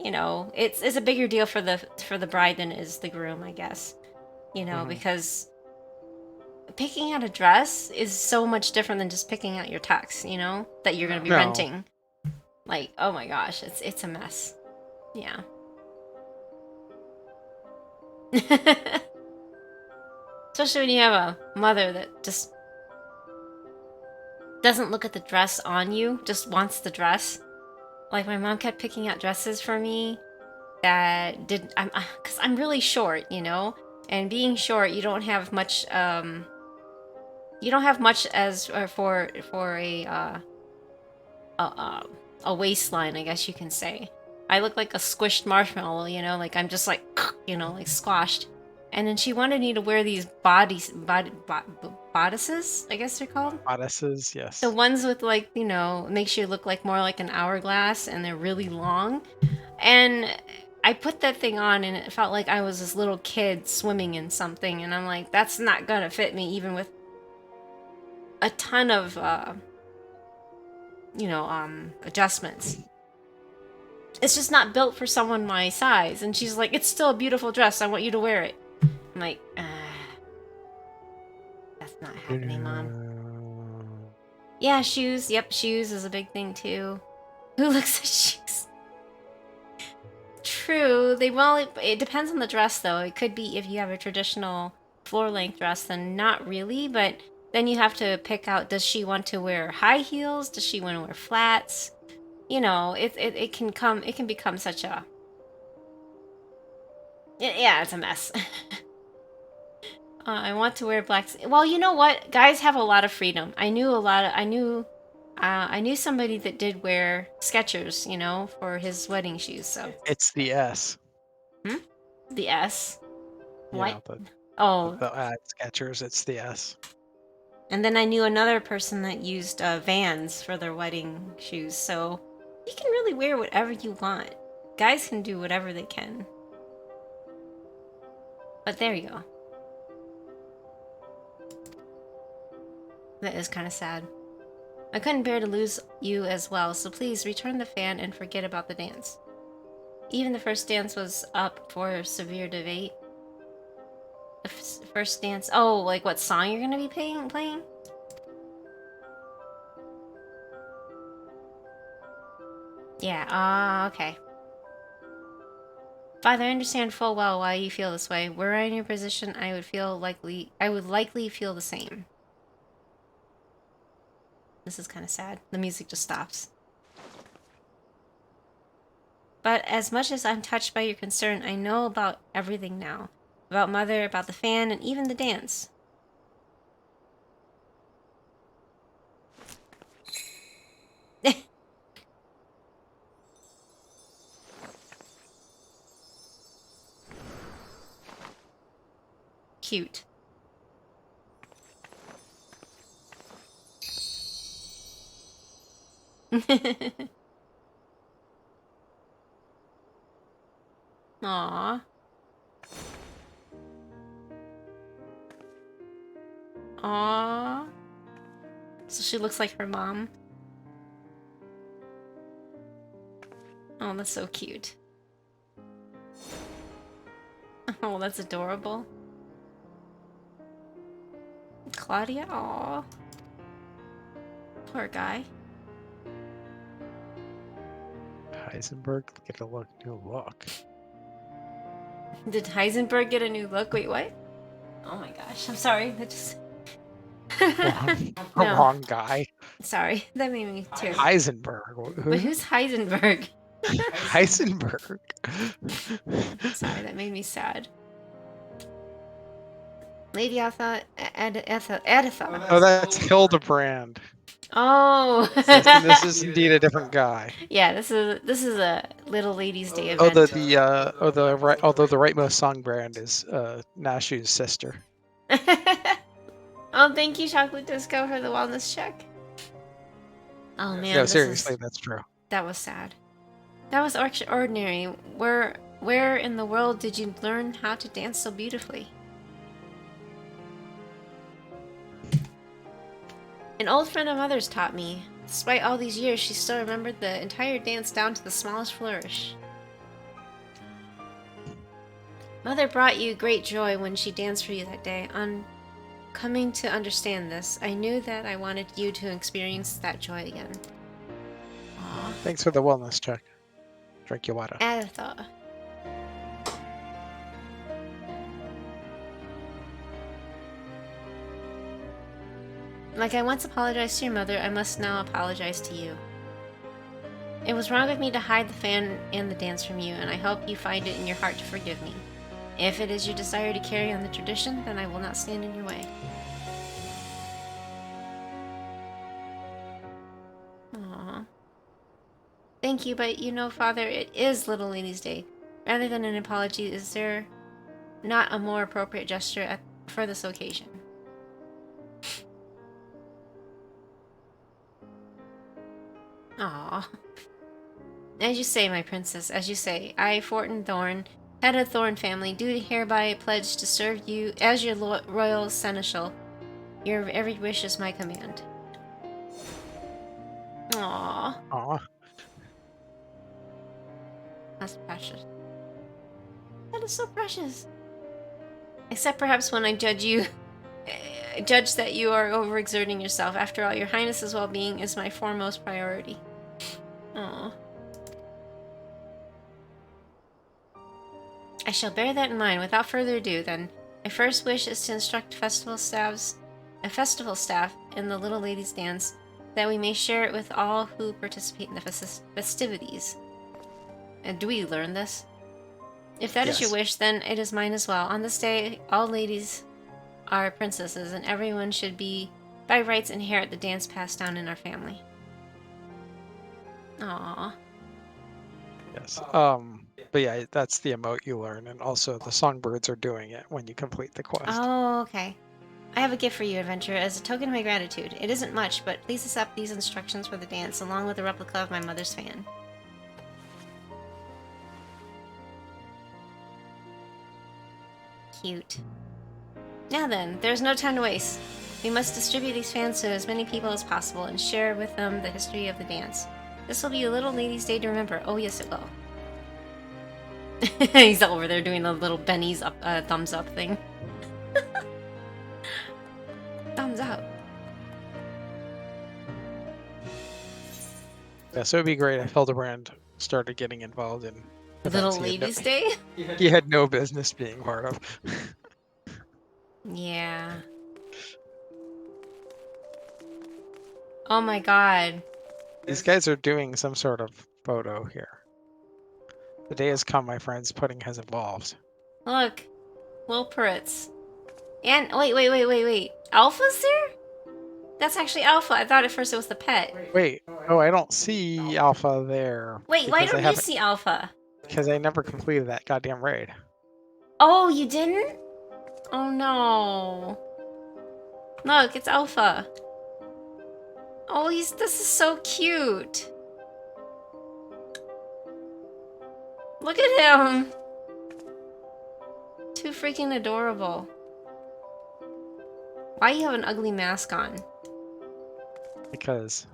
You know, it's a bigger deal for the bride than it is the groom, I guess. You know, because picking out a dress is so much different than just picking out your tux. You know, that you're gonna be No. renting. Like, oh my gosh, it's a mess. Yeah. Especially when you have a mother that just doesn't look at the dress on you, just wants the dress. Like my mom kept picking out dresses for me that did cuz I'm really short, you know? And being short, you don't have much as for a waistline, I guess you can say. I look like a squished marshmallow, you know, like I'm just like, you know, like squashed. And then she wanted me to wear these bodices, I guess they're called. Bodices, yes. The ones with like, you know, makes you look like more like an hourglass and they're really long. And I put that thing on and it felt like I was this little kid swimming in something. And I'm like, that's not gonna fit me even with a ton of, adjustments. It's just not built for someone my size. And she's like, it's still a beautiful dress. I want you to wear it. I'm like, that's not happening, Mom. Yeah, shoes. Yep, shoes is a big thing too. Who looks at shoes? True. It depends on the dress though. It could be if you have a traditional floor length dress, then not really, but then you have to pick out, does she want to wear high heels? Does she want to wear flats? You know, it can become such a yeah, it's a mess. I want to wear black. Well, you know what? Guys have a lot of freedom. I knew somebody that did wear Skechers, you know, for his wedding shoes. So It's the S. the S. You What? know, the Skechers, it's the S. And then I knew another person that used Vans for their wedding shoes. So you can really wear whatever you want. Guys can do whatever they can. But there you go. That is kind of sad. I couldn't bear to lose you as well, so please return the fan and forget about the dance. Even the first dance was up for severe debate. The first dance... Oh, like what song you're gonna be playing? Yeah, okay. Father, I understand full well why you feel this way. Were I in your position, I would likely feel the same. This is kind of sad. The music just stops. But as much as I'm touched by your concern, I know about everything now. About Mother, about the fan, and even the dance. Cute. Aww. Aww. So she looks like her mom. Oh, that's so cute. Oh, that's adorable. Claudia? Aww. Poor guy. Heisenberg get a new look. Did Heisenberg get a new look? Wait, what? Oh my gosh. I'm sorry. That just... Wrong guy. Sorry. That made me tear. Heisenberg. But who's Heisenberg? Heisenberg. Sorry, that made me sad. Lady Atha, Editha. Oh, that's Hildebrand. Oh. This is indeed a different guy. Yeah, this is a Little Ladies Day event. Although the rightmost song brand is Nashu's sister. Oh, thank you, Chocolate Disco, for the wellness check. Oh man, No, seriously, that's true. that was sad. That was extraordinary. Where in the world did you learn how to dance so beautifully? An old friend of Mother's taught me. Despite all these years, she still remembered the entire dance down to the smallest flourish. Mother brought you great joy when she danced for you that day. On coming to understand this, I knew that I wanted you to experience that joy again. Aww. Thanks for the wellness check. Drink your water. Editha. Like I once apologized to your mother, I must now apologize to you. It was wrong of me to hide the fan and the dance from you, and I hope you find it in your heart to forgive me. If it is your desire to carry on the tradition, then I will not stand in your way. Aww. Thank you, but you know, Father, it is Little Ladies' Day. Rather than an apology, is there not a more appropriate gesture for this occasion? Aww. As you say, my princess, as you say, I, Fortin Thorn, head of Thorn family, do hereby pledge to serve you as your royal seneschal. Your every wish is my command. Aww. Aw. That's precious. That is so precious. Except perhaps when I judge that you are overexerting yourself. After all, your highness's well-being is my foremost priority. Aww. I shall bear that in mind. Without further ado, then, my first wish is to instruct a festival staff in the Little Ladies' Dance, that we may share it with all who participate in the festivities. And do we learn this? If that is your wish, then it is mine as well. On this day, all ladies are princesses, and everyone should be, by rights, inherit the dance passed down in our family. Aww. Yes. But yeah, that's the emote you learn, and also the songbirds are doing it when you complete the quest. Oh, okay. I have a gift for you, adventurer, as a token of my gratitude. It isn't much, but please accept these instructions for the dance, along with a replica of my mother's fan. Cute. Now then, there's no time to waste. We must distribute these fans to as many people as possible and share with them the history of the dance. This will be a Little Ladies' Day to remember. Oh yes, it will. He's over there doing the little Benny's up, thumbs up thing. Thumbs up. Yeah, so it'd be great if Hildebrand started getting involved in Little events Ladies' Day? he had no business being part of. Yeah. Oh my god. These guys are doing some sort of photo here. The day has come, my friends. Pudding has evolved. Look. Little parrots. And, wait. Alpha's there? That's actually Alpha. I thought at first it was the pet. Wait. Oh, I don't see Alpha there. Wait, why because don't you see Alpha? Because I never completed that goddamn raid. Oh, you didn't? Oh no. Look, it's Alpha. Oh, this is so cute. Look at him. Too freaking adorable. Why do you have an ugly mask on? Because...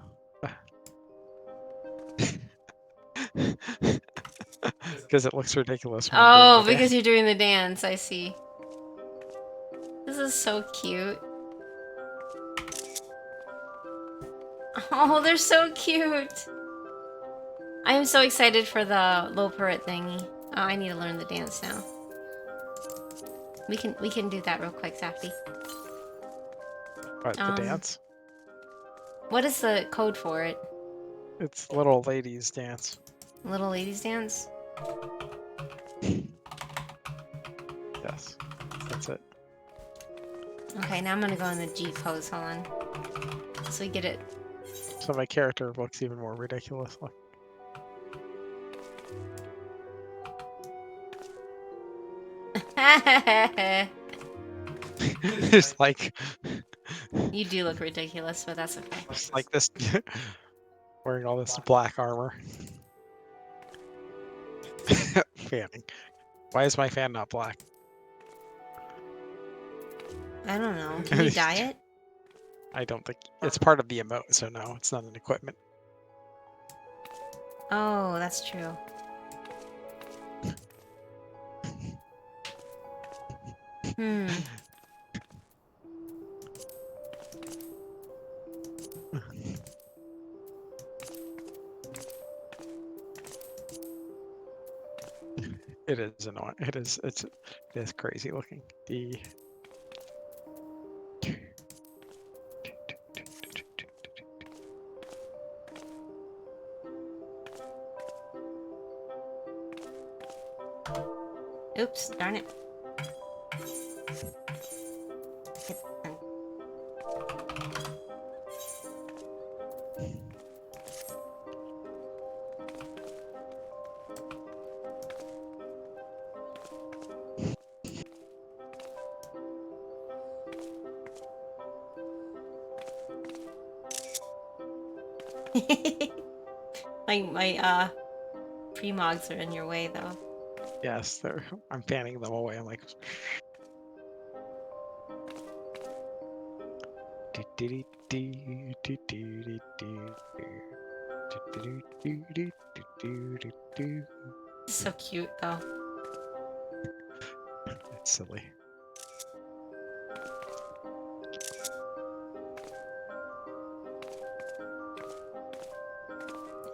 because it looks ridiculous. When I'm Oh, doing the because you're doing the dance, I see. This is so cute. Oh, they're so cute. I am so excited for the low parrot thingy. Oh, I need to learn the dance now. We can do that real quick, Safty. What, the dance? What is the code for it? It's Little Ladies Dance. Little ladies dance? Yes. That's it. Okay, now I'm gonna go in the G pose, hold on. So we get it. So my character looks even more ridiculous. Look. It's like You do look ridiculous, but that's okay. just like this wearing all this black armor. Fanning. Why is my fan not black? I don't know. Can you dye it? I don't think it's part of the emote, so no, it's not an equipment. Oh, that's true. Hmm. It is annoying. It is crazy looking. The Oops, darn it. my pre-mogs are in your way though. yes, they're I'm fanning them away. I'm like It's so cute though. It's silly.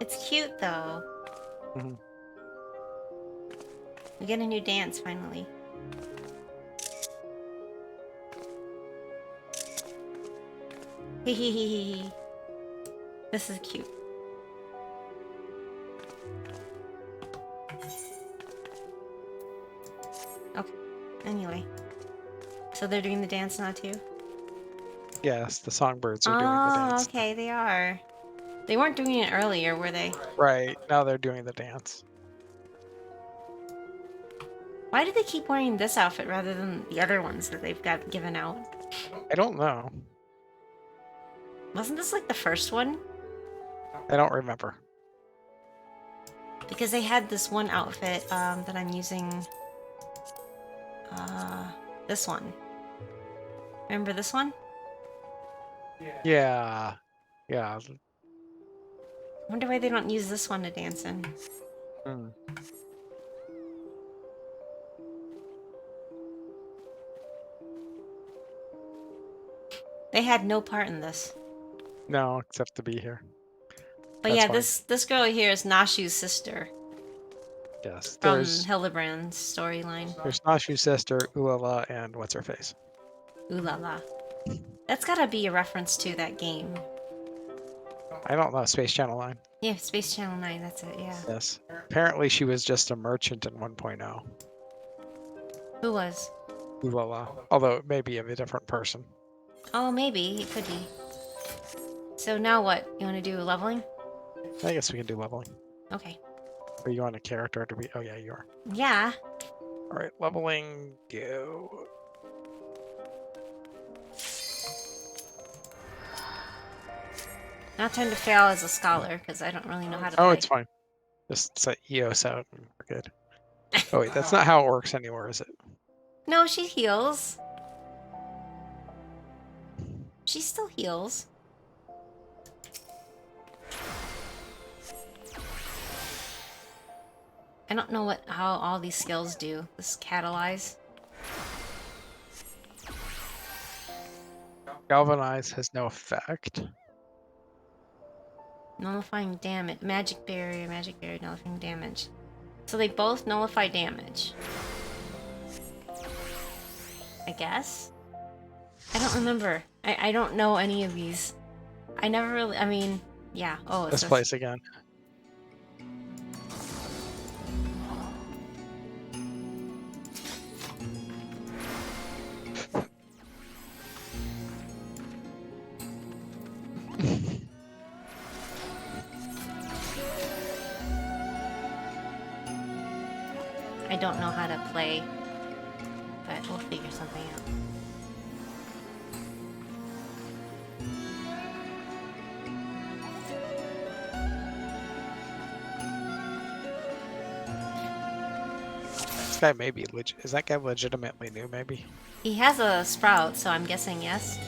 It's cute though. Mhm. We get a new dance finally. Hehehehe. This is cute. Okay. Anyway. So they're doing the dance now too? Yes, the songbirds are doing the Oh, dance. okay, they are. They weren't doing it earlier, were they? Right, now they're doing the dance. Why do they keep wearing this outfit rather than the other ones that they've got given out? I don't know. Wasn't this like the first one? I don't remember. Because they had this one outfit that I'm using. This one. Remember this one? Yeah. Yeah. I wonder why they don't use this one to dance in. Hmm. They had no part in this. No, except to be here. But That's yeah, fine. this girl here is Nashu's sister Yes. from There's Hildebrand's storyline. Nashu's sister, Ulala, and what's her face? Ooh la la. That's gotta be a reference to that game. I don't know, Space Channel 9. Yeah, Space Channel 9, that's it, yeah. Yes. Apparently she was just a merchant in 1.0. Who was? Ulala. Although it may be of a different person. Oh, maybe. It could be. So now what? You want to do leveling? I guess we can do leveling. Okay. Are you on a character to be? Oh yeah, you are. Yeah. Alright, leveling, go. Not time to fail as a scholar, because I don't really know how to play. Oh, it's fine. Just set EOS out and we're good. Oh wait, that's not how it works anymore, is it? No, she heals. She still heals. I don't know how all these skills do. This catalyze. Galvanize has no effect. Nullifying damage. Magic barrier, nullifying damage. So they both nullify damage. I guess? I don't remember. I don't know any of these. I never really, I mean, yeah. Oh, it's This place again. I don't know how to play, but we'll figure something out. This guy may be legit. Is that guy legitimately new? Maybe. He has a sprout, so I'm guessing yes.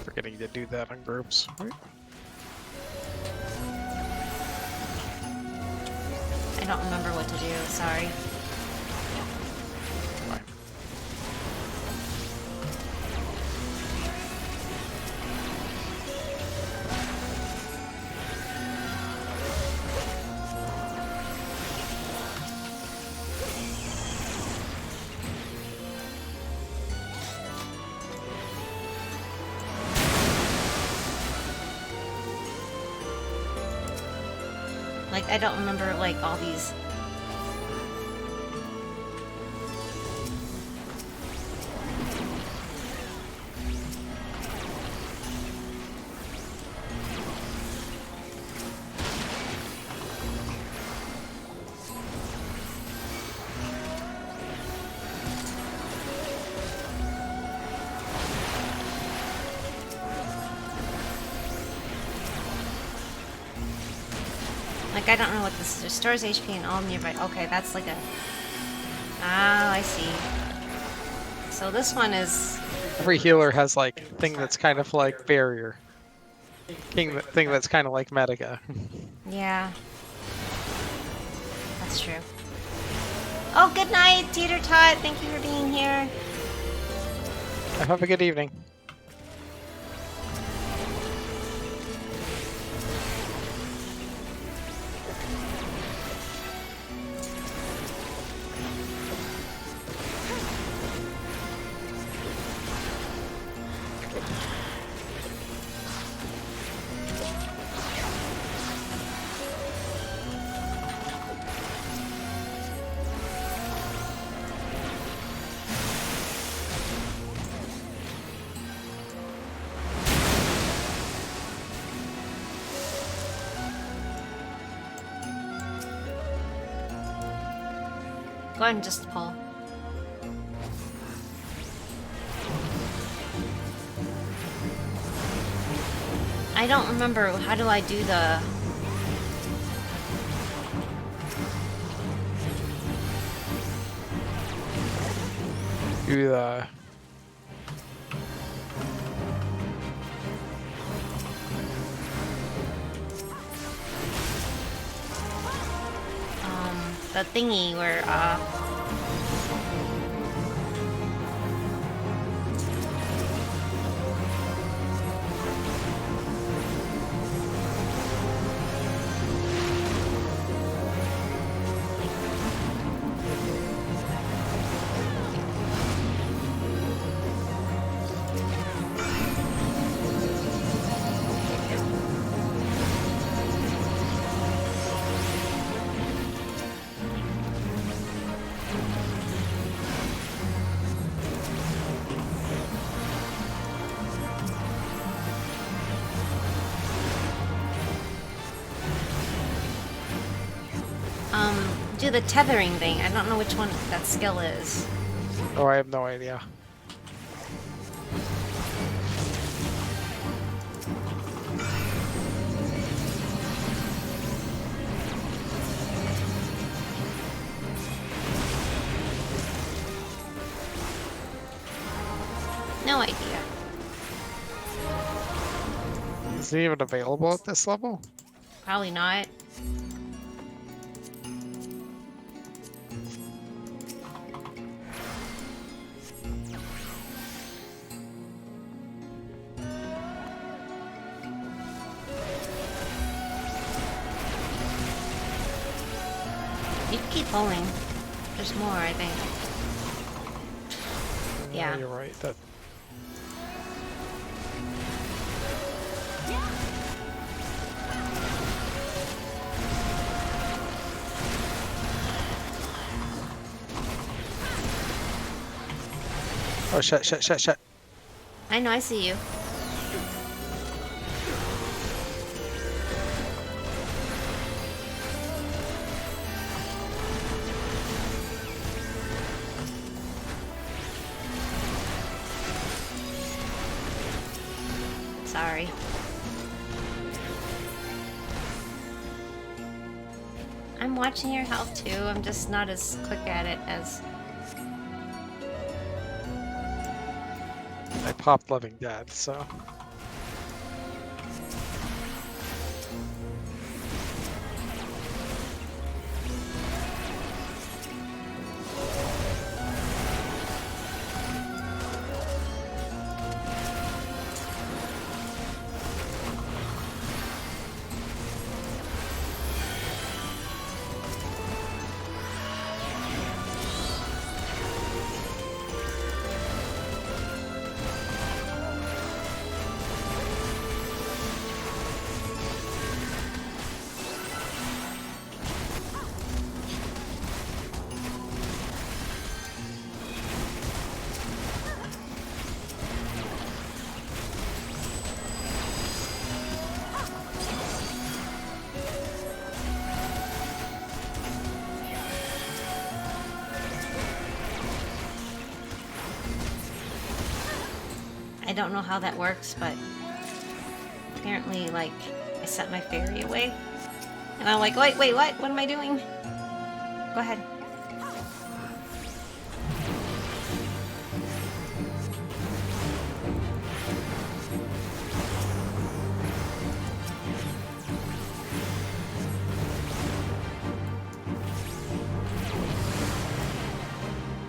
Forgetting to do that on groups. Right? I don't remember what to do, sorry. Fine. Like, I don't remember, like, all these... Like, I don't know what this is. Restores HP in all nearby... Okay, that's like a... Ah, I see. So this one is... Every healer has like thing that's kind of like barrier. Thing that's kind of like Medica. Yeah. That's true. Oh, good night, Teeter Tot. Thank you for being here. Have a good evening. Go ahead and just pull. I don't remember. How do I do the... Do the... the thingy where, do the tethering thing. I don't know which one that skill is. Oh, I have no idea. No idea. Is it even available at this level? Probably not. You can keep pulling. There's more, I think. Yeah. You're right. That Oh shit, shit, shit, shit. I know, I see you. Sorry. I'm watching your health too. I'm just not as quick at it as... I popped Living Dead, so. I don't know how that works, but apparently, like, I set my fairy away. And I'm like, wait, what? What am I doing? Go ahead.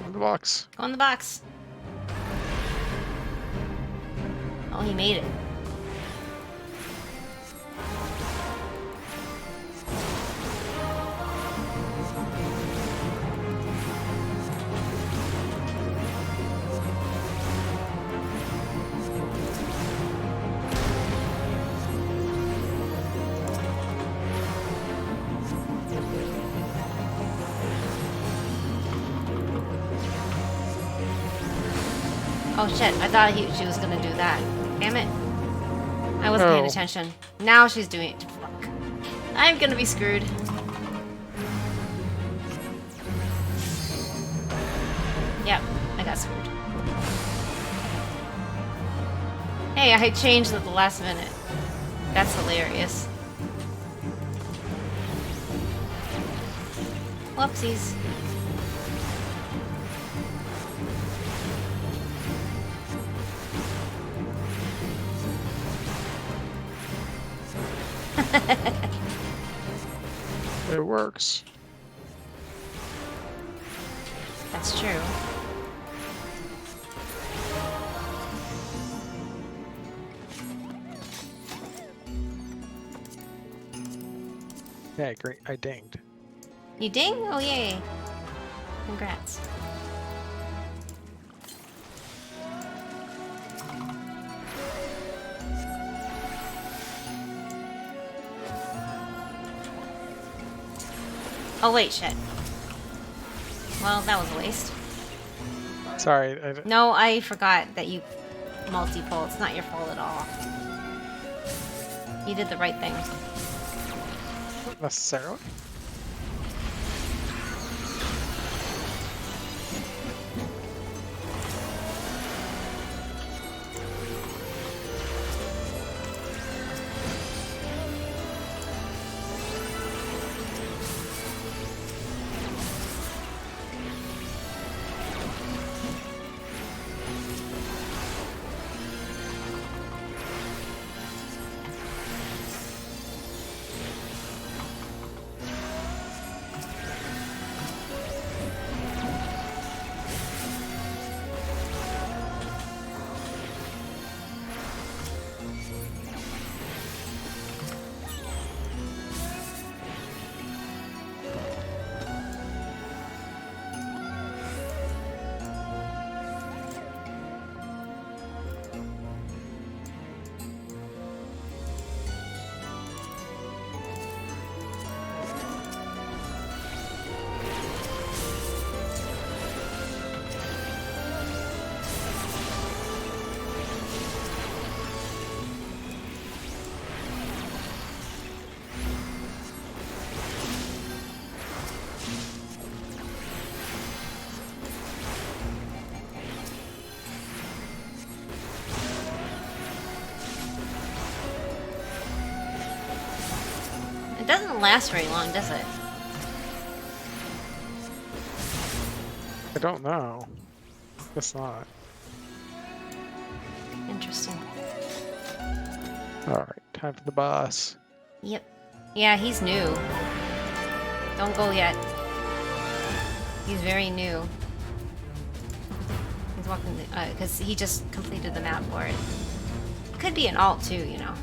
In the box. Go in the box. Oh, he made it. Oh shit, I thought she was gonna do that. Damn it. I wasn't paying attention. Now she's doing it. Fuck. I'm gonna be screwed. Yep, I got screwed. Hey, I changed at the last minute. That's hilarious. Whoopsies. It works. That's true. Yeah, great. I dinged. You ding? Oh, yay. Congrats. Oh, wait, shit. Well, that was a waste. Sorry. No, I forgot that you multi-pull. It's not your fault at all. You did the right thing. Not necessarily. last very long, does it? I don't know. Guess not. Interesting. Alright, time for the boss. Yep. Yeah, he's new. Don't go yet. He's very new. He's walking because he just completed the map for it. Could be an alt too, you know.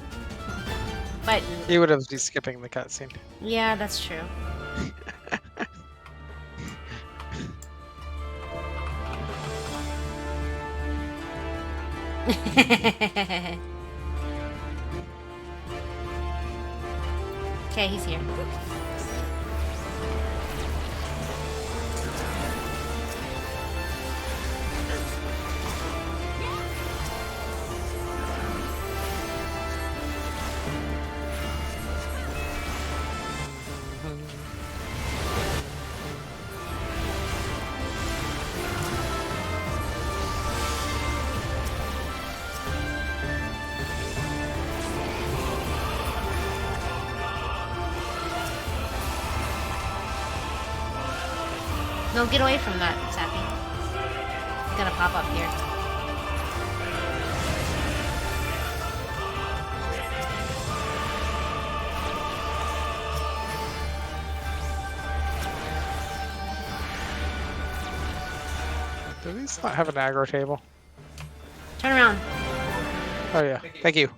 But He would have been skipping the cutscene. yeah, that's true. Okay, he's here. No, get away from that, Sappy. It's gonna pop up here. Do these not have an aggro table? Turn around. Oh yeah, thank you.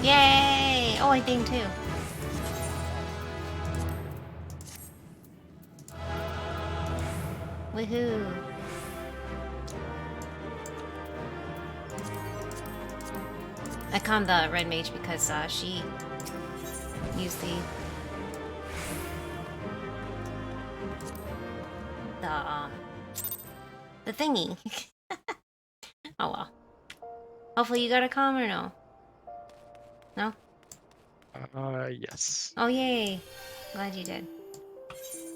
Yay! Oh, I ding too. Woohoo! I calmed the red mage because she used the thingy. Oh well. Hopefully you got a calm or no? No? Yes. Oh yay! Glad you did.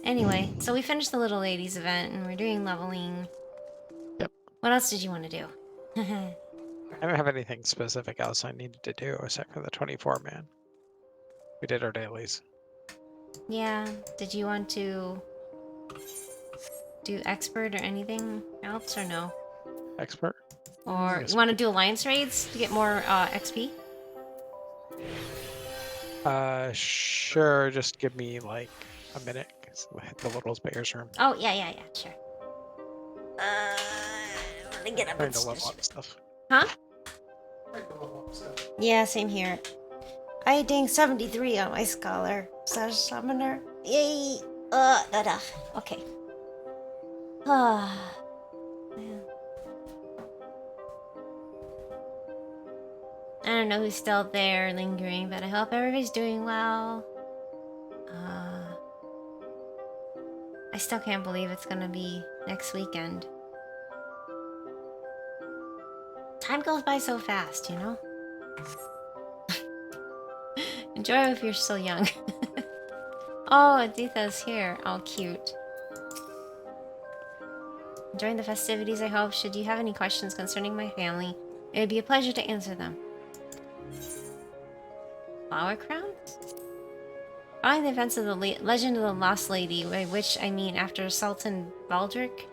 Anyway, so we finished the little ladies event and we're doing leveling. Yep. What else did you want to do? I don't have anything specific else I needed to do except for the 24 man. We did our dailies. Yeah, did you want to do expert or anything else or no? Expert? Or Yes. you want to do alliance raids to get more XP? Sure. Just give me like a minute. 'Cause we'll hit the little bears room. Oh, yeah, sure. Let me get up Trying and to level stretch. up stuff. Huh? Like the level up stuff. Yeah, same here. I ding 73 on my scholar. Summoner. Yay! Okay. Ah. Man. I don't know who's still there lingering, but I hope everybody's doing well. I still can't believe it's gonna be next weekend. Time goes by so fast, you know? Enjoy if you're still young. Oh, Aditha's here. Oh, cute. Enjoying the festivities, I hope. Should you have any questions concerning my family, it would be a pleasure to answer them. Flower crowns? Following the events of the Legend of the Lost Lady, by which I mean after Sultan Baldric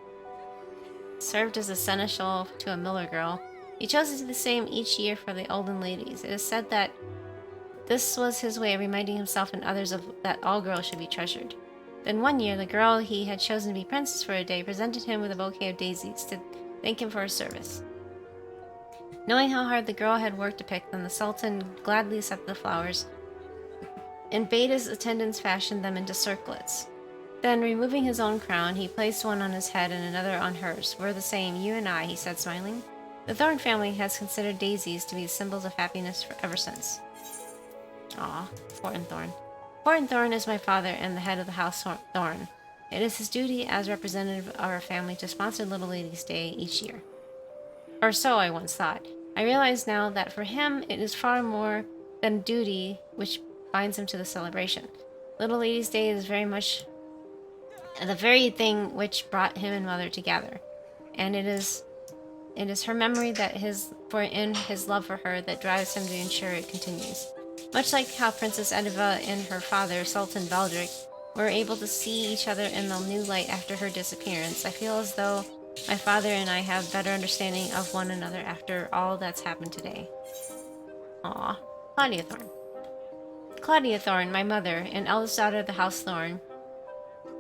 served as a seneschal to a miller girl, he chose to do the same each year for the olden ladies. It is said that this was his way of reminding himself and others of that all girls should be treasured. Then one year, the girl he had chosen to be princess for a day presented him with a bouquet of daisies to thank him for his service. Knowing how hard the girl had worked to pick them, the Sultan gladly accepted the flowers and bade his attendants fashion them into circlets. Then, removing his own crown, he placed one on his head and another on hers. We're the same, you and I, he said, smiling. The Thorn family has considered daisies to be symbols of happiness ever since. Aw, Horton Thorn. Horton Thorn is my father and the head of the House Thorn. It is his duty as representative of our family to sponsor Little Ladies' Day each year. Or so I once thought. I realize now that for him, it is far more than duty which binds him to the celebration. Little Ladies' Day is very much the very thing which brought him and Mother together. And it is her memory that his love for her that drives him to ensure it continues. Much like how Princess Ediva and her father, Sultan Baldric, were able to see each other in the new light after her disappearance, I feel as though my father and I have better understanding of one another after all that's happened today. Aw, Claudia Thorn. Claudia Thorn, my mother, and eldest daughter of the House Thorn,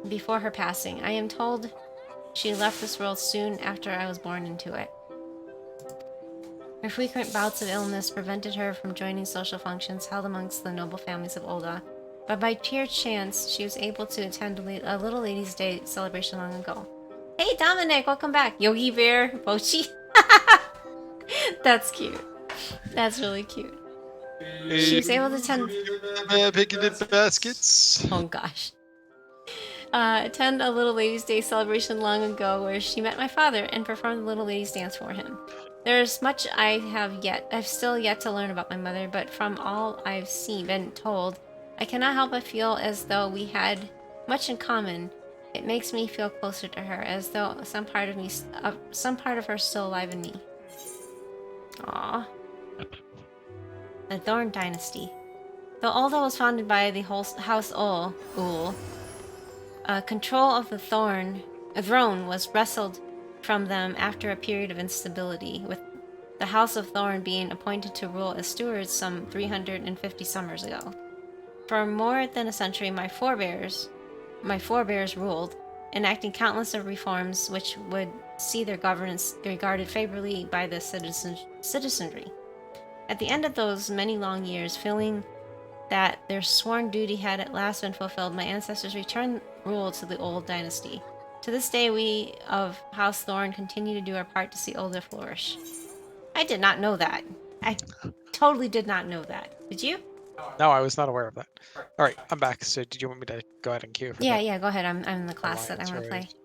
before her passing, I am told she left this world soon after I was born into it. Her frequent bouts of illness prevented her from joining social functions held amongst the noble families of Olda, but by pure chance, she was able to attend a Little Ladies' Day celebration long ago. Hey Dominic, welcome back! Yogi Bear, Bochi. That's cute. That's really cute. She was able to attend... Picketed baskets. Oh gosh. Attend a Little Ladies' Day celebration long ago where she met my father and performed the Little Ladies' Dance for him. There's much I've still yet to learn about my mother, but from all I've seen and told, I cannot help but feel as though we had much in common. It makes me feel closer to her, as though some part of her is still alive in me. Aww. The Thorn Dynasty. Though Ulda was founded by the House Ul, control of the throne was wrestled from them after a period of instability, with the House of Thorn being appointed to rule as stewards some 350 summers ago. For more than a century, my forebears ruled, enacting countless of reforms which would see their governance regarded favorably by the citizenry. At the end of those many long years, feeling that their sworn duty had at last been fulfilled, my ancestors returned rule to the old dynasty. To this day, we of House Thorn continue to do our part to see Olda flourish. I did not know that. I totally did not know that. Did you? No, I was not aware of that. Alright, I'm back. So did you want me to go ahead and queue for that? Yeah, go ahead. I'm in the class that I want to Alliance play.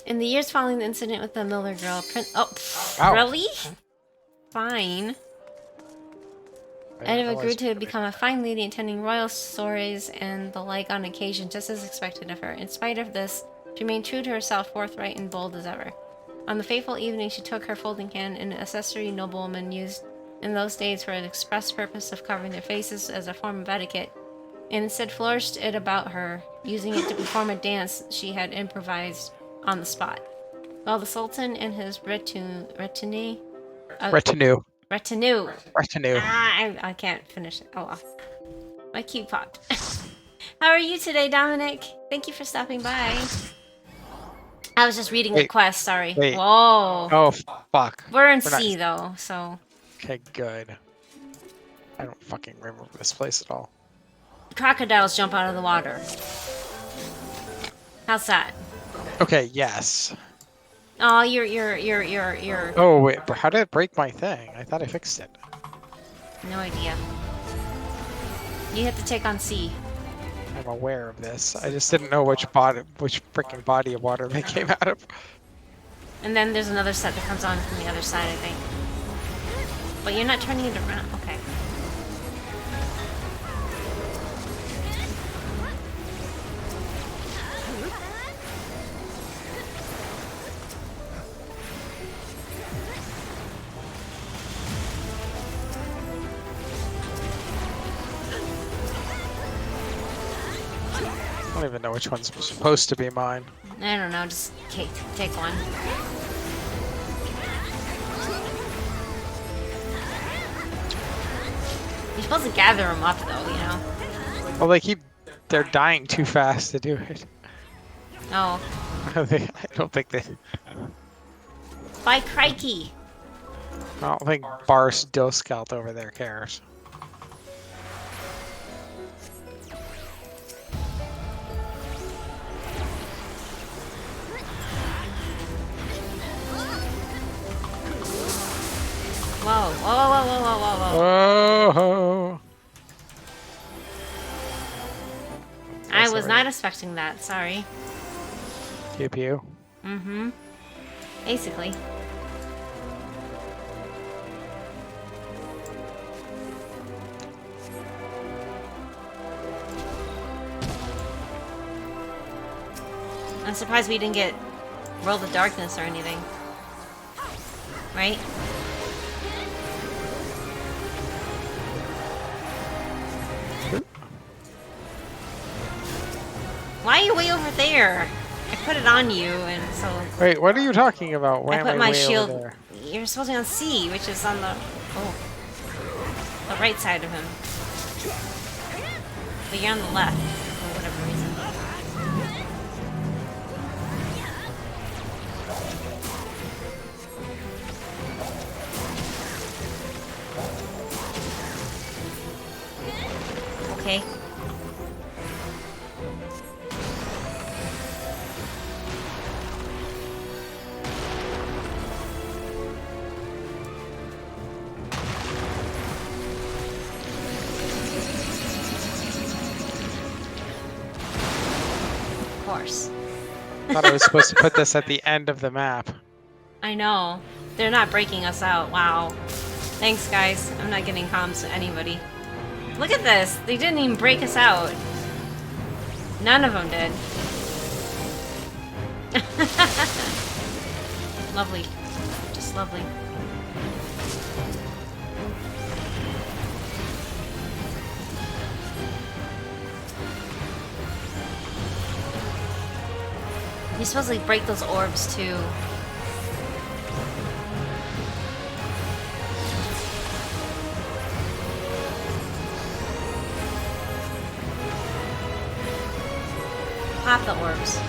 In the years following the incident with the Miller girl, Wow. Really? Fine. Ediva grew to become a fine lady, attending royal soirees and the like on occasion, just as expected of her. In spite of this, she remained true to herself, forthright and bold as ever. On the fateful evening, she took her folding hand, an accessory noblewomen used in those days for an express purpose of covering their faces as a form of etiquette, and instead flourished it about her, using it to perform a dance she had improvised on the spot. While the Sultan and his retinue. I can't finish it. Oh well. My cue popped. How are you today, Dominic? Thank you for stopping by. I was just reading the quest, sorry. Wait. Whoa. Oh, fuck. We're in C though, so. Okay, good. I don't fucking remember this place at all. Crocodiles jump out of the water. How's that? Okay, yes. Oh, you're. Oh, wait, but how did it break my thing? I thought I fixed it. No idea. You have to take on C. I'm aware of this. I just didn't know which freaking body of water they came out of. And then there's another set that comes on from the other side, I think. But you're not turning it around. Okay. don't even know which one's supposed to be mine. I don't know, just take one. You're supposed to gather them up though, you know? Well, they're dying too fast to do it. Oh. I don't think they. By crikey! I don't think Bars Doscalt over there cares. Whoa, whoa, whoa, whoa, whoa, whoa, whoa. Oh. I was not expecting that, sorry. Pew pew. Mm-hmm. Basically. I'm surprised we didn't get World of Darkness or anything. Right? Why are you way over there? I put it on you, and so... Wait, what are you talking about? Why I am put my way over shield... there? You're supposed to be on C, which is on the... Oh. The right side of him. But you're on the left, for whatever reason. Okay. Of course. I thought I was supposed to put this at the end of the map. I know. They're not breaking us out. Wow. Thanks, guys. I'm not getting comms to anybody. Look at this. They didn't even break us out. None of them did. Lovely. Just lovely. You're supposed to like, break those orbs too. Pop the orbs.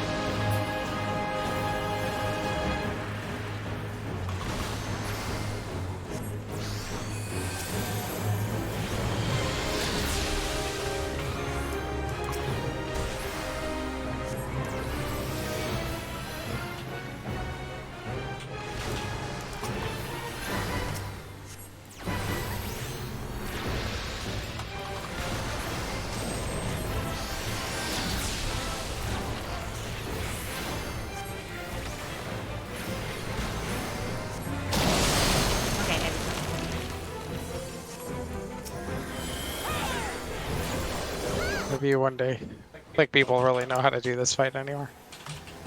Maybe one day. I think people really know how to do this fight anymore.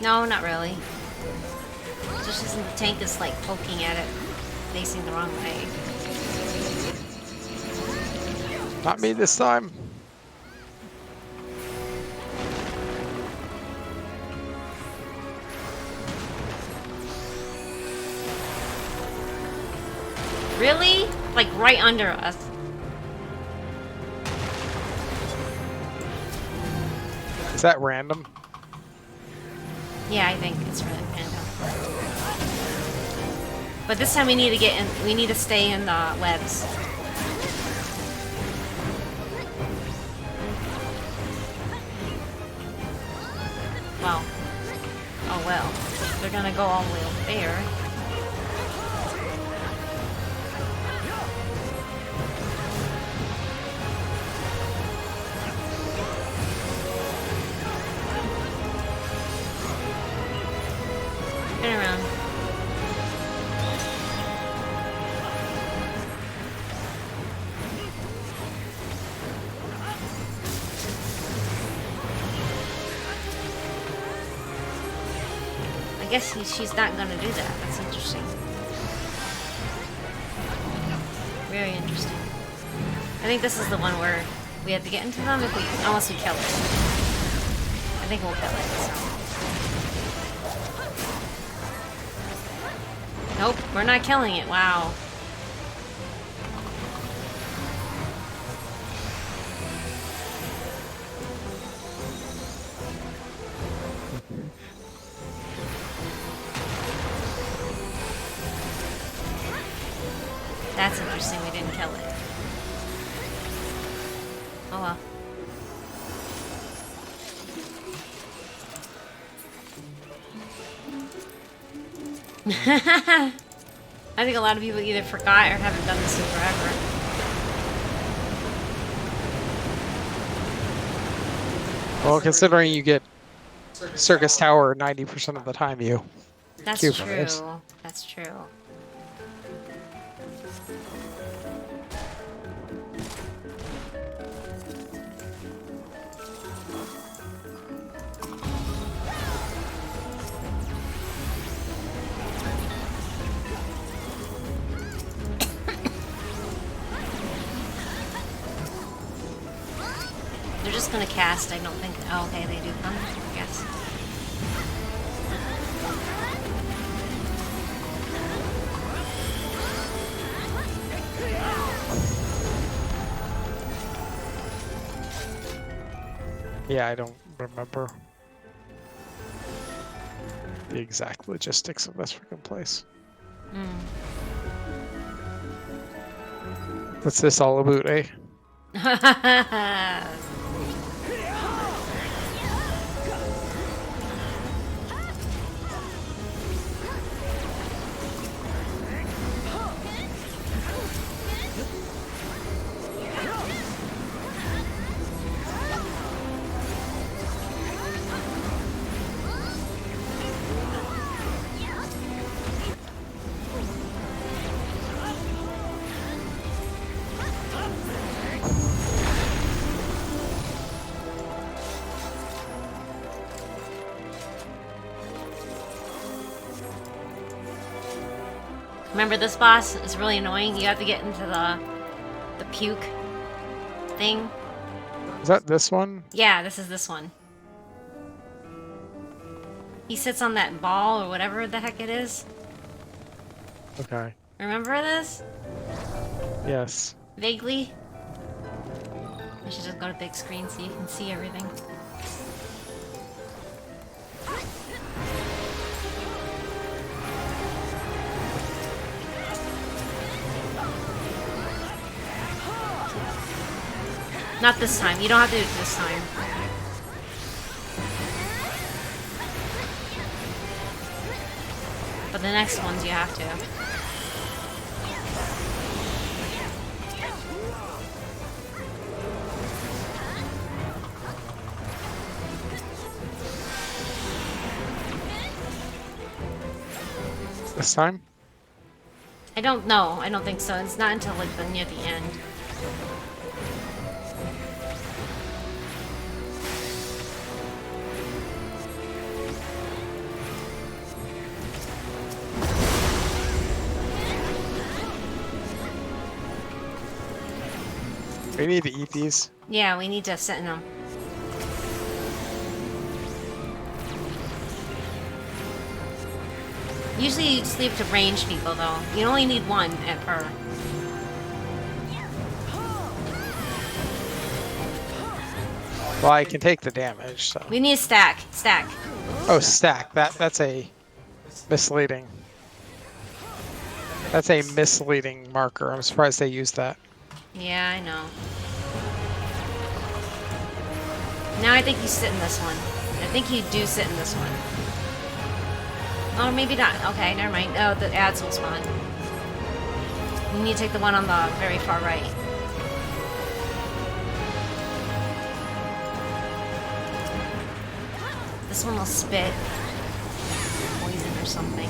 No, not really. It's just isn't the tank is like poking at it, facing the wrong way. Not me this time. Really? Like right under us. Is that random? Yeah, I think it's random. But this time we need to get in. We need to stay in the webs. Well. Oh well. They're gonna go all the way over there. Turn around. I guess she's not gonna do that. That's interesting. Very interesting. I think this is the one where we have to get into them if we, unless we kill it. I think we'll kill it. So. Nope, we're not killing it. Wow. That's interesting, we didn't kill it. Oh well. I think a lot of people either forgot or haven't done this in forever. Well, considering you get Circus Tower 90% of the time, you That's queue for this. true. That's true. They're just gonna cast, I don't think. Oh, okay, they do come, I guess. Yeah, I don't remember the exact logistics of this freaking place. What's this all about, eh? Remember this boss is really annoying. You have to get into the puke thing. Is that this one? Yeah, this is this one. He sits on that ball or whatever the heck it is. Okay. Remember this? Yes. Vaguely? I should just go to big screen so you can see everything. Not this time. You don't have to do it this time. But the next ones you have to. This time? I don't know. I don't think so. It's not until like near the end. We need to eat these. Yeah, we need to sit in them. Usually you just leave it to range people though. You only need one at per. Well, I can take the damage, so. We need a stack. Stack. Oh, stack. That's a misleading. That's a misleading marker. I'm surprised they used that. Yeah, I know. Now I think you sit in this one. I think you do sit in this one. Oh, maybe not. Okay, never mind. Oh, the ads will spawn. You need to take the one on the very far right. This one will spit poison or something.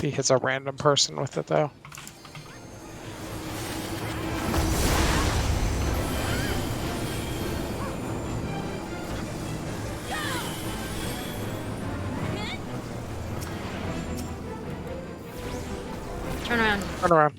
He hits a random person with it though. Turn around.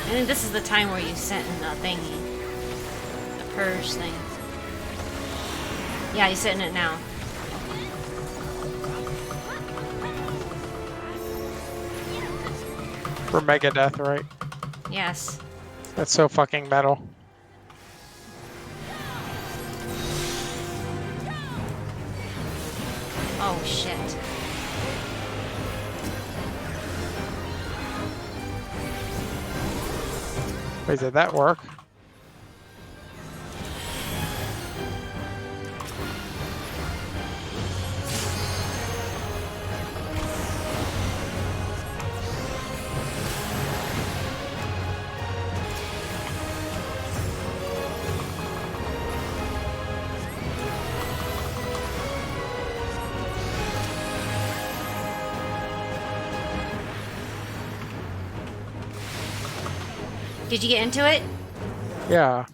And then this is the time where you sent in the thingy. The purge thing. Yeah, he's sitting it now. For Megadeth, right? Yes. That's so fucking metal. Oh shit. Wait, did that work? Did you get into it? Yeah.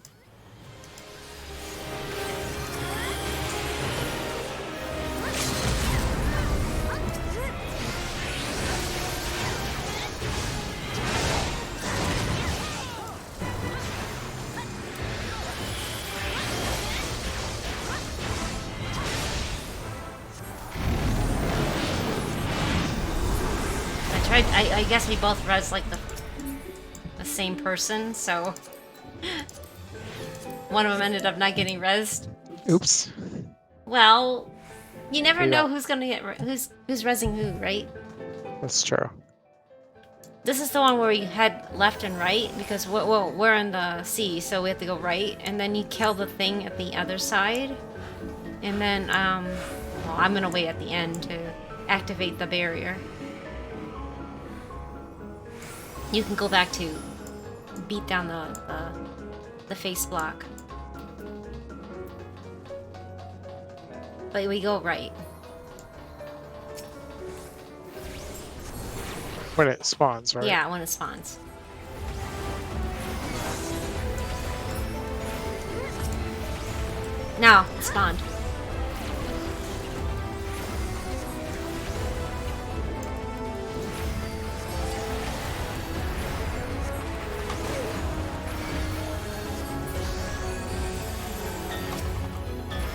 I guess we both res like the same person, so one of them ended up not getting rezzed. Oops. Well, you never Yeah. know who's gonna get who's rezzing who, right? That's true. This is the one where we head left and right because we're in the sea, so we have to go right, and then you kill the thing at the other side, and then well, I'm gonna wait at the end to activate the barrier. You can go back to beat down the face block. But we go right. When it spawns, right? Yeah, when it spawns. Now, it spawned.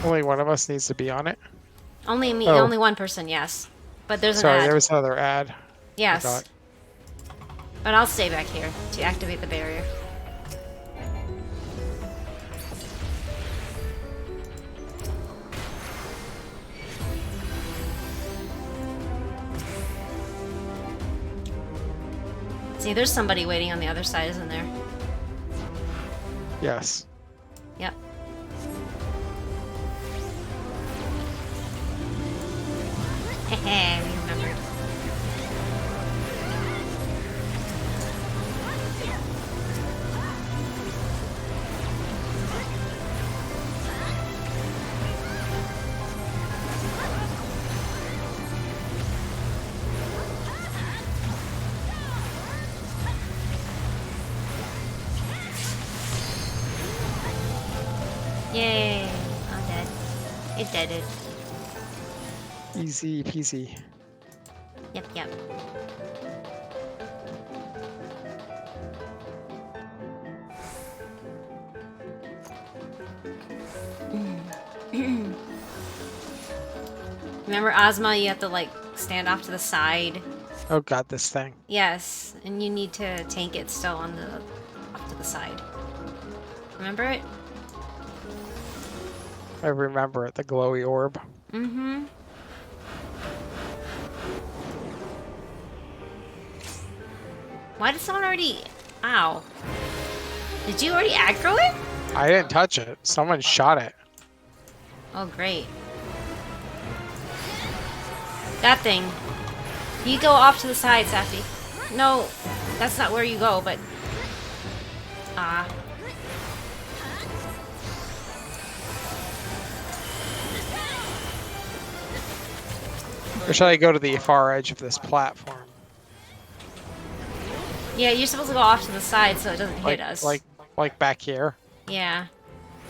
Only one of us needs to be on it. Only me, Oh. only one person, yes. But there's an Sorry, ad. there was another ad. Yes. Forgot. But I'll stay back here to activate the barrier. See, there's somebody waiting on the other side, isn't there? Yes. Yep. Hehe, we remembered. Yay! I'm dead. It deaded. Easy peasy. Yep, yep. Remember Ozma, you have to like stand off to the side. Oh god, this thing. Yes, and you need to tank it still on the off to the side. Remember it? I remember it, the glowy orb. Mm-hmm. Why did someone already... Ow. Did you already aggro it? I didn't touch it. Someone shot it. Oh, great. That thing. You go off to the side, Safi. No, that's not where you go, but... Ah. Or should I go to the far edge of this platform? Yeah, you're supposed to go off to the side so it doesn't hit us. Like back here? Yeah.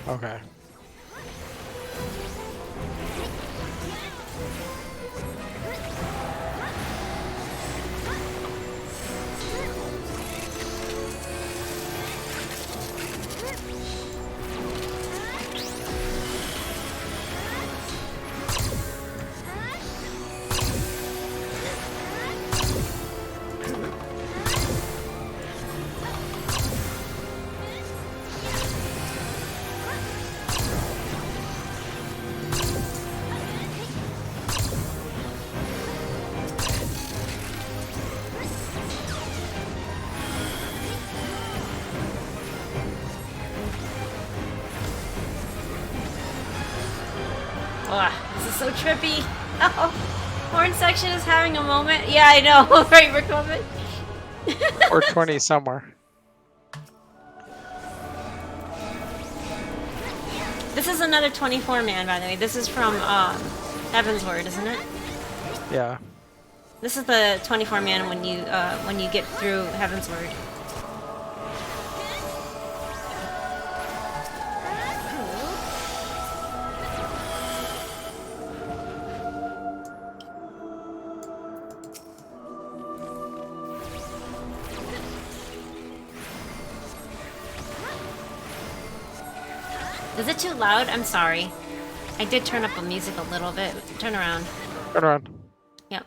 Okay. This is so trippy. Oh, horn section is having a moment. Yeah, I know. Right, Rick moment. Or 20 somewhere. This is another 24 man, by the way. This is from Heaven's Word, isn't it? Yeah. This is the 24 man when you get through Heaven's Word. Is it too loud? I'm sorry. I did turn up the music a little bit. Turn around. Turn around. Yep.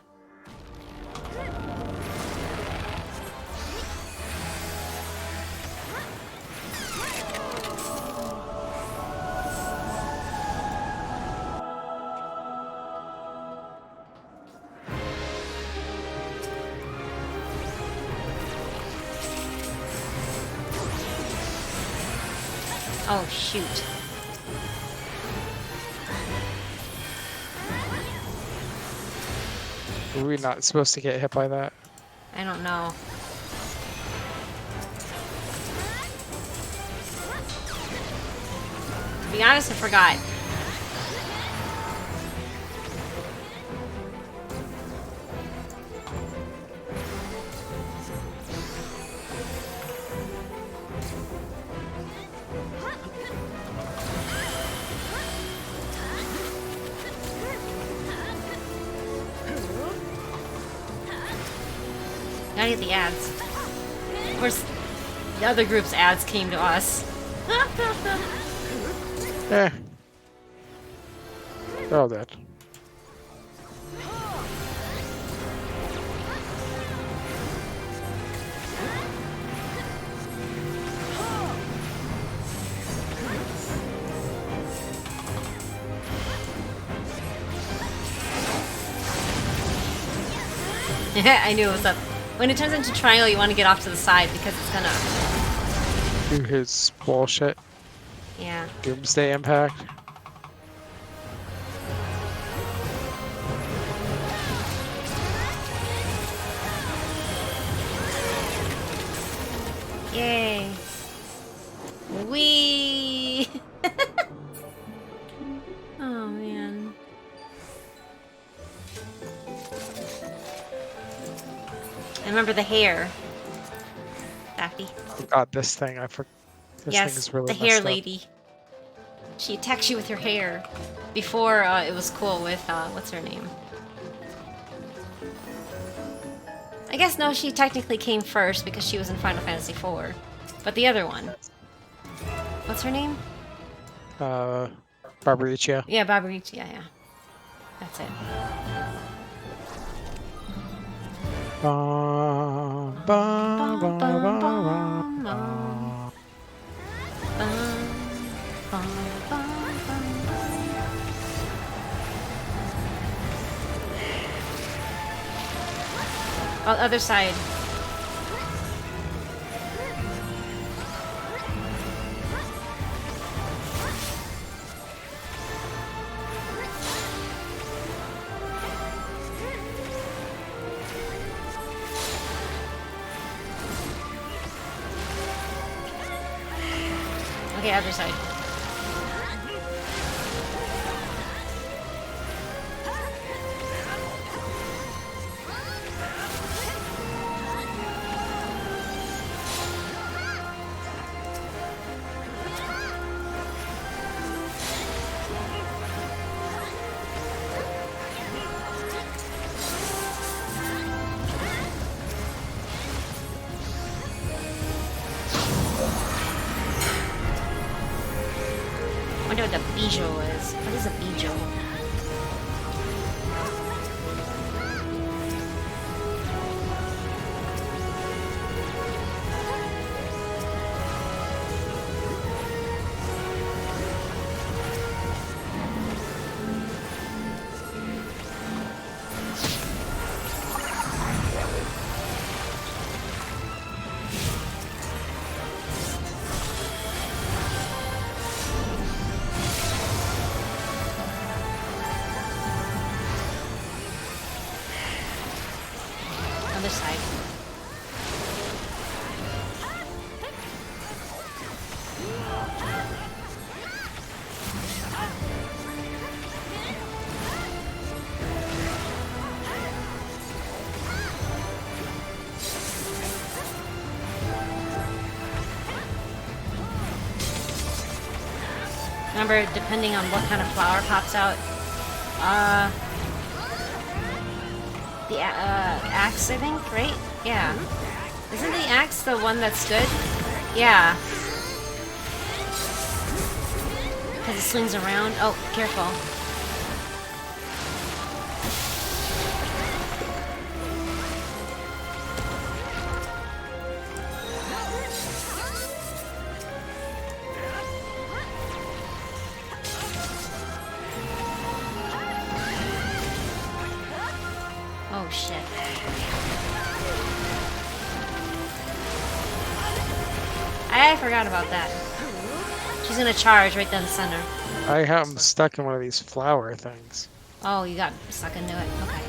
Oh, shoot. Were we not supposed to get hit by that? I don't know. To be honest, I forgot. Gotta get the ads. Of course, the other group's ads came to us. Eh. They're all dead. I knew it was up. When it turns into triangle, you want to get off to the side because it's gonna... Do his bullshit. Yeah. Doomsday impact. Yay. Wee. Oh, man. I remember the hair. Daffy. Oh god, this thing, I forgot. This thing Yes, is really the hair messed up. lady. She attacks you with her hair. Before, it was cool with, what's her name? I guess no, she technically came first because she was in Final Fantasy IV. But the other one. What's her name? Barbaricia. Yeah, Babarichi, yeah. That's it. Ba, ba, ba, ba, ba. Oh, other side. Okay, other side. bijou is. What is a bijou? Other side. Remember, depending on what kind of flower pops out, the axe, I think, right? Yeah. Isn't the axe the one that's good? Yeah. Because it swings around. Oh, careful. Oh shit. I forgot about that. She's gonna charge right down the center. I am stuck in one of these flower things. Oh, you got stuck into it. Okay.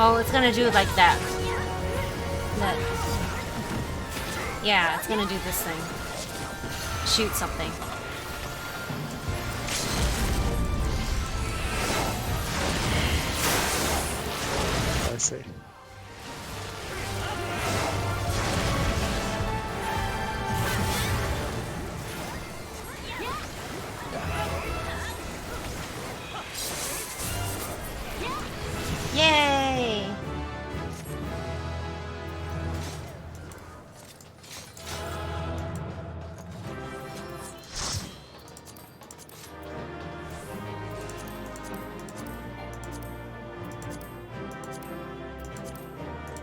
Oh, it's gonna do like that. Yeah, it's gonna do this thing. Shoot something. I see. Yay!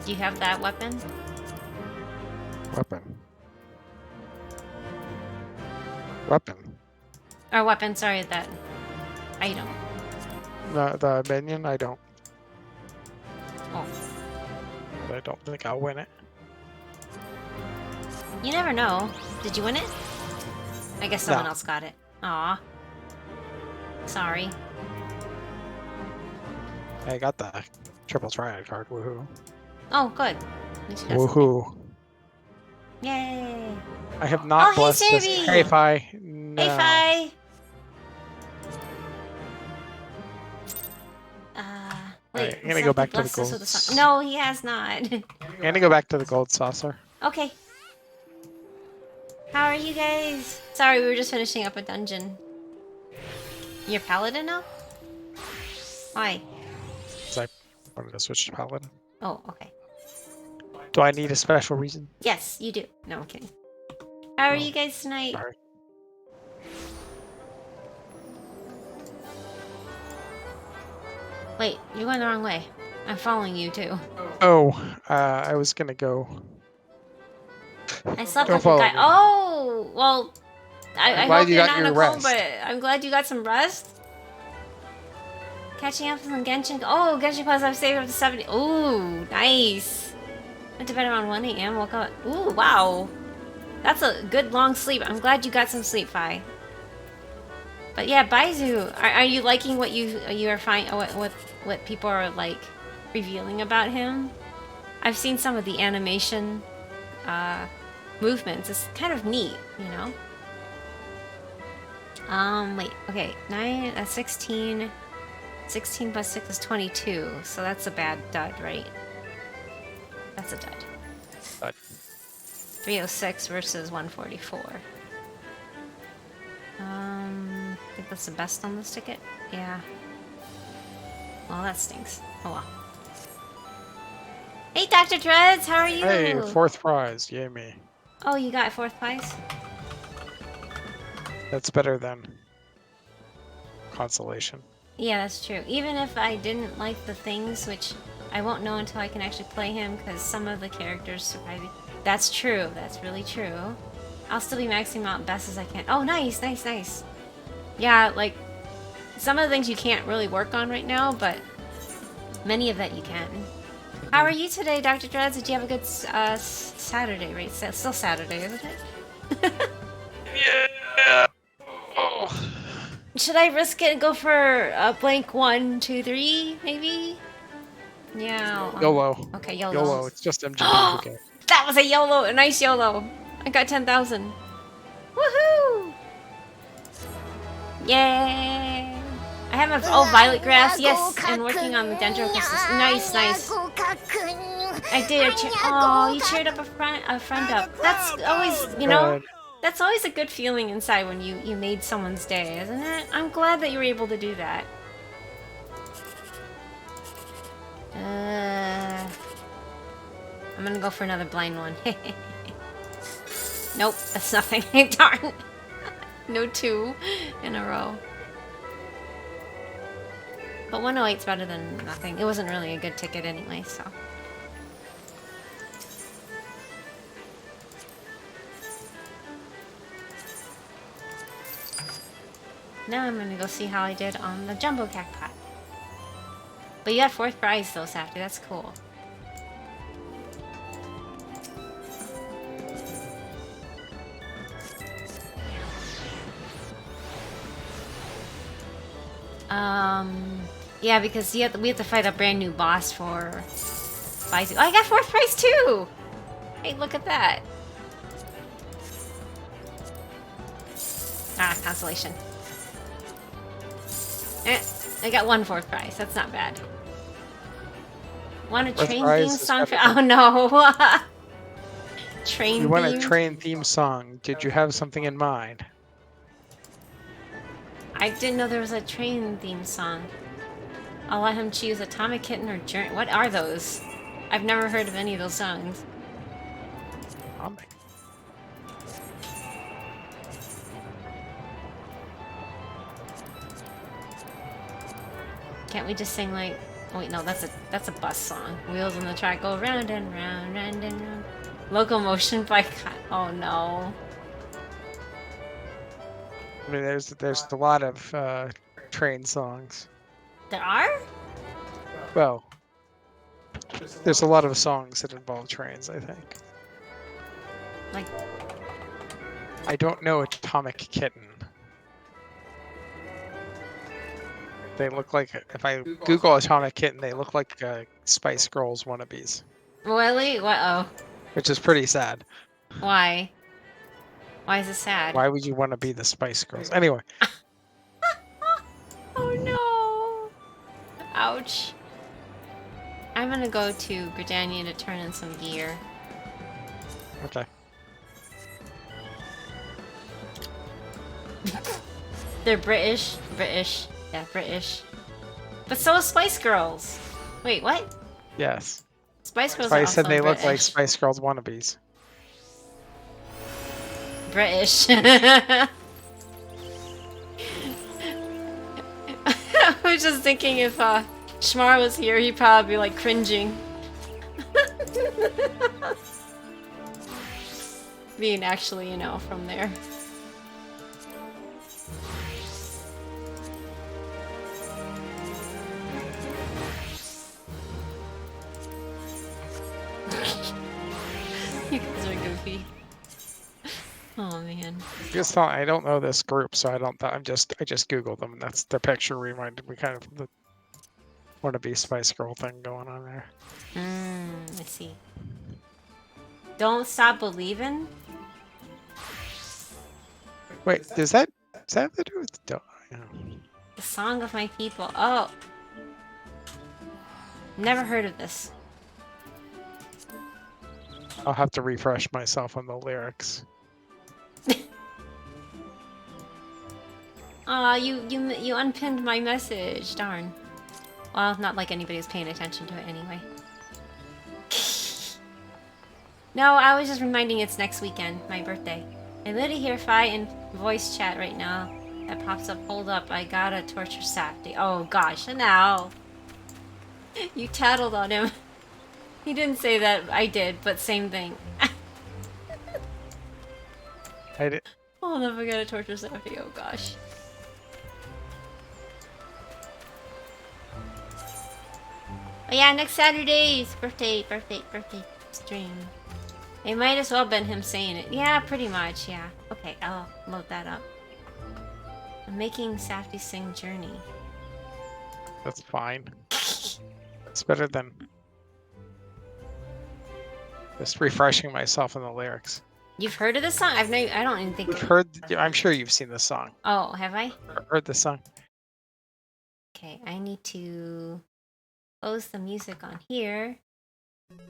Do you have that weapon? Weapon. Weapon. Or weapon, sorry, that item. The minion, I don't. Oh. But I don't think I'll win it. You never know. Did you win it? I guess someone No. else got it. Aw. Sorry. I got the triple triad card. Woohoo. Oh, good. At least you got something. Woohoo. Yay! I have not Oh, hey, blessed this. Sarby! Hey, Fi. No. Hey, Fi! Wait, Alright, I'm gonna go back to the blessed us with gold. a song. No, he has not. I'm gonna go back to the gold saucer. Okay. How are you guys? Sorry, we were just finishing up a dungeon. You're paladin now? Why? Because I wanted to switch to paladin. Oh, okay. Do I need a special reason? Yes, you do. No, I'm kidding. How are Oh, you guys tonight? Sorry. Wait, you're going the wrong way. I'm following you too. Oh, I was gonna go. I slept Don't with the follow guy. me. Oh, well, I glad hope you you're got not in a your coma, rest. but I'm glad you got some rest. Catching up on Genshin. Oh, Genshin Plus, I've saved up to 70. Ooh, nice. Went to bed around 1 a.m. Woke up. Ooh, wow. That's a good long sleep. I'm glad you got some sleep, Fi. But yeah, Baizu, are you liking what you are finding? What people are like revealing about him? I've seen some of the animation movements. It's kind of neat, you know. Wait, okay, 16 plus 6 is 22, so that's a bad dud, right? That's a dud. Dud. 306 versus 144. think that's the best on this ticket. Yeah. Well, that stinks. Oh well. Hey, Dr. Dreads, how are you? Hey, 4th prize. Yay me. Oh, you got 4th prize? That's better than consolation. Yeah, that's true. Even if I didn't like the things, which I won't know until I can actually play him, because some of the characters surprise me. That's true. That's really true. I'll still be maxing out best as I can. Oh, nice, nice, nice. Yeah, like, some of the things you can't really work on right now, but many of that you can. How are you today, Dr. Dreads? Did you have a good Saturday, right? Still Saturday, isn't it? Yeah. Oh. Should I risk it and go for a blank 1, 2, 3, maybe? Yeah. YOLO. Okay, YOLO. YOLO. It's just MGP. Okay. That was a YOLO, a nice YOLO. I got 10,000. Woohoo! Yay! I have a violet grass, yes, and working on the dendrocactus. Nice, nice. I did. Oh, you cheered up a friend up. That's always, you know, Good. that's always a good feeling inside when you made someone's day, isn't it? I'm glad that you were able to do that. I'm gonna go for another blind one. Nope, that's nothing. Darn. No 2 in a row. But 108's better than nothing. It wasn't really a good ticket anyway, so. Now I'm gonna go see how I did on the jumbo cacti. But you got 4th prize though, Safty. That's cool. Yeah, because we have to fight a brand new boss for Baizu. Oh, I got 4th prize too! Hey, look at that. Ah, consolation. I got 1 4th prize. That's not bad. Want a train theme song for? Oh no! Train. You want a train theme song? Did you have something in mind? I didn't know there was a train theme song. I'll let him choose Atomic Kitten or Journey. What are those? I've never heard of any of those songs. Atomic. Can't we just sing like? Oh wait, no, that's a bus song. Wheels on the track go round and round, round and round. Locomotion by. Oh no. I mean, there's a lot of train songs. There are? Well, there's a lot of songs that involve trains, I think. Like. I don't know Atomic Kitten. They look like, if I Google Atomic Kitten, they look like Spice Girls wannabes. Really? What? Oh. Which is pretty sad. Why? Why is it sad? Why would you want to be the Spice Girls? Anyway. Oh no! Ouch. I'm gonna go to Gridania to turn in some gear. Okay. They're British. British. Yeah, British. But so is Spice Girls. Wait, what? Yes. Spice Girls I are said also they British. look like Spice Girls wannabes. British. I was just thinking if Shmar was here, he'd probably be like cringing. Being actually, you know, from there. You guys are goofy. Oh man. Just thought, I don't know this group, so I just googled them, and that's their picture reminded me kind of the wannabe Spice Girl thing going on there. I see. Don't Stop Believin'? Wait, does that have to do with The Song of My People. Oh. Never heard of this. I'll have to refresh myself on the lyrics. Aw, you unpinned my message. Darn. Well, not like anybody's paying attention to it anyway. No, I was just reminding it's next weekend, my birthday. I literally hear Fi in voice chat right now. That pops up. Hold up, I gotta torture Safty. Oh gosh, now. You tattled on him. He didn't say that, I did, but same thing. I did. Hold up, I gotta torture Safty. Oh gosh. Oh yeah, next Saturday's birthday stream. It might as well been him saying it. Yeah, pretty much, yeah. Okay, I'll load that up. I'm making Safty sing Journey. That's fine. It's better than just refreshing myself in the lyrics. You've heard of this song? I don't even think. I've heard. I'm sure you've seen the song. Oh, have I? Heard the song. Okay, I need to close the music on here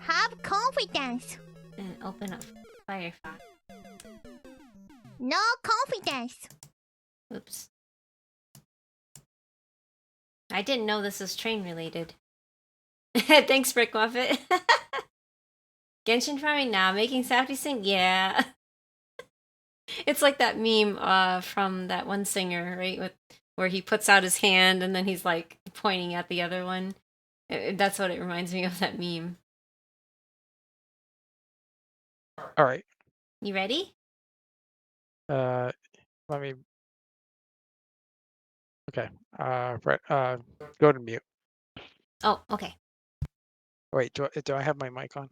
Have confidence. and open up Firefox. No confidence. Oops. I didn't know this was train related. Thanks, Brick Muffet. Genshin farming now, making Safty sing? Yeah. It's like that meme from that one singer, right? Where he puts out his hand and then he's like pointing at the other one. That's what it reminds me of, that meme. All right. You ready? Let me. Okay. Right. Go to mute. Oh, okay. Wait. Do I have my mic on?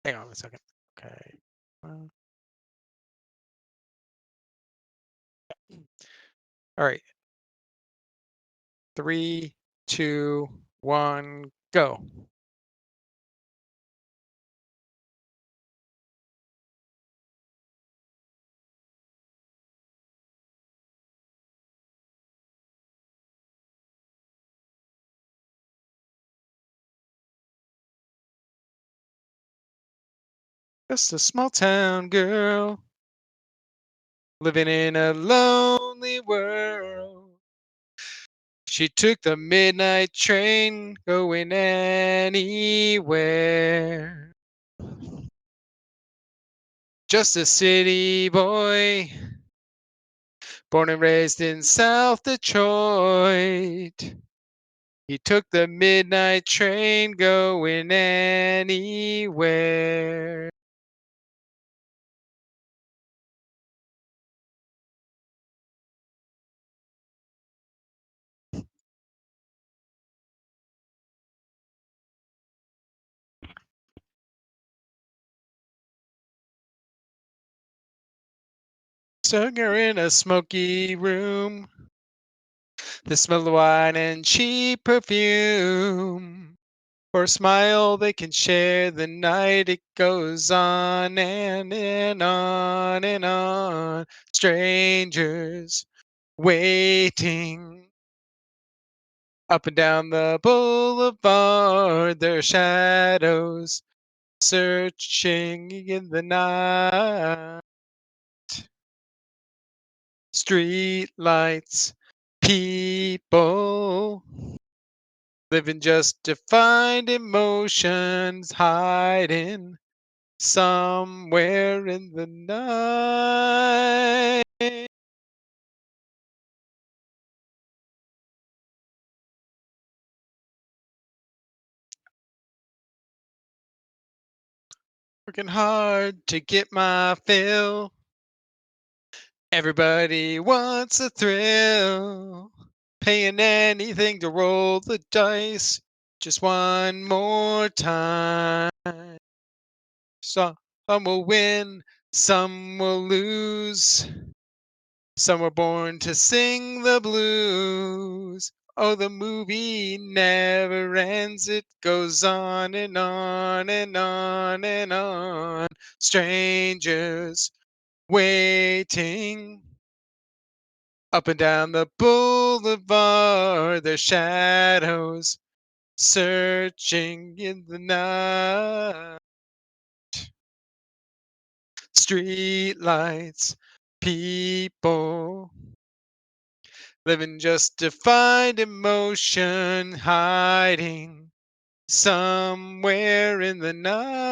Hang on a second. Okay. All right. 3, 2, 1, go. Just a small town girl living in a lonely world. She took the midnight train going anywhere. Just a city boy, born and raised in South Detroit. He took the midnight train going anywhere. Stuck her in a smoky room. The smell of wine and cheap perfume. For a smile they can share the night. It goes on and on and on. Strangers waiting. Up and down the boulevard, their shadows searching in the night. Street lights, people living just defined emotions, hiding somewhere in the night. Working hard to get my fill. Everybody wants a thrill. Paying anything to roll the dice just one more time. Some will win, some will lose. Some were born to sing the blues. Oh, the movie never ends. It goes on and on and on and on. Strangers waiting. Up and down the boulevard, their shadows searching in the night. Street lights, people Living just to find emotion hiding somewhere in the night.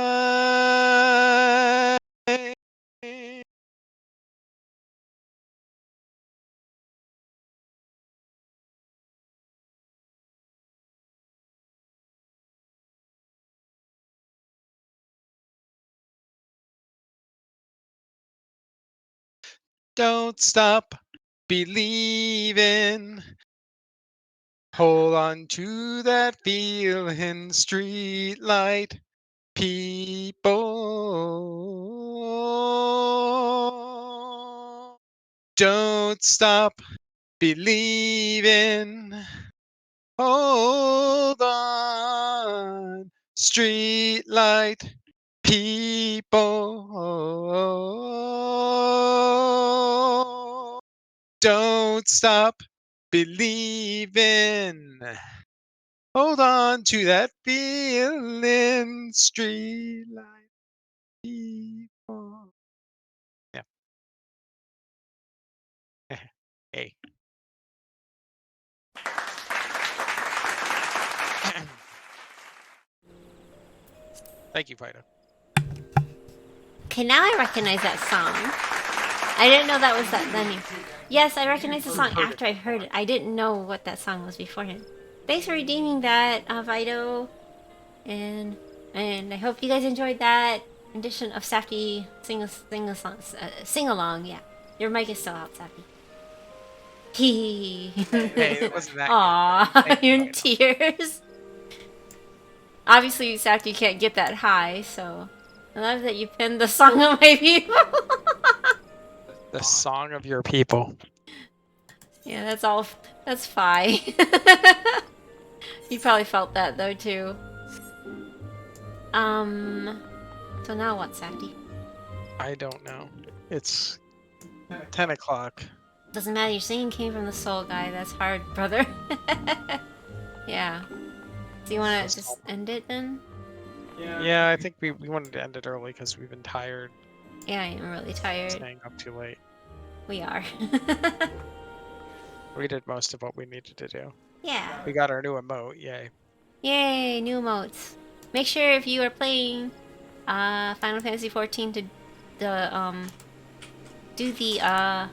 Don't stop believing. Hold on to that feeling, street light people. Don't stop believing. Hold on, street light people. Don't stop believing. Hold on to that feeling, street light people. Yeah. Hey. Thank you, Fido. Okay, now I recognize that song. I didn't know that was that name. Yes, I recognize the song after I heard it. I didn't know what that song was beforehand. Thanks for redeeming that, Vido. And I hope you guys enjoyed that rendition of Safty sing along. Yeah, your mic is still out, Safty. Hee. Hey, it wasn't that Aww, good. you're in tears. Obviously, Safty can't get that high, so I love that you pinned the song of my people. The song of your people. Yeah, that's all. That's fine. You probably felt that though too. So now what, Safety? I don't know. It's 10 o'clock. Doesn't matter. Your singing came from the soul, guy. That's hard, brother. Yeah. Do you want to just end it then? Yeah, I think we wanted to end it early because we've been tired. Yeah, I am really tired. Staying up too late. We are. We did most of what we needed to do. Yeah. We got our new emote. Yay. Yay, new emotes. Make sure if you are playing Final Fantasy 14 to do the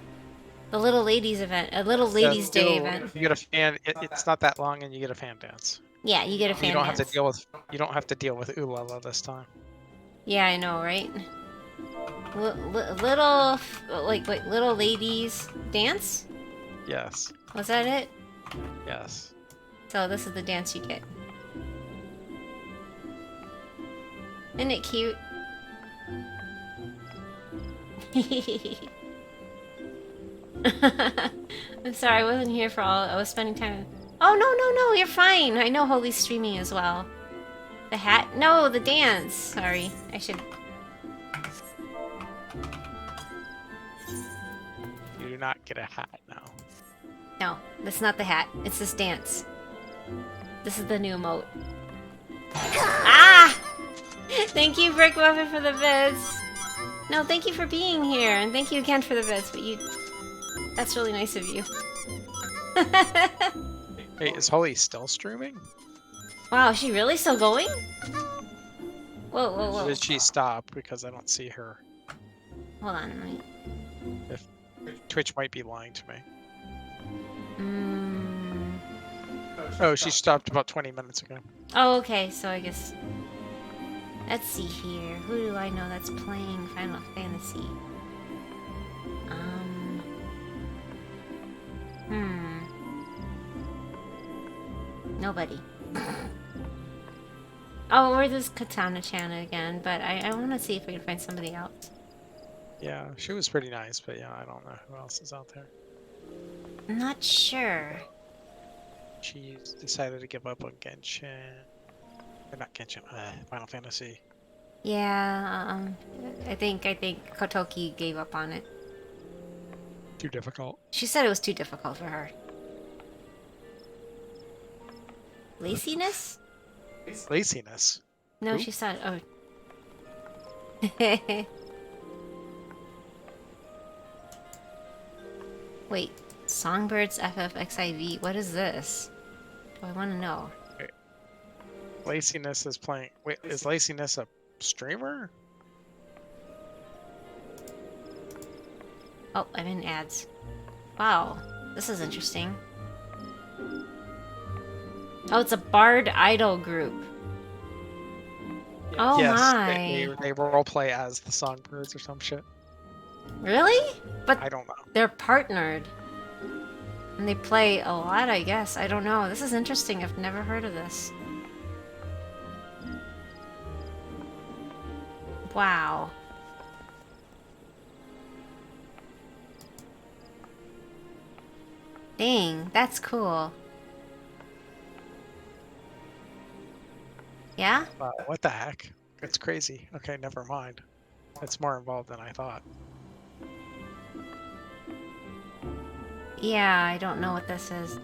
little ladies event, a little ladies day event. You get a fan. It's not that long, and you get a fan dance. Yeah, you get a fan You don't dance. have to deal with. You don't have to deal with Ulala this time. Yeah, I know, right? Little little ladies dance. Yes. Was that it? Yes. So this is the dance you get. Isn't it cute? I'm sorry, I wasn't here for all. I was spending time. Oh no, you're fine. I know Holy's streaming as well. The hat? No, the dance. Sorry, I should. You do not get a hat now. No, that's not the hat. It's this dance. This is the new emote. Ah! Thank you, Brick Muffin, for the bits. No, thank you for being here, and thank you again for the bits. But that's really nice of you. Hey, is Holly still streaming? Wow, is she really still going? Whoa. Or did she stop? Because I don't see her. Hold on, let me. Twitch might be lying to me. Mm. Oh, she stopped about 20 minutes ago. Oh, okay, so I guess... Let's see here. Who do I know that's playing Final Fantasy? Nobody. Oh, or there's Katana-chan again, but I want to see if we can find somebody else. Yeah, she was pretty nice, but yeah, I don't know who else is out there. I'm not sure. She decided to give up on Genshin. Or not Genshin, Final Fantasy. Yeah, I think Kotoki gave up on it. Too difficult. She said it was too difficult for her. Laziness? Laziness. No, Who? she said, oh. Wait, Songbirds FFXIV. What is this? Do I want to know? Laciness is playing. Wait, is Laciness a streamer? Oh, I'm in ads. Wow, this is interesting. Oh, it's a Bard Idol group. Oh Yes, my. they roleplay as the Songbirds or some shit. Really? But I don't know. they're partnered. And they play a lot, I guess. I don't know. This is interesting. I've never heard of this. Wow. Dang, that's cool. Yeah? Wow, what the heck? It's crazy. Okay, never mind. It's more involved than I thought. Yeah, I don't know what this is.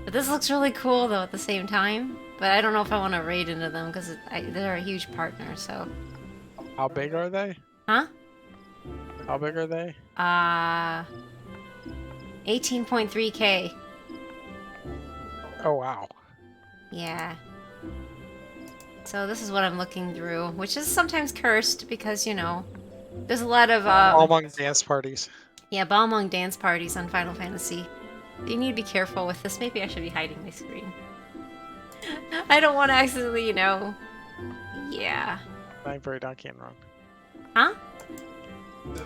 But this looks really cool, though, at the same time. But I don't know if I want to raid into them, because they're a huge partner, so... How big are they? Huh? How big are they? 18.3K. Oh, wow. Yeah. So this is what I'm looking through, which is sometimes cursed, because, you know, there's a lot of, All among dance parties. yeah, ball among dance parties on Final Fantasy. You need to be careful with this. Maybe I should be hiding my screen. I don't want to accidentally, you know... Yeah. I'm very donkey and wrong. Huh?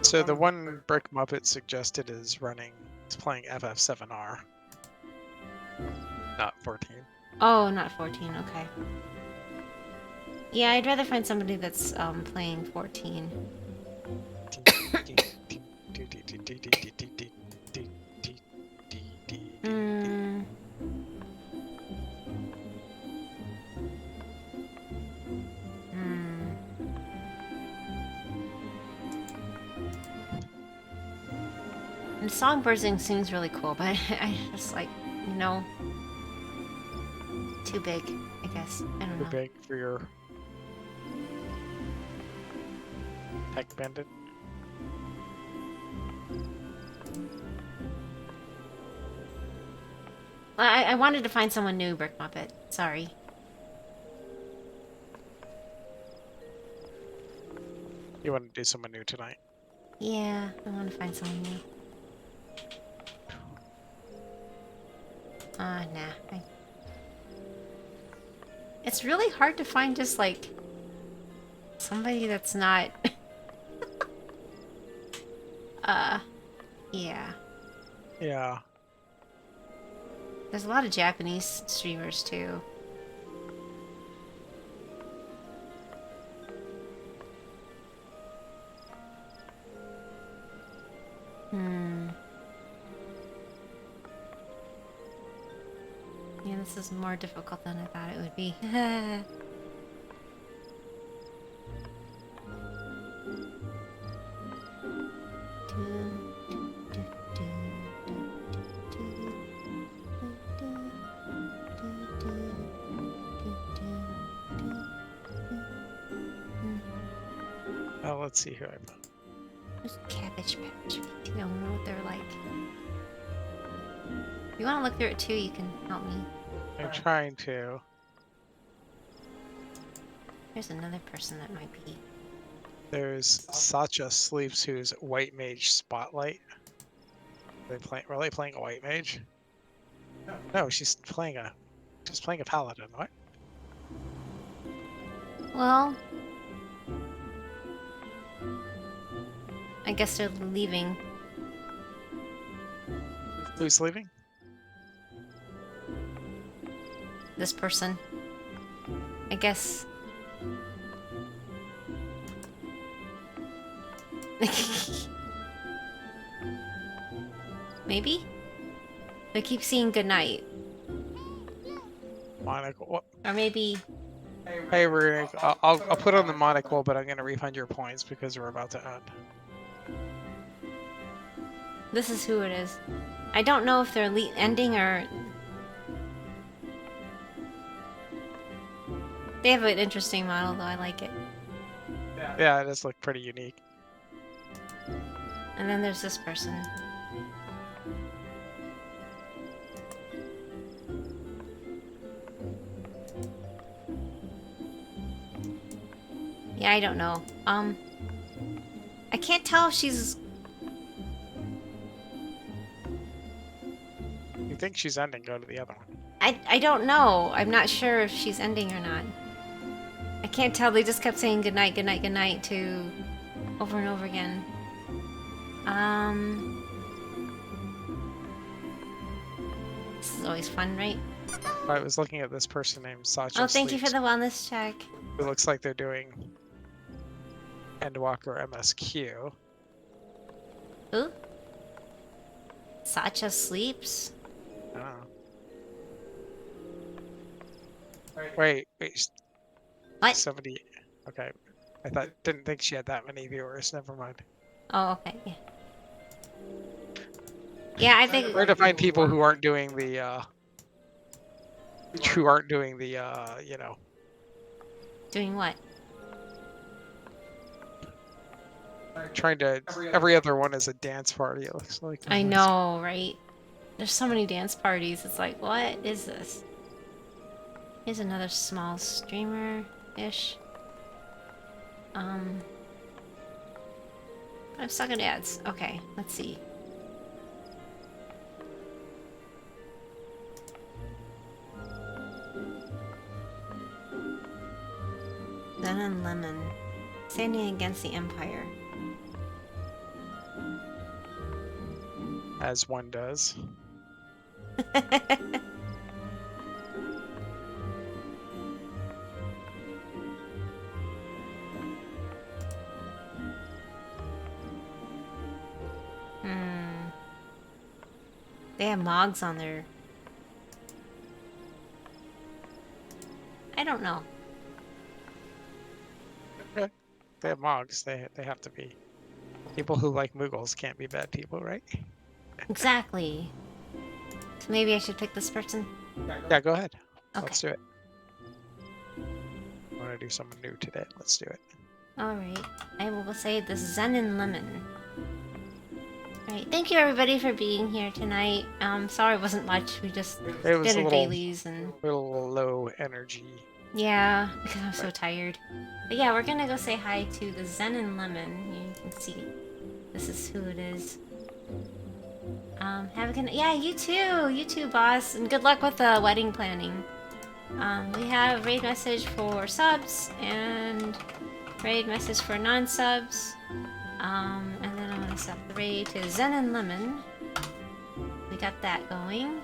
So the one Brick Muppet suggested is running, it's playing FF7R. Not 14. Oh, not 14, okay. Yeah, I'd rather find somebody that's playing 14. Hmm. And Songbirdsing seems really cool, but I just like, you know, too big, I guess. I don't Too know. big for your tech bandit. I wanted to find someone new, Brick Muppet. Sorry. You want to do someone new tonight? Yeah, I want to find someone new. Nah. It's really hard to find just, like, somebody that's not... yeah. Yeah. There's a lot of Japanese streamers, too. Yeah, this is more difficult than I thought it would be. Oh, let's see who I found. There's Cabbage Patch. I don't know what they're like. If you want to look through it too, you can help me. I'm trying to. There's another person that might be. There's Sacha Sleeps, who's White Mage Spotlight. Are they playing a White Mage? No, she's playing a Paladin. What? Well, I guess they're leaving. Who's leaving? This person. I guess. Maybe? They keep saying goodnight. Monocle. Or maybe... Hey, I'll put on the monocle, but I'm gonna refund your points because we're about to end. This is who it is. I don't know if they're ending or... They have an interesting model, though. I like it. Yeah, it does look pretty unique. And then there's this person. Yeah, I don't know. I can't tell if she's... You think she's ending, go to the other one. I don't know. I'm not sure if she's ending or not. I can't tell. They just kept saying goodnight, goodnight, goodnight to over and over again. This is always fun, right? I was looking at this person named Sacha Oh, thank you for Sleeps, the wellness check. who looks like they're doing Endwalker MSQ. Who? Sacha sleeps? I don't know. Wait. What? 70. Okay. Didn't think she had that many viewers. Never mind. Oh, okay. Yeah. Yeah, I think... Where to find people who aren't doing the, you know, Doing what? trying to, every other one is a dance party, it looks like. I know, right? There's so many dance parties. It's like, what is this? Here's another small streamer-ish. I'm stuck in ads. Okay, let's see. Zen and Lemon. Standing against the Empire. As one does. They have Mogs on there. I don't know. Okay. They have Mogs. They have to be. People who like Moogles can't be bad people, right? Exactly. So maybe I should pick this person? Yeah, go ahead. Okay. Let's do it. I want to do someone new today. Let's do it. Alright. I will say the Zen and Lemon. Alright, thank you everybody for being here tonight. Sorry it wasn't much. We just It was did a our little, dailies and... little low energy. Yeah, because I'm so tired. But yeah, we're gonna go say hi to the Zen and Lemon. You can see. This is who it is. Have a good night. Yeah, you too, boss. And good luck with the wedding planning. We have raid message for subs and raid message for non-subs. And then I'm gonna set the raid to Zen and Lemon. We got that going.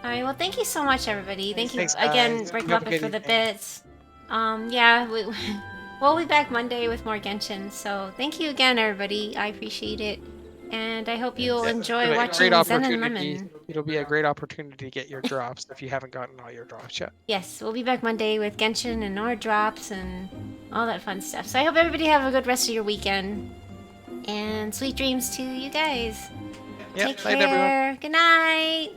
Alright, well thank you so much everybody. Thank you Thanks, again, guys. Rick You have a Muppet good for the evening. bits. Yeah, we'll be back Monday with more Genshin, so thank you again everybody. I appreciate it. And I hope you'll enjoy It'll be a watching great Zen and opportunity. Lemon. It'll be a great opportunity to get your drops if you haven't gotten all your drops yet. Yes, we'll be back Monday with Genshin and our drops and all that fun stuff. So I hope everybody have a good rest of your weekend. And sweet dreams to you guys. Yep, Take night, everyone. care. Good night.